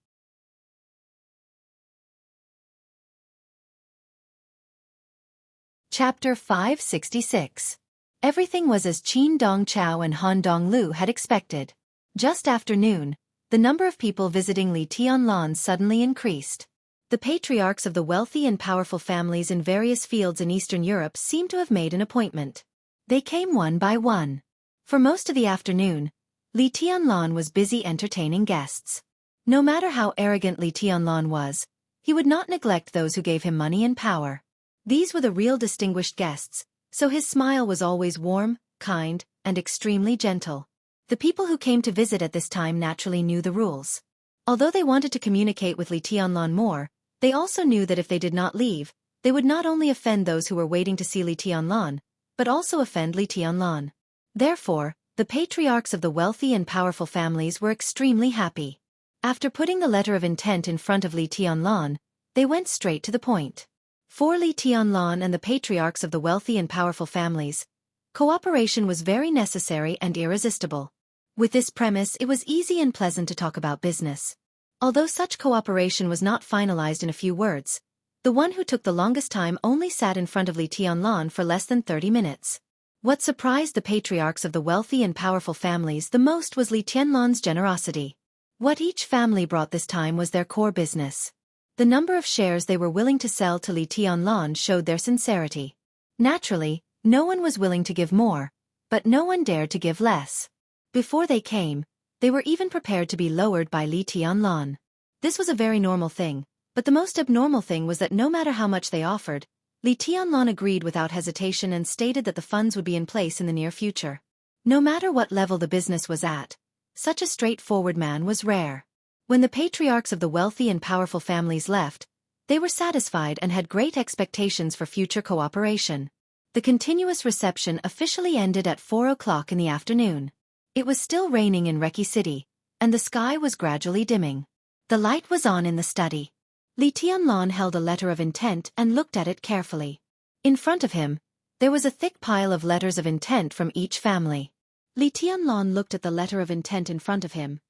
Chapter 566. Everything was as Qin Dongchao and Han Donglu had expected. Just after noon, the number of people visiting Li Tianlan suddenly increased. The patriarchs of the wealthy and powerful families in various fields in Eastern Europe seemed to have made an appointment. They came one by one. For most of the afternoon, Li Tianlan was busy entertaining guests. No matter how arrogant Li Tianlan was, he would not neglect those who gave him money and power. These were the real distinguished guests, so his smile was always warm, kind, and extremely gentle. The people who came to visit at this time naturally knew the rules. Although they wanted to communicate with Li Tianlan more, they also knew that if they did not leave, they would not only offend those who were waiting to see Li Tianlan, but also offend Li Tianlan. Therefore, the patriarchs of the wealthy and powerful families were extremely happy. After putting the letter of intent in front of Li Tianlan, they went straight to the point. For Li Tianlan and the patriarchs of the wealthy and powerful families, cooperation was very necessary and irresistible. With this premise, it was easy and pleasant to talk about business. Although such cooperation was not finalized in a few words, The one who took the longest time only sat in front of Li Tianlan for less than 30 minutes. What surprised the patriarchs of the wealthy and powerful families the most was Li Tianlan's generosity. What each family brought this time was their core business. The number of shares they were willing to sell to Li Tianlan showed their sincerity. Naturally, no one was willing to give more, but no one dared to give less. Before they came, they were even prepared to be lowered by Li Tianlan. This was a very normal thing, but the most abnormal thing was that no matter how much they offered, Li Tianlan agreed without hesitation and stated that the funds would be in place in the near future. No matter what level the business was at, such a straightforward man was rare. When the patriarchs of the wealthy and powerful families left, they were satisfied and had great expectations for future cooperation. The continuous reception officially ended at 4 o'clock in the afternoon. It was still raining in Reki City, and the sky was gradually dimming. The light was on in the study. Li Tianlan held a letter of intent and looked at it carefully. In front of him, there was a thick pile of letters of intent from each family. Li Tianlan looked at the letter of intent in front of him.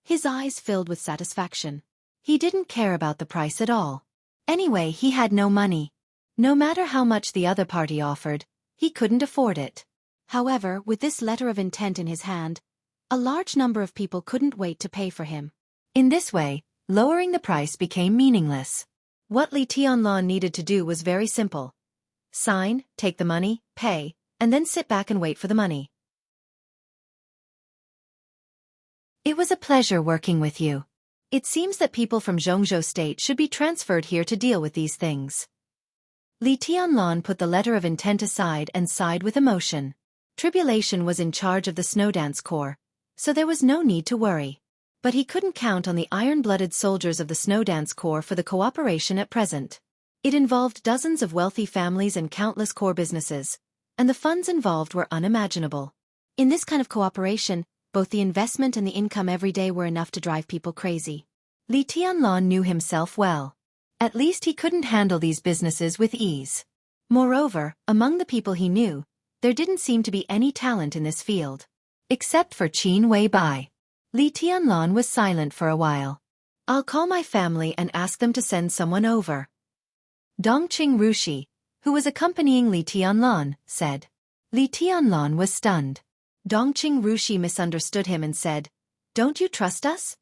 His eyes filled with satisfaction. He didn't care about the price at all. Anyway, he had no money. No matter how much the other party offered, he couldn't afford it. However, with this letter of intent in his hand, a large number of people couldn't wait to pay for him. In this way, lowering the price became meaningless. What Li Tianlan needed to do was very simple. Sign, take the money, pay, and then sit back and wait for the money. It was a pleasure working with you. It seems that people from Jianghu state should be transferred here to deal with these things. Li Tianlan put the letter of intent aside and sighed with emotion. Tribulation was in charge of the snow dance corps, so there was no need to worry. But he couldn't count on the iron-blooded soldiers of the Snow Dance Corps for the cooperation at present. It involved dozens of wealthy families and countless core businesses, and the funds involved were unimaginable. In this kind of cooperation, both the investment and the income every day were enough to drive people crazy. Li Tianlan knew himself well. At least he couldn't handle these businesses with ease. Moreover, among the people he knew, there didn't seem to be any talent in this field. Except for Qin Weibai. Li Tianlan was silent for a while. I'll call my family and ask them to send someone over. Dongqing Rushi, who was accompanying Li Tianlan, said. Li Tianlan was stunned. Dongqing Rushi misunderstood him and said, "Don't you trust us?"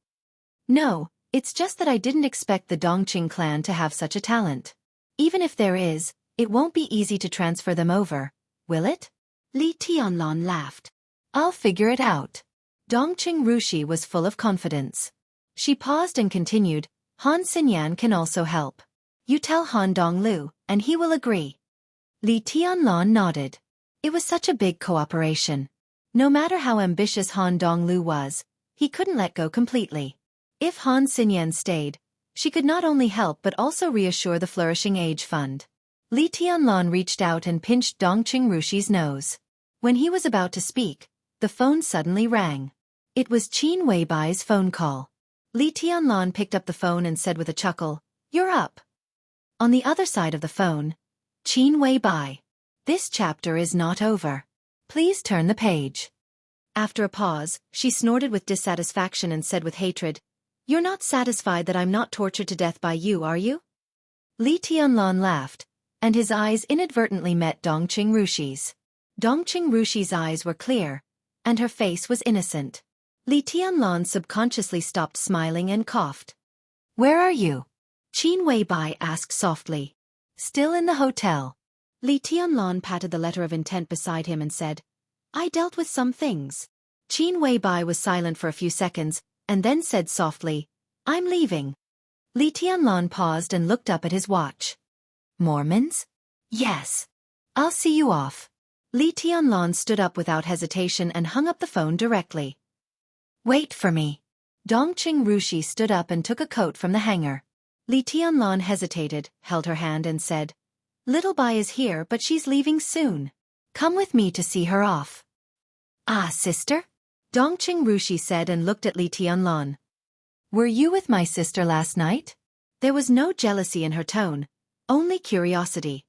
"No, it's just that I didn't expect the Dongqing clan to have such a talent. Even if there is, it won't be easy to transfer them over, will it?" Li Tianlan laughed. "I'll figure it out." Dongqing Rushi was full of confidence. She paused and continued, "Han Xinyan can also help. You tell Han Donglu, and he will agree." Li Tianlan nodded. It was such a big cooperation. No matter how ambitious Han Donglu was, he couldn't let go completely. If Han Xinyan stayed, she could not only help but also reassure the flourishing age fund. Li Tianlan reached out and pinched Dongqing Rushi's nose. When he was about to speak, the phone suddenly rang. It was Qin Weibai's phone call. Li Tianlan picked up the phone and said with a chuckle, "You're up." On the other side of the phone, Qin Weibai. "This chapter is not over. Please turn the page." After a pause, she snorted with dissatisfaction and said with hatred, "You're not satisfied that I'm not tortured to death by you, are you?" Li Tianlan laughed, and his eyes inadvertently met Dongqing Rushi's. Dongqing Rushi's eyes were clear, and her face was innocent. Li Tianlan subconsciously stopped smiling and coughed. "Where are you?" Qin Weibai asked softly. "Still in the hotel." Li Tianlan patted the letter of intent beside him and said, "I dealt with some things." Qin Weibai was silent for a few seconds, and then said softly, "I'm leaving." Li Tianlan paused and looked up at his watch. "Mormons?" "Yes. I'll see you off." Li Tianlan stood up without hesitation and hung up the phone directly. "Wait for me." Dongqing Rushi stood up and took a coat from the hanger. Li Tianlan hesitated, held her hand and said, "Little Bai is here but she's leaving soon. Come with me to see her off." "Ah, sister?" Dongqing Rushi said and looked at Li Tianlan. "Were you with my sister last night?" There was no jealousy in her tone, only curiosity.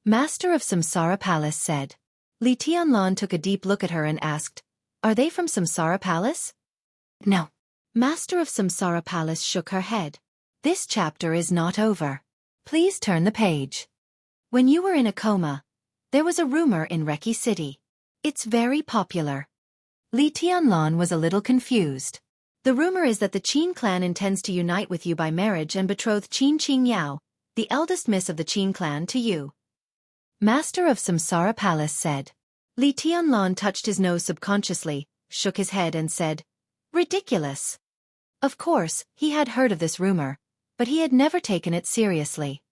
Master of Samsara Palace said. Li Tianlan took a deep look at her and asked, "Are they from Samsara Palace?" No. Master of Samsara Palace shook her head. This chapter is not over. Please turn the page. When you were in a coma, there was a rumor in Reki City. It's very popular. Li Tianlan was a little confused. The rumor is that the Qin clan intends to unite with you by marriage and betroth Qin Qingyao, the eldest miss of the Qin clan, to you. Master of Samsara Palace said. Li Tianlan touched his nose subconsciously, shook his head and said, "Ridiculous." Of course, he had heard of this rumor, but he had never taken it seriously.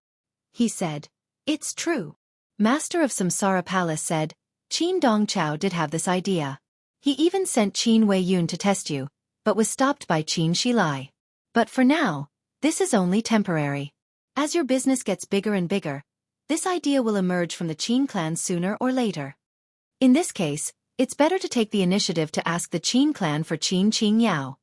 He said, "It's true." Master of Samsara Palace said, "Qin Dongchao did have this idea. He even sent Qin Weiyun to test you, but was stopped by Qin Shilai. But for now, this is only temporary. As your business gets bigger and bigger, this idea will emerge from the Qin clan sooner or later. In this case, it's better to take the initiative to ask the Qin clan for Qin Qingyao."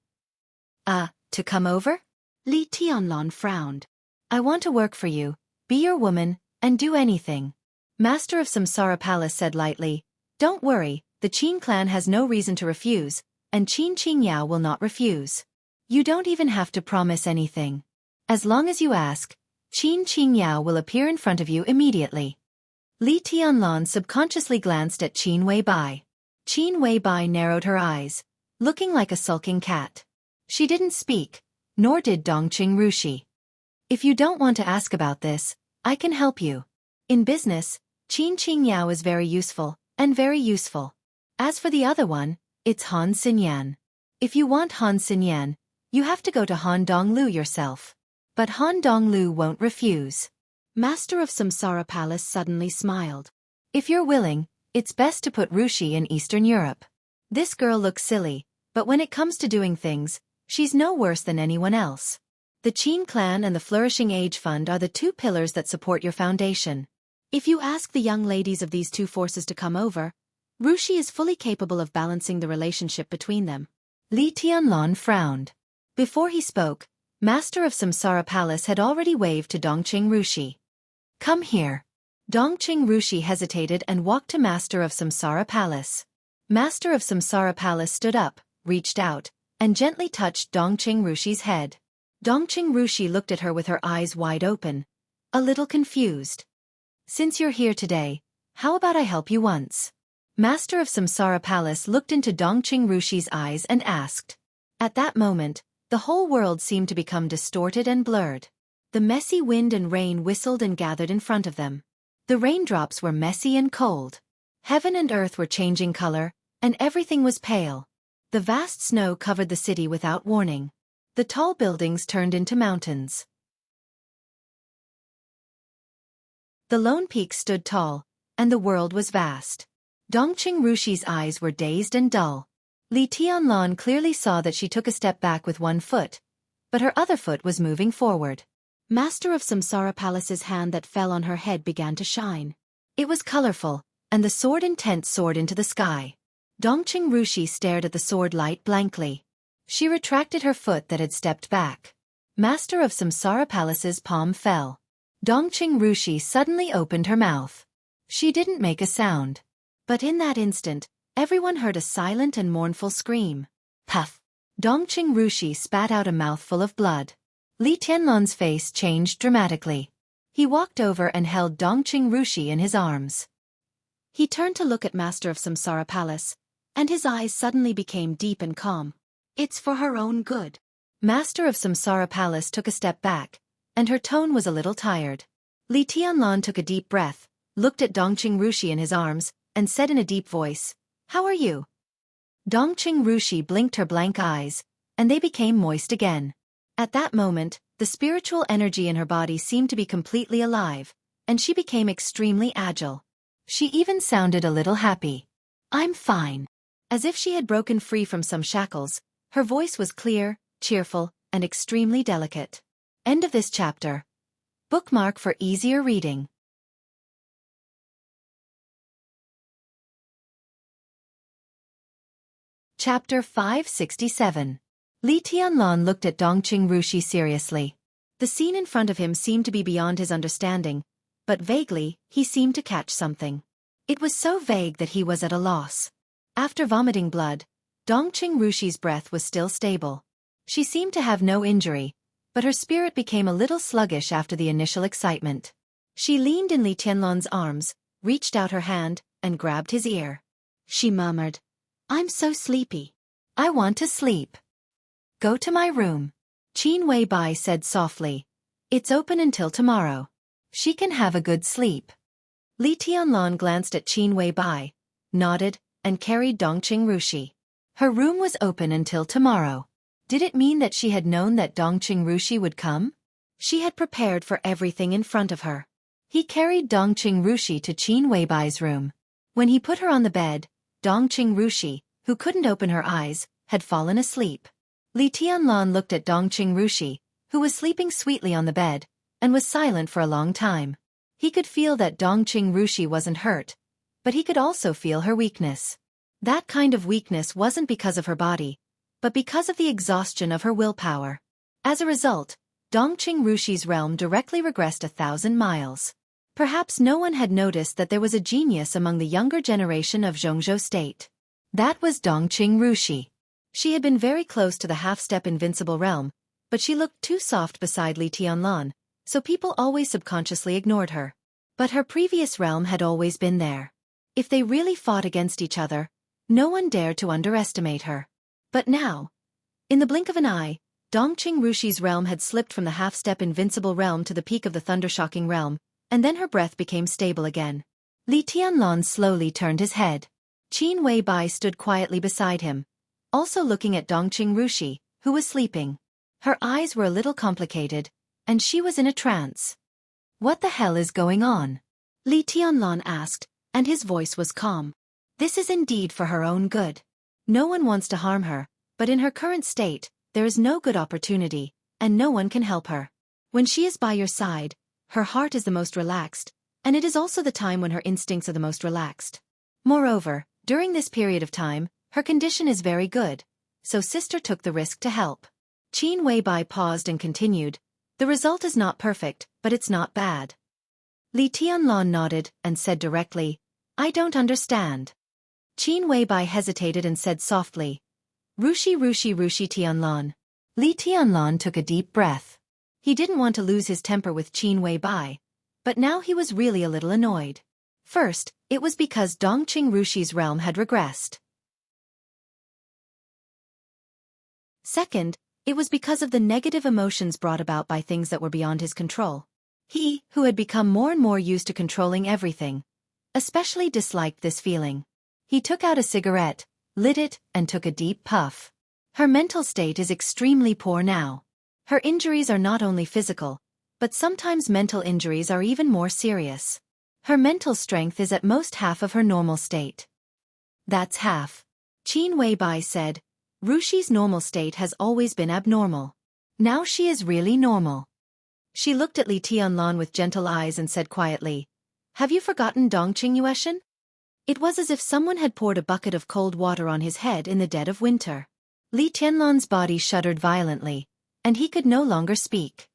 To come over? Li Tianlan frowned. "I want to work for you, be your woman, and do anything." Master of Samsara Palace said lightly, "Don't worry, the Qin clan has no reason to refuse, and Qin Qingyao will not refuse. You don't even have to promise anything. As long as you ask, Qin Qingyao will appear in front of you immediately." Li Tianlan subconsciously glanced at Qin Weibai. Qin Weibai narrowed her eyes, looking like a sulking cat. She didn't speak, nor did Dongqing Rushi. "If you don't want to ask about this, I can help you. In business, Qin Qingyao is very useful, and very useful. As for the other one, it's Han Xinyan. If you want Han Xinyan, you have to go to Han Donglu yourself. But Han Donglu won't refuse." Master of Samsara Palace suddenly smiled. "If you're willing, it's best to put Rushi in Eastern Europe. This girl looks silly, but when it comes to doing things, she's no worse than anyone else. The Qin clan and the Flourishing Age Fund are the two pillars that support your foundation. If you ask the young ladies of these two forces to come over, Rushi is fully capable of balancing the relationship between them." Li Tianlan frowned. Before he spoke, Master of Samsara Palace had already waved to Dongqing Rushi. "Come here." Dongqing Rushi hesitated and walked to Master of Samsara Palace. Master of Samsara Palace stood up, reached out, and gently touched Dongqing Rushi's head. Dongqing Rushi looked at her with her eyes wide open, a little confused. "Since you're here today, how about I help you once?" Master of Samsara Palace looked into Dongqing Rushi's eyes and asked. At that moment, the whole world seemed to become distorted and blurred. The messy wind and rain whistled and gathered in front of them. The raindrops were messy and cold. Heaven and earth were changing color, and everything was pale. The vast snow covered the city without warning. The tall buildings turned into mountains. The lone peaks stood tall, and the world was vast. Dongqing Rushi's eyes were dazed and dull. Li Tianlan clearly saw that she took a step back with one foot, but her other foot was moving forward. Master of Samsara Palace's hand that fell on her head began to shine. It was colorful, and the sword intent soared into the sky. Dongqing Rushi stared at the sword light blankly. She retracted her foot that had stepped back. Master of Samsara Palace's palm fell. Dongqing Rushi suddenly opened her mouth. She didn't make a sound. But in that instant, everyone heard a silent and mournful scream. Puff! Dongqing Rushi spat out a mouthful of blood. Li Tianlan's face changed dramatically. He walked over and held Dongqing Rushi in his arms. He turned to look at Master of Samsara Palace, and his eyes suddenly became deep and calm. "It's for her own good." Master of Samsara Palace took a step back, and her tone was a little tired. Li Tianlan took a deep breath, looked at Dongqing Rushi in his arms, and said in a deep voice, "How are you?" Dongqing Rushi blinked her blank eyes, and they became moist again. At that moment, the spiritual energy in her body seemed to be completely alive, and she became extremely agile. She even sounded a little happy. "I'm fine." As if she had broken free from some shackles, her voice was clear, cheerful, and extremely delicate. End of this chapter. Bookmark for easier reading. Chapter 567. Li Tianlan looked at Dongqing Rushi seriously. The scene in front of him seemed to be beyond his understanding, but vaguely, he seemed to catch something. It was so vague that he was at a loss. After vomiting blood, Dongqing Rushi's breath was still stable. She seemed to have no injury, but her spirit became a little sluggish after the initial excitement. She leaned in Li Tianlan's arms, reached out her hand, and grabbed his ear. She murmured, "I'm so sleepy. I want to sleep. Go to my room." Qin Weibai said softly, "It's open until tomorrow. She can have a good sleep." Li Tianlan glanced at Qin Weibai, nodded, and carried Dongqing Rushi. Her room was open until tomorrow. Did it mean that she had known that Dongqing Rushi would come? She had prepared for everything in front of her. He carried Dongqing Rushi to Qin Weibai's room. When he put her on the bed, Dongqing Rushi, who couldn't open her eyes, had fallen asleep. Li Tianlan looked at Dongqing Rushi, who was sleeping sweetly on the bed, and was silent for a long time. He could feel that Dongqing Rushi wasn't hurt, but he could also feel her weakness. That kind of weakness wasn't because of her body, but because of the exhaustion of her willpower. As a result, Dongqing Rushi's realm directly regressed 1,000 miles. Perhaps no one had noticed that there was a genius among the younger generation of Jianghu state. That was Dongqing Rushi. She had been very close to the half-step invincible realm, but she looked too soft beside Li Tianlan, so people always subconsciously ignored her. But her previous realm had always been there. If they really fought against each other, no one dared to underestimate her. But now, in the blink of an eye, Dongqing Rushi's realm had slipped from the half-step invincible realm to the peak of the thunder-shocking realm, and then her breath became stable again. Li Tianlan slowly turned his head. Qin Weibai stood quietly beside him, also looking at Dongqing Rushi, who was sleeping. Her eyes were a little complicated, and she was in a trance. "What the hell is going on?" Li Tianlan asked, and his voice was calm. "This is indeed for her own good. No one wants to harm her, but in her current state, there is no good opportunity, and no one can help her. When she is by your side, her heart is the most relaxed, and it is also the time when her instincts are the most relaxed. Moreover, during this period of time, her condition is very good, so sister took the risk to help." Qin Weibai paused and continued, "The result is not perfect, but it's not bad." Li Tianlan nodded and said directly, "I don't understand." Qin Weibai hesitated and said softly, "Rushi Rushi Rushi Tianlan." Li Tianlan took a deep breath. He didn't want to lose his temper with Qin Weibai, but now he was really a little annoyed. First, it was because Dongqing Rushi's realm had regressed. Second, it was because of the negative emotions brought about by things that were beyond his control. He, who had become more and more used to controlling everything, especially disliked this feeling. He took out a cigarette, lit it, and took a deep puff. Her mental state is extremely poor now. Her injuries are not only physical, but sometimes mental injuries are even more serious. Her mental strength is at most half of her normal state. That's half. Qin Weibai said, "Rushi's normal state has always been abnormal. Now she is really normal." She looked at Li Tianlan with gentle eyes and said quietly, "Have you forgotten Dongqing Yueshan?" It was as if someone had poured a bucket of cold water on his head in the dead of winter. Li Tianlan's body shuddered violently, and he could no longer speak.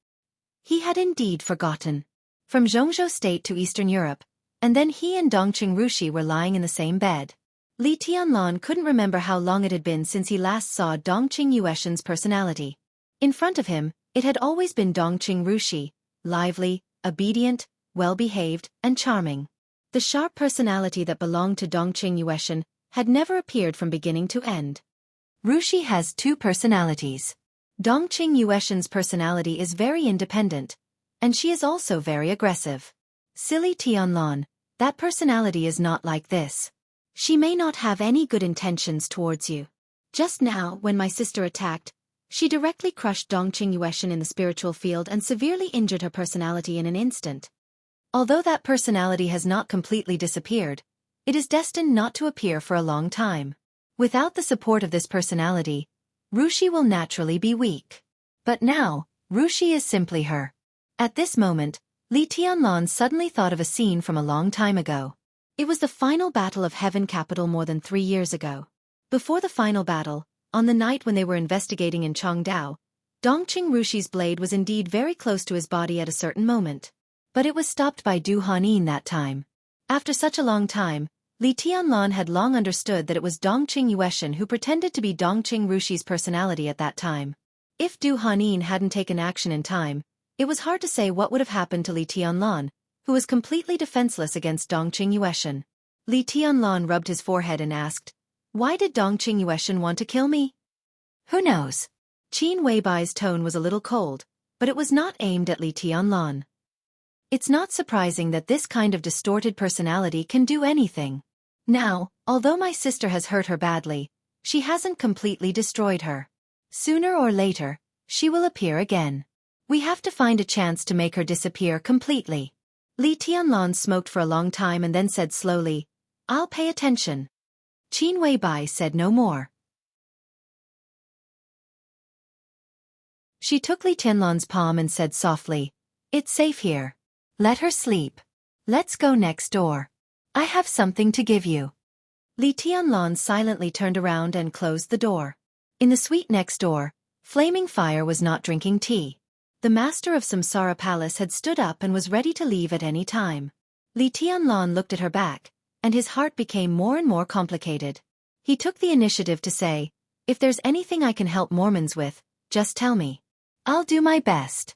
He had indeed forgotten. From Jianghu state to Eastern Europe, and then he and Dongqing Rushi were lying in the same bed. Li Tianlan couldn't remember how long it had been since he last saw Dongqing Yueshan's personality. In front of him, it had always been Dongqing Rushi, lively, obedient, well-behaved, and charming. The sharp personality that belonged to Dongqing Yueshan had never appeared from beginning to end. Rushi has two personalities. Dongqing Yueshan's personality is very independent, and she is also very aggressive. Silly Tianlan, that personality is not like this. She may not have any good intentions towards you. Just now, when my sister attacked, she directly crushed Dongqing Yueshan in the spiritual field and severely injured her personality in an instant. Although that personality has not completely disappeared, it is destined not to appear for a long time. Without the support of this personality, Rushi will naturally be weak. But now, Rushi is simply her. At this moment, Li Tianlan suddenly thought of a scene from a long time ago. It was the final battle of Heaven Capital more than 3 years ago. Before the final battle, on the night when they were investigating in Changdao, Dongqing Rushi's blade was indeed very close to his body at a certain moment. But it was stopped by Du Hanin that time. After such a long time, Li Tianlan had long understood that it was Dongqing Yueshan who pretended to be Dongqing Rushi's personality at that time. If Du Hanin hadn't taken action in time, it was hard to say what would have happened to Li Tianlan, who was completely defenseless against Dongqing Yueshan. Li Tianlan rubbed his forehead and asked, "Why did Dongqing Yueshan want to kill me?" "Who knows?" Qin Weibai's tone was a little cold, but it was not aimed at Li Tianlan. It's not surprising that this kind of distorted personality can do anything. Now, although my sister has hurt her badly, she hasn't completely destroyed her. Sooner or later, she will appear again. We have to find a chance to make her disappear completely. Li Tianlan smoked for a long time and then said slowly, "I'll pay attention." Qin Weibai said no more. She took Li Tianlan's palm and said softly, "It's safe here. Let her sleep. Let's go next door. I have something to give you." Li Tianlan silently turned around and closed the door. In the suite next door, Flaming Fire was not drinking tea. The master of Samsara Palace had stood up and was ready to leave at any time. Li Tianlan looked at her back, and his heart became more and more complicated. He took the initiative to say, "If there's anything I can help Mormons with, just tell me. I'll do my best."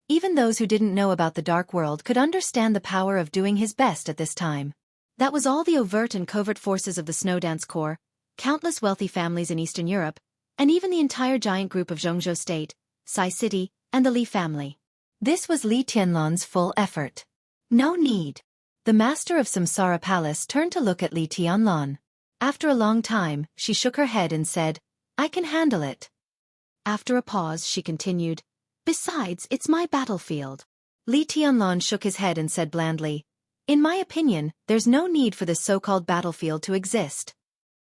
Even those who didn't know about the dark world could understand the power of doing his best at this time. That was all the overt and covert forces of the Snowdance Corps, countless wealthy families in Eastern Europe, and even the entire giant group of Zhongzhou State, Sai City, and the Li family. This was Li Tianlan's full effort. "No need." The master of Samsara Palace turned to look at Li Tianlan. After a long time, she shook her head and said, "I can handle it." After a pause, she continued, "Besides, it's my battlefield." Li Tianlan shook his head and said blandly, "In my opinion, there's no need for this so-called battlefield to exist."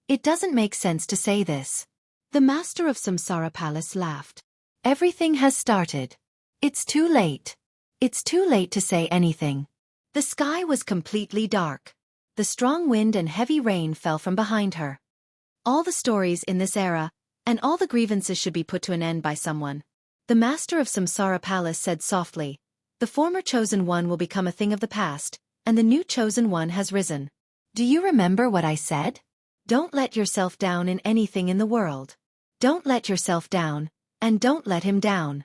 "It doesn't make sense to say this." The master of Samsara Palace laughed. "Everything has started. It's too late. It's too late to say anything." The sky was completely dark. The strong wind and heavy rain fell from behind her. All the stories in this era, and all the grievances should be put to an end by someone. The master of Samsara Palace said softly, "The former chosen one will become a thing of the past, and the new chosen one has risen. Do you remember what I said? Don't let yourself down in anything in the world. Don't let yourself down, and don't let him down.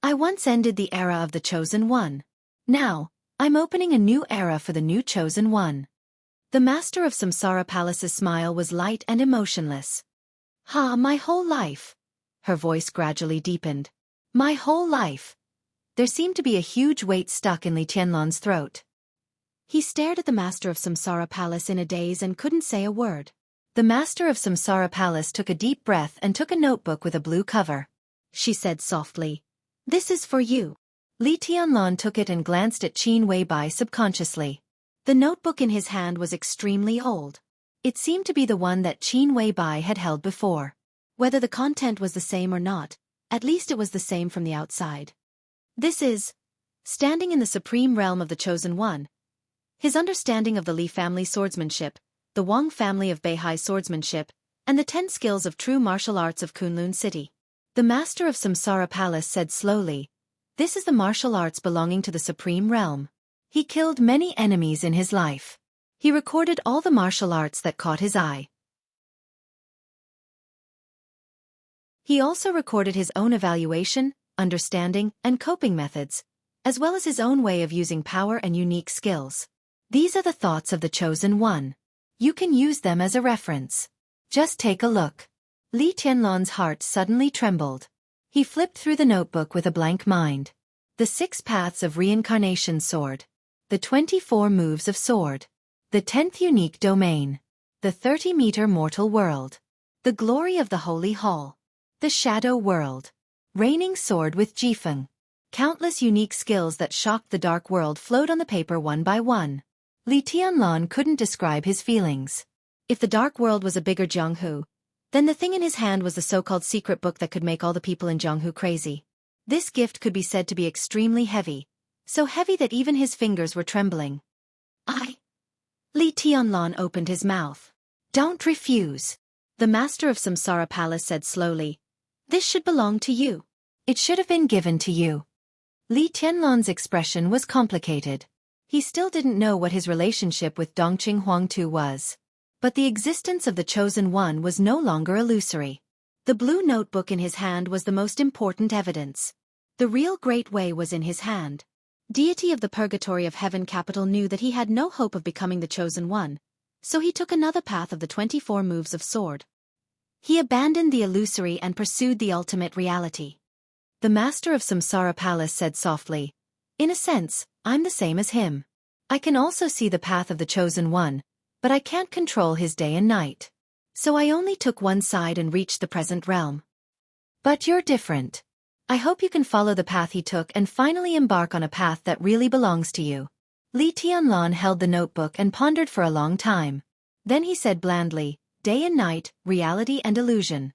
I once ended the era of the chosen one. Now, I'm opening a new era for the new chosen one." The master of Samsara Palace's smile was light and emotionless. My whole life." Her voice gradually deepened. "My whole life." There seemed to be a huge weight stuck in Li Tianlan's throat. He stared at the master of Samsara Palace in a daze and couldn't say a word. The master of Samsara Palace took a deep breath and took a notebook with a blue cover. She said softly, "This is for you." Li Tianlan took it and glanced at Qin Weibai subconsciously. The notebook in his hand was extremely old. It seemed to be the one that Qin Weibai had held before. Whether the content was the same or not, at least it was the same from the outside. This is standing in the supreme realm of the Chosen One. His understanding of the Li family swordsmanship, the Wang family of Beihai swordsmanship, and the 10 skills of true martial arts of Kunlun City. The master of Samsara Palace said slowly, "This is the martial arts belonging to the supreme realm." He killed many enemies in his life. He recorded all the martial arts that caught his eye. He also recorded his own evaluation, understanding, and coping methods, as well as his own way of using power and unique skills. These are the thoughts of the Chosen One. You can use them as a reference. Just take a look. Li Tianlan's heart suddenly trembled. He flipped through the notebook with a blank mind. The 6 paths of reincarnation sword. The 24 moves of sword. The 10th unique domain. The 30-meter mortal world. The glory of the holy hall. The shadow world. Reigning sword with Jifeng. Countless unique skills that shocked the dark world flowed on the paper one by one. Li Tianlan couldn't describe his feelings. If the dark world was a bigger Jianghu, then the thing in his hand was the so-called secret book that could make all the people in Jianghu crazy. This gift could be said to be extremely heavy, so heavy that even his fingers were trembling. Li Tianlan opened his mouth. "Don't refuse." The master of Samsara Palace said slowly, "This should belong to you. It should have been given to you." Li Tianlan's expression was complicated. He still didn't know what his relationship with Dongqing Huangtu was. But the existence of the Chosen One was no longer illusory. The blue notebook in his hand was the most important evidence. The real Great Way was in his hand. Deity of the Purgatory of Heaven Capital knew that he had no hope of becoming the Chosen One, so he took another path of the 24 moves of sword. He abandoned the illusory and pursued the ultimate reality. The master of Samsara Palace said softly, "In a sense, I'm the same as him. I can also see the path of the Chosen One, but I can't control his day and night. So I only took one side and reached the present realm. But you're different. I hope you can follow the path he took and finally embark on a path that really belongs to you." Li Tianlan held the notebook and pondered for a long time. Then he said blandly, "Day and night, reality and illusion."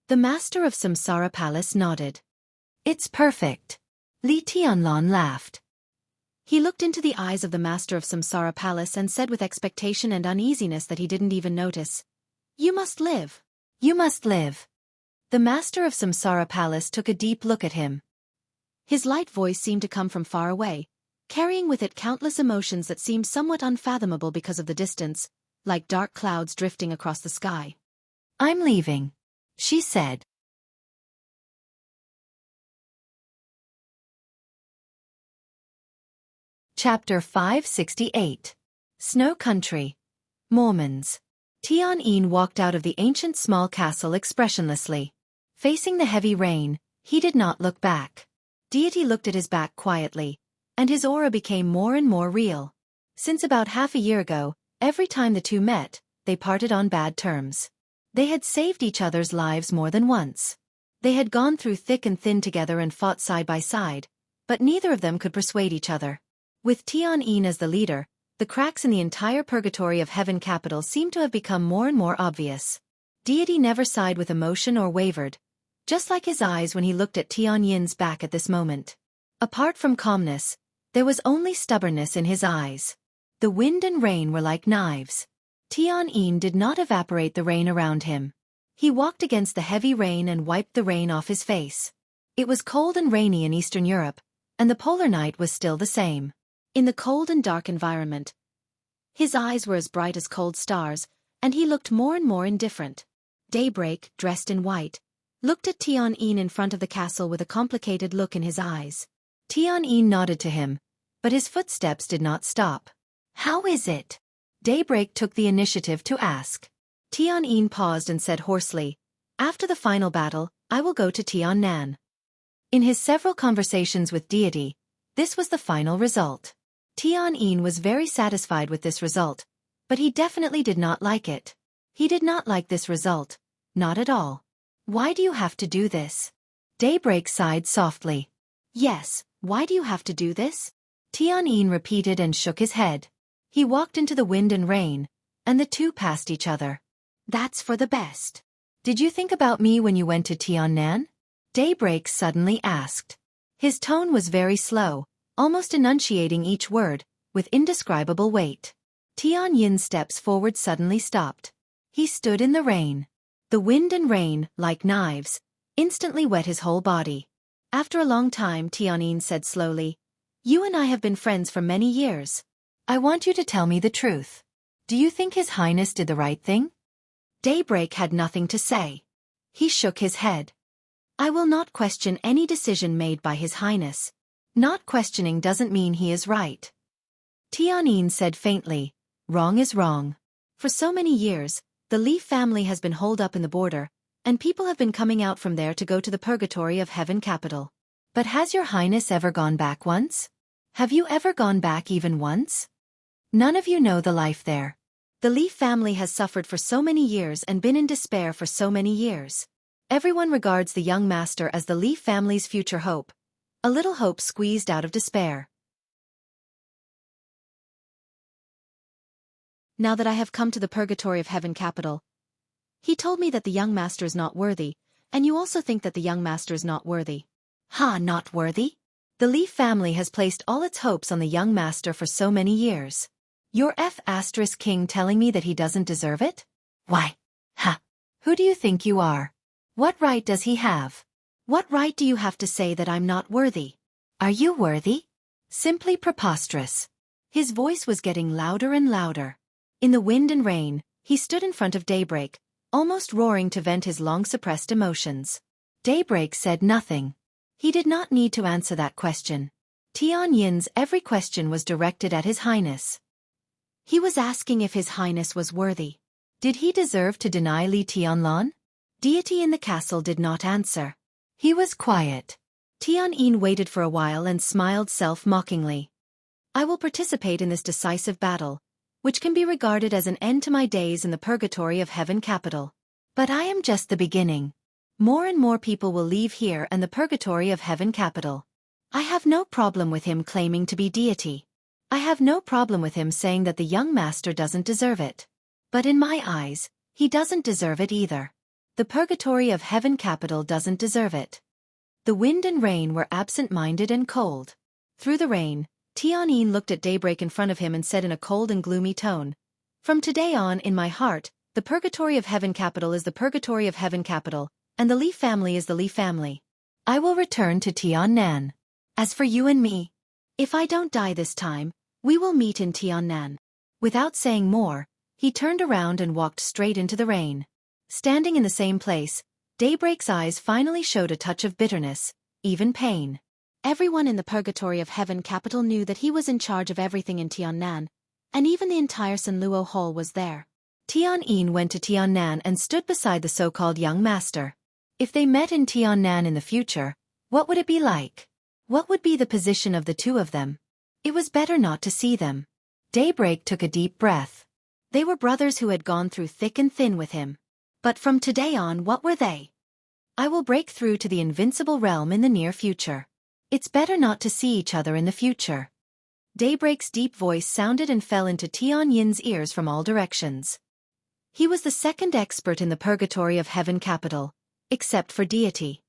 The master of Samsara Palace nodded. "It's perfect." Li Tianlan laughed. He looked into the eyes of the master of Samsara Palace and said with expectation and uneasiness that he didn't even notice, "You must live. You must live." The master of Samsara Palace took a deep look at him. His light voice seemed to come from far away, carrying with it countless emotions that seemed somewhat unfathomable because of the distance, like dark clouds drifting across the sky. "I'm leaving," she said. Chapter 568. Snow Country. Mormons. Tianyin walked out of the ancient small castle expressionlessly. Facing the heavy rain, he did not look back. Deity looked at his back quietly, and his aura became more and more real. Since about half a year ago, every time the two met, they parted on bad terms. They had saved each other's lives more than once. They had gone through thick and thin together and fought side by side, but neither of them could persuade each other. With Tianyin as the leader, the cracks in the entire Purgatory of Heaven capital seemed to have become more and more obvious. Deity never sighed with emotion or wavered, just like his eyes when he looked at Tianyin's back at this moment. Apart from calmness, there was only stubbornness in his eyes. The wind and rain were like knives. Tianyin did not evaporate the rain around him. He walked against the heavy rain and wiped the rain off his face. It was cold and rainy in Eastern Europe, and the polar night was still the same. In the cold and dark environment, his eyes were as bright as cold stars, and he looked more and more indifferent. Daybreak, dressed in white, looked at Tianyin in front of the castle with a complicated look in his eyes. Tianyin nodded to him, but his footsteps did not stop. "How is it?" Daybreak took the initiative to ask. Tianyin paused and said hoarsely, "After the final battle, I will go to Tiannan." In his several conversations with Deity, this was the final result. Tianyin was very satisfied with this result, but he definitely did not like it. He did not like this result, not at all. "Why do you have to do this?" Daybreak sighed softly. "Yes, why do you have to do this?" Tianyin repeated and shook his head. He walked into the wind and rain, and the two passed each other. "That's for the best." "Did you think about me when you went to Tiannan?" Daybreak suddenly asked. His tone was very slow, almost enunciating each word, with indescribable weight. Tianyin's steps forward suddenly stopped. He stood in the rain. The wind and rain, like knives, instantly wet his whole body. After a long time, Tianyin said slowly, "You and I have been friends for many years. I want you to tell me the truth. Do you think His Highness did the right thing?" Daybreak had nothing to say. He shook his head. "I will not question any decision made by His Highness. Not questioning doesn't mean he is right." Tianyin said faintly, "Wrong is wrong. For so many years, the Li family has been holed up in the border, and people have been coming out from there to go to the Purgatory of Heaven capital. But has Your Highness ever gone back once? Have you ever gone back even once? None of you know the life there. The Li family has suffered for so many years and been in despair for so many years. Everyone regards the young master as the Li family's future hope. A little hope squeezed out of despair. Now that I have come to the Purgatory of Heaven capital, he told me that the young master is not worthy, and you also think that the young master is not worthy." "Ha, not worthy?" "The Li family has placed all its hopes on the young master for so many years. Your King telling me that he doesn't deserve it? Why? Ha! Who do you think you are? What right does he have? What right do you have to say that I'm not worthy? Are you worthy? Simply preposterous." His voice was getting louder and louder. In the wind and rain, he stood in front of Daybreak, almost roaring to vent his long-suppressed emotions. Daybreak said nothing. He did not need to answer that question. Tian Yin's every question was directed at His Highness. He was asking if His Highness was worthy. Did he deserve to deny Li Tianlan? Deity in the castle did not answer. He was quiet. Tian Yin waited for a while and smiled self-mockingly. I will participate in this decisive battle, which can be regarded as an end to my days in the purgatory of Heaven Capital. But I am just the beginning. More and more people will leave here and the purgatory of Heaven Capital. I have no problem with him claiming to be deity. I have no problem with him saying that the young master doesn't deserve it. But in my eyes, he doesn't deserve it either. The purgatory of Heaven Capital doesn't deserve it. The wind and rain were absent-minded and cold. Through the rain, Tian Yin looked at Daybreak in front of him and said in a cold and gloomy tone, "From today on, in my heart, the purgatory of Heaven Capital is the purgatory of Heaven Capital, and the Li family is the Li family. I will return to Tiannan. As for you and me, if I don't die this time, we will meet in Tiannan." Without saying more, he turned around and walked straight into the rain. Standing in the same place, Daybreak's eyes finally showed a touch of bitterness, even pain. Everyone in the purgatory of Heaven Capital knew that he was in charge of everything in Tiannan, and even the entire Sanluo Hall was there. Tian Yin went to Tiannan and stood beside the so-called young master. If they met in Tiannan in the future, what would it be like? What would be the position of the two of them? It was better not to see them. Daybreak took a deep breath. They were brothers who had gone through thick and thin with him. But from today on, what were they? I will break through to the invincible realm in the near future. It's better not to see each other in the future. Daybreak's deep voice sounded and fell into Tian Yin's ears from all directions. He was the second expert in the purgatory of Heaven Capital, except for deity.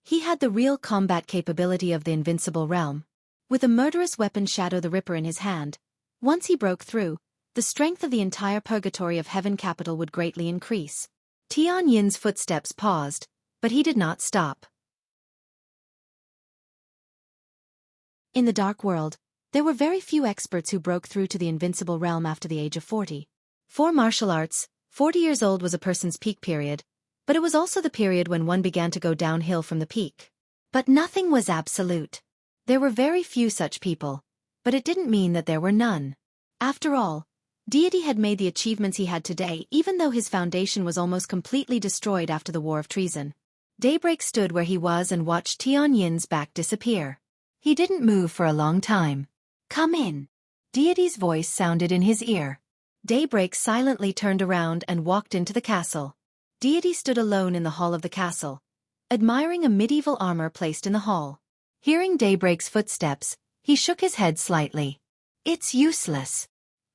He had the real combat capability of the invincible realm. With a murderous weapon Shadow the Ripper in his hand, once he broke through, the strength of the entire purgatory of Heaven Capital would greatly increase. Tian Yin's footsteps paused, but he did not stop. In the Dark World, there were very few experts who broke through to the invincible realm after the age of 40. For martial arts, 40 years old was a person's peak period, but it was also the period when one began to go downhill from the peak. But nothing was absolute. There were very few such people, but it didn't mean that there were none. After all, deity had made the achievements he had today even though his foundation was almost completely destroyed after the War of Treason. Daybreak stood where he was and watched Tian Yin's back disappear. He didn't move for a long time. "Come in." Deity's voice sounded in his ear. Daybreak silently turned around and walked into the castle. Deity stood alone in the hall of the castle, admiring a medieval armor placed in the hall. Hearing Daybreak's footsteps, he shook his head slightly. "It's useless,"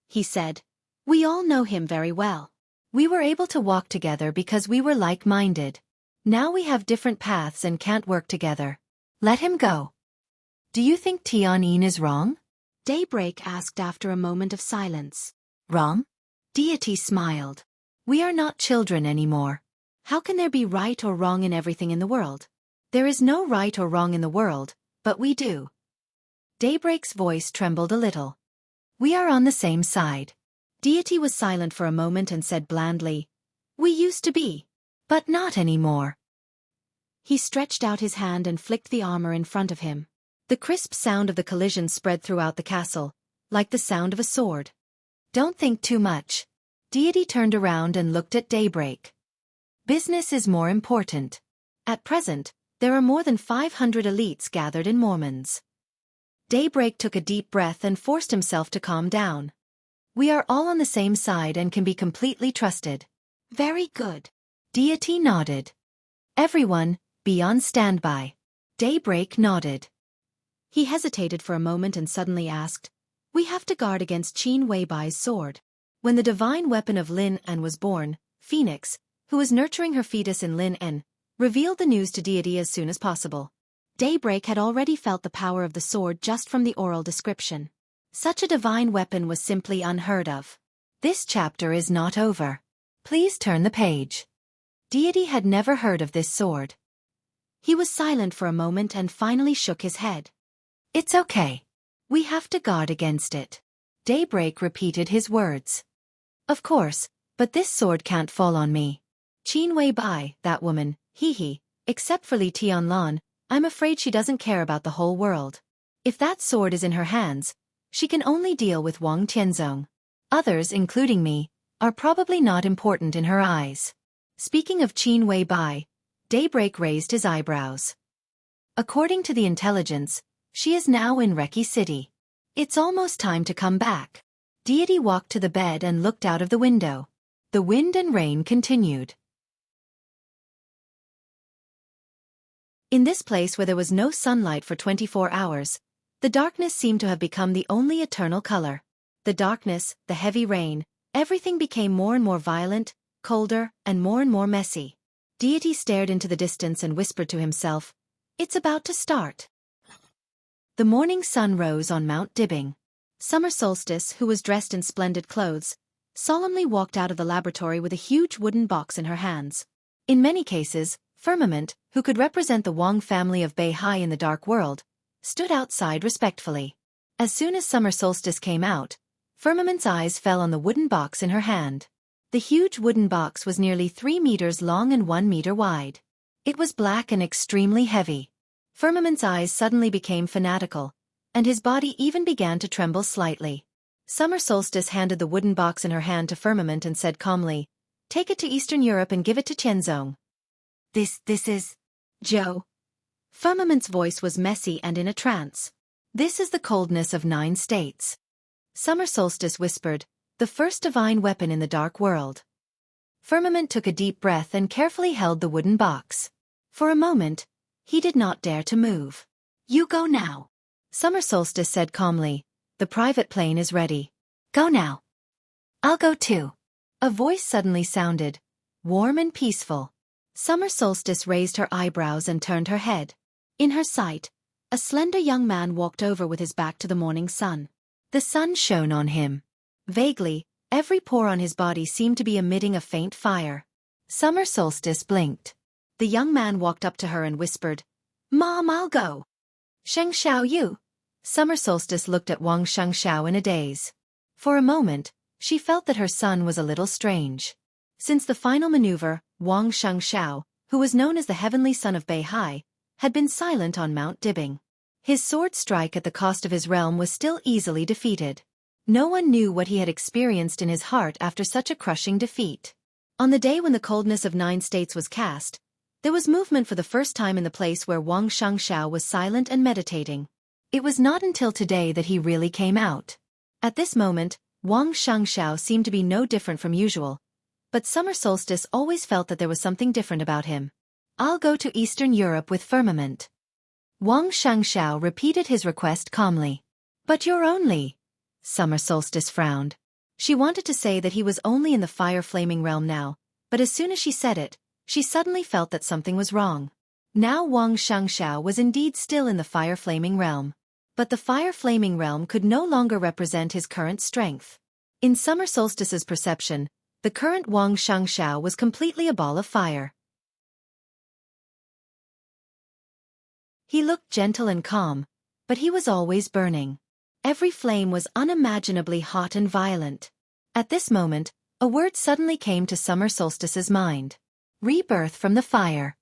he said. "We all know him very well. We were able to walk together because we were like-minded. Now we have different paths and can't work together. Let him go." "Do you think Tian Yin is wrong?" Daybreak asked after a moment of silence. "Wrong?" Deity smiled. "We are not children anymore. How can there be right or wrong in everything in the world? There is no right or wrong in the world, but we do." Daybreak's voice trembled a little. "We are on the same side." Deity was silent for a moment and said blandly, "We used to be, but not anymore." He stretched out his hand and flicked the armor in front of him. The crisp sound of the collision spread throughout the castle, like the sound of a sword. "Don't think too much." Deity turned around and looked at Daybreak. "Business is more important. At present, there are more than 500 elites gathered in Mormons." Daybreak took a deep breath and forced himself to calm down. "We are all on the same side and can be completely trusted." "Very good." Deity nodded. "Everyone, be on standby." Daybreak nodded. He hesitated for a moment and suddenly asked, "We have to guard against Qin Weibai's sword." When the divine weapon of Lin En was born, Phoenix, who was nurturing her fetus in Lin En, revealed the news to Deity as soon as possible. Daybreak had already felt the power of the sword just from the oral description. Such a divine weapon was simply unheard of. This chapter is not over. Please turn the page. Deity had never heard of this sword. He was silent for a moment and finally shook his head. "It's okay. We have to guard against it." Daybreak repeated his words. Of course, but this sword can't fall on me. Qin Wei Bai, that woman, hee. Except for Li Tianlan, I'm afraid she doesn't care about the whole world. If that sword is in her hands, she can only deal with Wang Tianzong. Others, including me, are probably not important in her eyes. Speaking of Qin Wei Bai, Daybreak raised his eyebrows. According to the intelligence, she is now in Reki City. It's almost time to come back. Deity walked to the bed and looked out of the window. The wind and rain continued. In this place where there was no sunlight for 24 hours, the darkness seemed to have become the only eternal color. The darkness, the heavy rain, everything became more and more violent, colder, and more messy. Deity stared into the distance and whispered to himself, "It's about to start." The morning sun rose on Mount Dibbing. Summer Solstice, who was dressed in splendid clothes, solemnly walked out of the laboratory with a huge wooden box in her hands. In many cases, Firmament, who could represent the Wang family of Beihai in the dark world, stood outside respectfully. As soon as Summer Solstice came out, Firmament's eyes fell on the wooden box in her hand. The huge wooden box was nearly 3 meters long and 1 meter wide. It was black and extremely heavy. Firmament's eyes suddenly became fanatical, and his body even began to tremble slightly. Summer Solstice handed the wooden box in her hand to Firmament and said calmly, "Take it to Eastern Europe and give it to Tianzong." This is... Joe. Firmament's voice was messy and in a trance. "This is the coldness of 9 states." Summer Solstice whispered, "The first divine weapon in the dark world." Firmament took a deep breath and carefully held the wooden box. For a moment, he did not dare to move. "You go now." Summer Solstice said calmly, "The private plane is ready. Go now." "I'll go too." A voice suddenly sounded, warm and peaceful. Summer Solstice raised her eyebrows and turned her head. In her sight, a slender young man walked over with his back to the morning sun. The sun shone on him. Vaguely, every pore on his body seemed to be emitting a faint fire. Summer Solstice blinked. The young man walked up to her and whispered, "Mom, I'll go." "Xianxia, you?" Summer Solstice looked at Wang Xianxia in a daze. For a moment, she felt that her son was a little strange. Since the final maneuver, Wang Xianxia, who was known as the heavenly son of Beihai, had been silent on Mount Dibbing. His sword strike at the cost of his realm was still easily defeated. No one knew what he had experienced in his heart after such a crushing defeat. On the day when the coldness of 9 states was cast, there was movement for the first time in the place where Wang Xianxia was silent and meditating. It was not until today that he really came out. At this moment, Wang Xianxia seemed to be no different from usual, but Summer Solstice always felt that there was something different about him. "I'll go to Eastern Europe with Firmament." Wang Xianxia repeated his request calmly. "But you're only..." Summer Solstice frowned. She wanted to say that he was only in the fire-flaming realm now, but as soon as she said it, she suddenly felt that something was wrong. Now Wang Xianxia was indeed still in the fire-flaming realm. But the fire-flaming realm could no longer represent his current strength. In Summer Solstice's perception, the current Wang Xianxia was completely a ball of fire. He looked gentle and calm, but he was always burning. Every flame was unimaginably hot and violent. At this moment, a word suddenly came to Summer Solstice's mind. "Rebirth from the fire."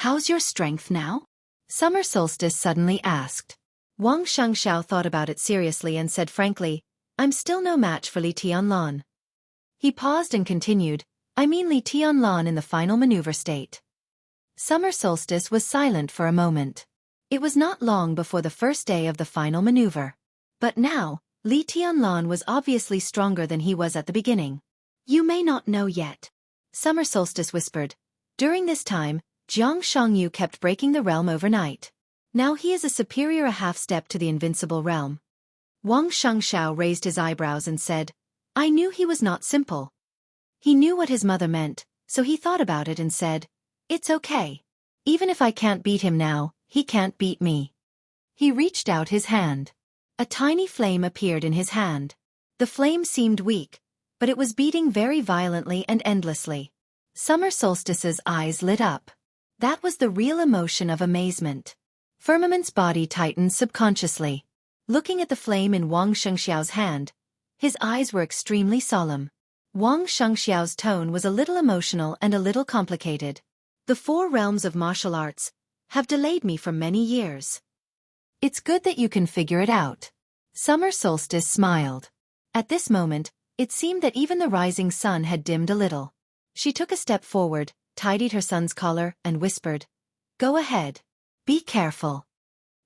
"How's your strength now?" Summer Solstice suddenly asked. Wang Xianxia thought about it seriously and said frankly, "I'm still no match for Li Tianlan." He paused and continued, "I mean Li Tianlan in the final maneuver state." Summer Solstice was silent for a moment. It was not long before the first day of the final maneuver. But now, Li Tianlan was obviously stronger than he was at the beginning. "You may not know yet," Summer Solstice whispered. "During this time, Jianghu kept breaking the realm overnight. Now he is a superior a half-step to the invincible realm." Wang Xianxia raised his eyebrows and said, "I knew he was not simple." He knew what his mother meant, so he thought about it and said, "It's okay. Even if I can't beat him now, he can't beat me." He reached out his hand. A tiny flame appeared in his hand. The flame seemed weak, but it was beating very violently and endlessly. Summer Solstice's eyes lit up. That was the real emotion of amazement. Firmament's body tightened subconsciously. Looking at the flame in Wang Xianxia's hand, His eyes were extremely solemn. Wang Xiangxiao's tone was a little emotional and a little complicated. The 4 realms of martial arts have delayed me for many years. It's good that you can figure it out. Summer Solstice smiled. At this moment, it seemed that even the rising sun had dimmed a little. She took a step forward, tidied her son's collar, and whispered, "Go ahead. Be careful."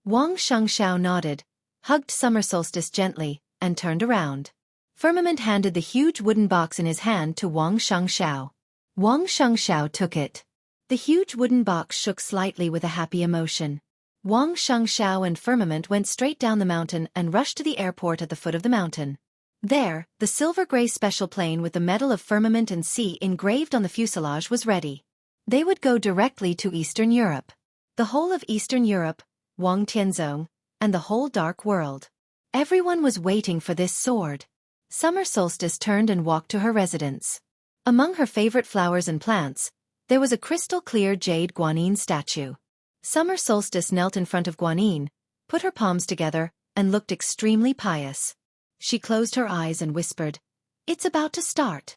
Wang Xiangxiao nodded, hugged Summer Solstice gently, and turned around. Firmament handed the huge wooden box in his hand to Wang Xiangxiao. Wang Xiangxiao took it. The huge wooden box shook slightly with a happy emotion. Wang Xiangxiao and Firmament went straight down the mountain and rushed to the airport at the foot of the mountain. There, the silver-gray special plane with the medal of Firmament and Sea engraved on the fuselage was ready. They would go directly to Eastern Europe. The whole of Eastern Europe, Wang Tianzong, and the whole dark world. Everyone was waiting for this sword. Summer Solstice turned and walked to her residence. Among her favorite flowers and plants, there was a crystal-clear jade guanyin statue. Summer Solstice knelt in front of Guanyin, put her palms together, and looked extremely pious. She closed her eyes and whispered, "It's about to start."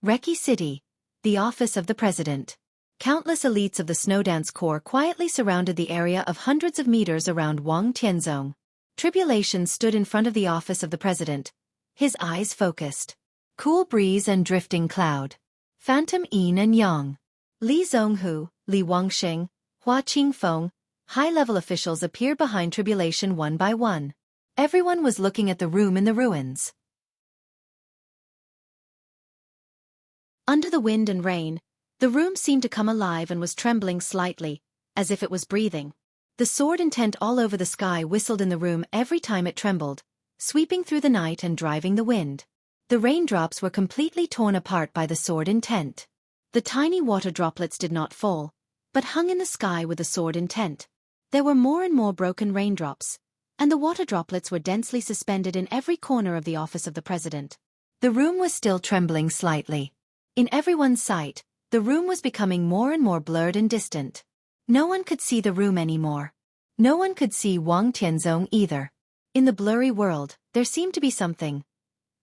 Reki City, the office of the president. Countless elites of the Snowdance Corps quietly surrounded the area of hundreds of meters around Wang Tianzong. Tribulation stood in front of the office of the president, his eyes focused. Cool breeze and drifting cloud. Phantom Yin and Yang. Li Zhonghu, Li Wangxing, Hua Qingfeng, high-level officials appeared behind Tribulation one by one. Everyone was looking at the room in the ruins. Under the wind and rain, the room seemed to come alive and was trembling slightly, as if it was breathing. The sword intent all over the sky whistled in the room every time it trembled, sweeping through the night and driving the wind. The raindrops were completely torn apart by the sword intent. The tiny water droplets did not fall, but hung in the sky with the sword intent. There were more and more broken raindrops, and the water droplets were densely suspended in every corner of the office of the president. The room was still trembling slightly. In everyone's sight, the room was becoming more and more blurred and distant. No one could see the room anymore. No one could see Wang Tianzong either. In the blurry world, there seemed to be something.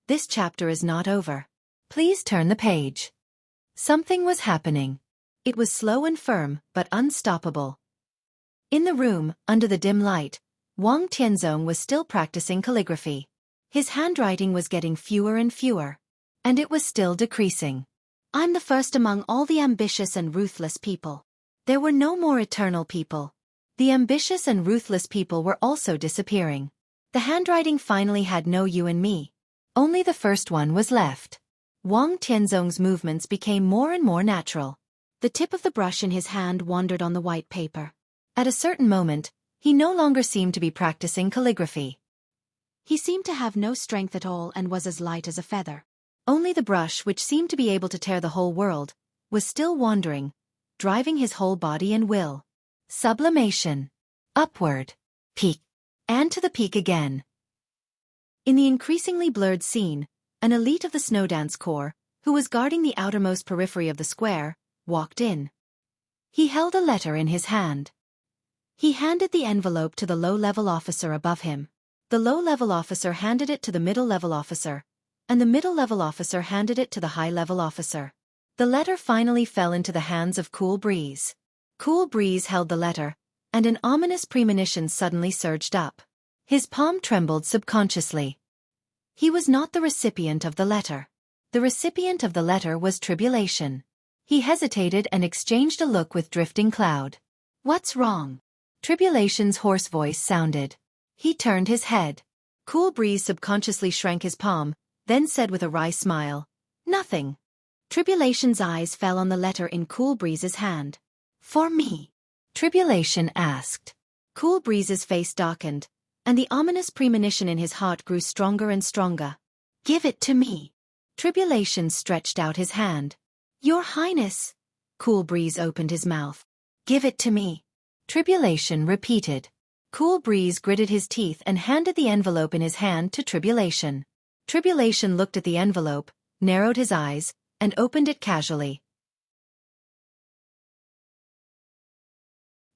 This chapter is not over. Please turn the page. Something was happening. It was slow and firm, but unstoppable. In the room, under the dim light, Wang Tianzong was still practicing calligraphy. His handwriting was getting fewer and fewer. And it was still decreasing. "I'm the first among all the ambitious and ruthless people." There were no more eternal people. The ambitious and ruthless people were also disappearing. The handwriting finally had no you and me. Only the first one was left. Wang Tianzong's movements became more and more natural. The tip of the brush in his hand wandered on the white paper. At a certain moment, he no longer seemed to be practicing calligraphy. He seemed to have no strength at all and was as light as a feather. Only the brush, which seemed to be able to tear the whole world, was still wandering, driving his whole body and will. Sublimation. Upward. Peak. And to the peak again. In the increasingly blurred scene, an elite of the Snowdance Corps, who was guarding the outermost periphery of the square, walked in. He held a letter in his hand. He handed the envelope to the low-level officer above him. The low-level officer handed it to the middle-level officer, and the middle-level officer handed it to the high-level officer. The letter finally fell into the hands of Cool Breeze. Cool Breeze held the letter, and an ominous premonition suddenly surged up. His palm trembled subconsciously. He was not the recipient of the letter. The recipient of the letter was Tribulation. He hesitated and exchanged a look with Drifting Cloud. "What's wrong?" Tribulation's hoarse voice sounded. He turned his head. Cool Breeze subconsciously shrank his palm, then said with a wry smile, "Nothing." Tribulation's eyes fell on the letter in Cool Breeze's hand. "For me?" Tribulation asked. Cool Breeze's face darkened, and the ominous premonition in his heart grew stronger and stronger. "Give it to me." Tribulation stretched out his hand. "Your Highness." Cool Breeze opened his mouth. "Give it to me." Tribulation repeated. Cool Breeze gritted his teeth and handed the envelope in his hand to Tribulation. Tribulation looked at the envelope, narrowed his eyes, and opened it casually.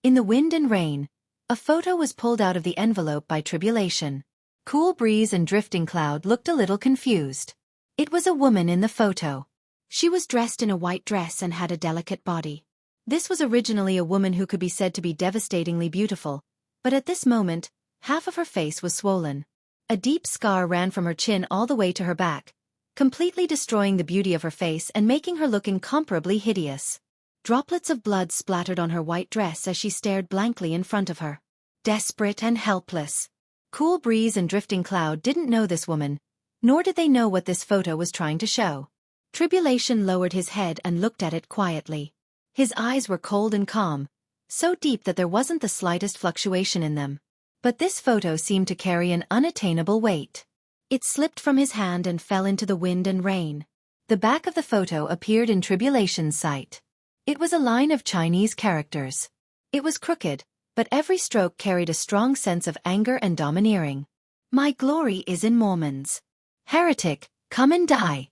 In the wind and rain, a photo was pulled out of the envelope by Tribulation. Cool Breeze and Drifting Cloud looked a little confused. It was a woman in the photo. She was dressed in a white dress and had a delicate body. This was originally a woman who could be said to be devastatingly beautiful, but at this moment, half of her face was swollen. A deep scar ran from her chin all the way to her back, completely destroying the beauty of her face and making her look incomparably hideous. Droplets of blood splattered on her white dress as she stared blankly in front of her. Desperate and helpless. Cool Breeze and Drifting Cloud didn't know this woman, nor did they know what this photo was trying to show. Tribulation lowered his head and looked at it quietly. His eyes were cold and calm, so deep that there wasn't the slightest fluctuation in them. But this photo seemed to carry an unattainable weight. It slipped from his hand and fell into the wind and rain. The back of the photo appeared in Tribulation's sight. It was a line of Chinese characters. It was crooked, but every stroke carried a strong sense of anger and domineering. My glory is in Mormons. Heretic, come and die.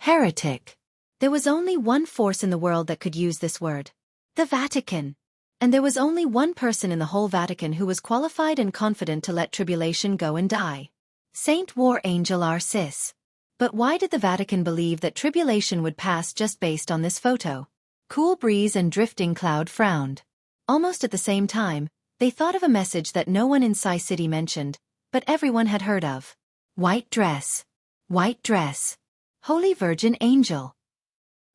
Heretic. There was only one force in the world that could use this word. The Vatican. And there was only one person in the whole Vatican who was qualified and confident to let Tribulation go and die. Saint War Angel Arcis. But why did the Vatican believe that Tribulation would pass just based on this photo? Cool Breeze and Drifting Cloud frowned. Almost at the same time, they thought of a message that no one in Sai City mentioned, but everyone had heard of. White dress. White dress. Holy Virgin Angel.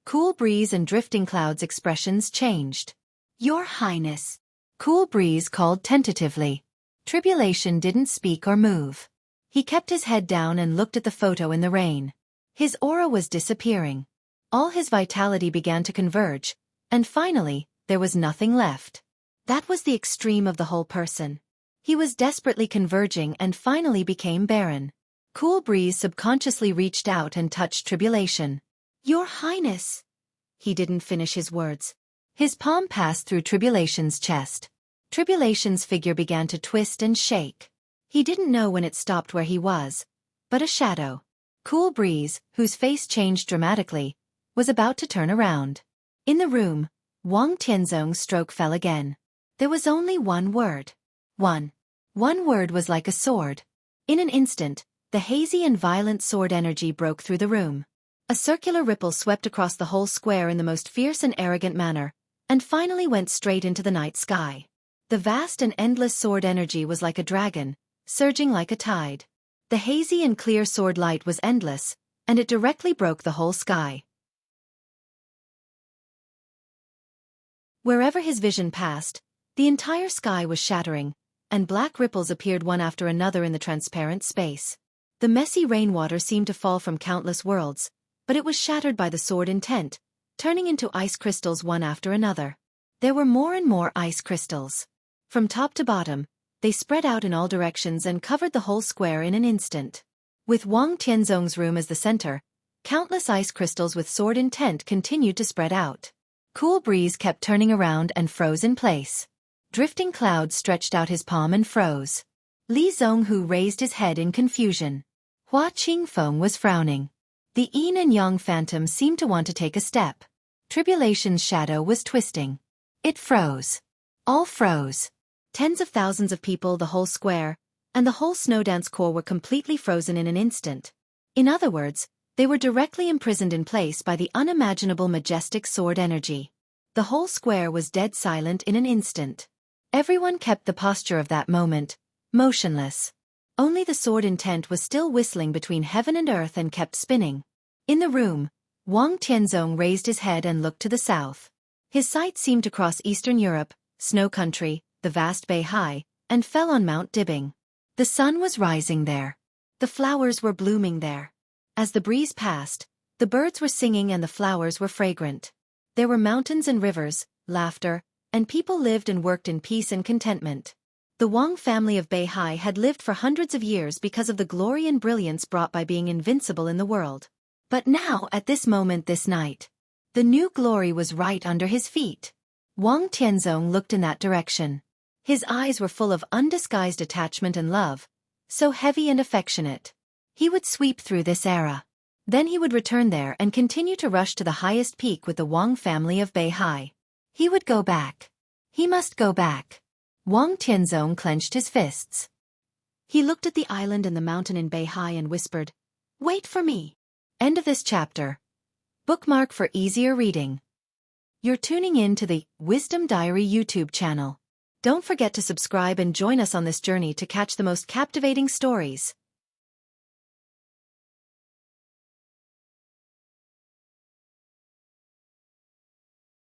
Cool Breeze and Drifting Cloud's expressions changed. Your Highness. Cool Breeze called tentatively. Tribulation didn't speak or move. He kept his head down and looked at the photo in the rain. His aura was disappearing. All his vitality began to converge, and finally, there was nothing left. That was the extreme of the whole person. He was desperately converging and finally became barren. Cool Breeze subconsciously reached out and touched Tribulation. Your Highness. He didn't finish his words. His palm passed through Tribulation's chest. Tribulation's figure began to twist and shake. He didn't know when it stopped where he was, but a shadow. Cool Breeze, whose face changed dramatically, was about to turn around. In the room, Wang Tianzong's stroke fell again. There was only one word. One. One word was like a sword. In an instant, the hazy and violent sword energy broke through the room. A circular ripple swept across the whole square in the most fierce and arrogant manner, and finally went straight into the night sky. The vast and endless sword energy was like a dragon, surging like a tide. The hazy and clear sword light was endless, and it directly broke the whole sky. Wherever his vision passed, the entire sky was shattering, and black ripples appeared one after another in the transparent space. The messy rainwater seemed to fall from countless worlds, but it was shattered by the sword intent, turning into ice crystals one after another. There were more and more ice crystals. From top to bottom, they spread out in all directions and covered the whole square in an instant. With Wang Tianzong's room as the center, countless ice crystals with sword intent continued to spread out. Cool Breeze kept turning around and froze in place. Drifting Cloud stretched out his palm and froze. Li Zhonghu raised his head in confusion. Hua Qingfeng was frowning. The yin and yang phantom seemed to want to take a step. Tribulation's shadow was twisting. It froze. All froze. Tens of thousands of people, the whole square, and the whole Snowdance Corps were completely frozen in an instant. In other words, they were directly imprisoned in place by the unimaginable majestic sword energy. The whole square was dead silent in an instant. Everyone kept the posture of that moment, motionless. Only the sword intent was still whistling between heaven and earth and kept spinning. In the room, Wang Tianzong raised his head and looked to the south. His sight seemed to cross Eastern Europe, Snow Country, the vast Beihai, and fell on Mount Dibbing. The sun was rising there. The flowers were blooming there. As the breeze passed, the birds were singing and the flowers were fragrant. There were mountains and rivers, laughter, and people lived and worked in peace and contentment. The Wang family of Beihai had lived for hundreds of years because of the glory and brilliance brought by being invincible in the world. But now, at this moment this night, the new glory was right under his feet. Wang Tianzong looked in that direction. His eyes were full of undisguised attachment and love, so heavy and affectionate. He would sweep through this era. Then he would return there and continue to rush to the highest peak with the Wang family of Beihai. He would go back. He must go back. Wang Tianzong clenched his fists. He looked at the island and the mountain in Beihai and whispered, "Wait for me." End of this chapter. Bookmark for easier reading. You're tuning in to the Wisdom Diary YouTube channel. Don't forget to subscribe and join us on this journey to catch the most captivating stories.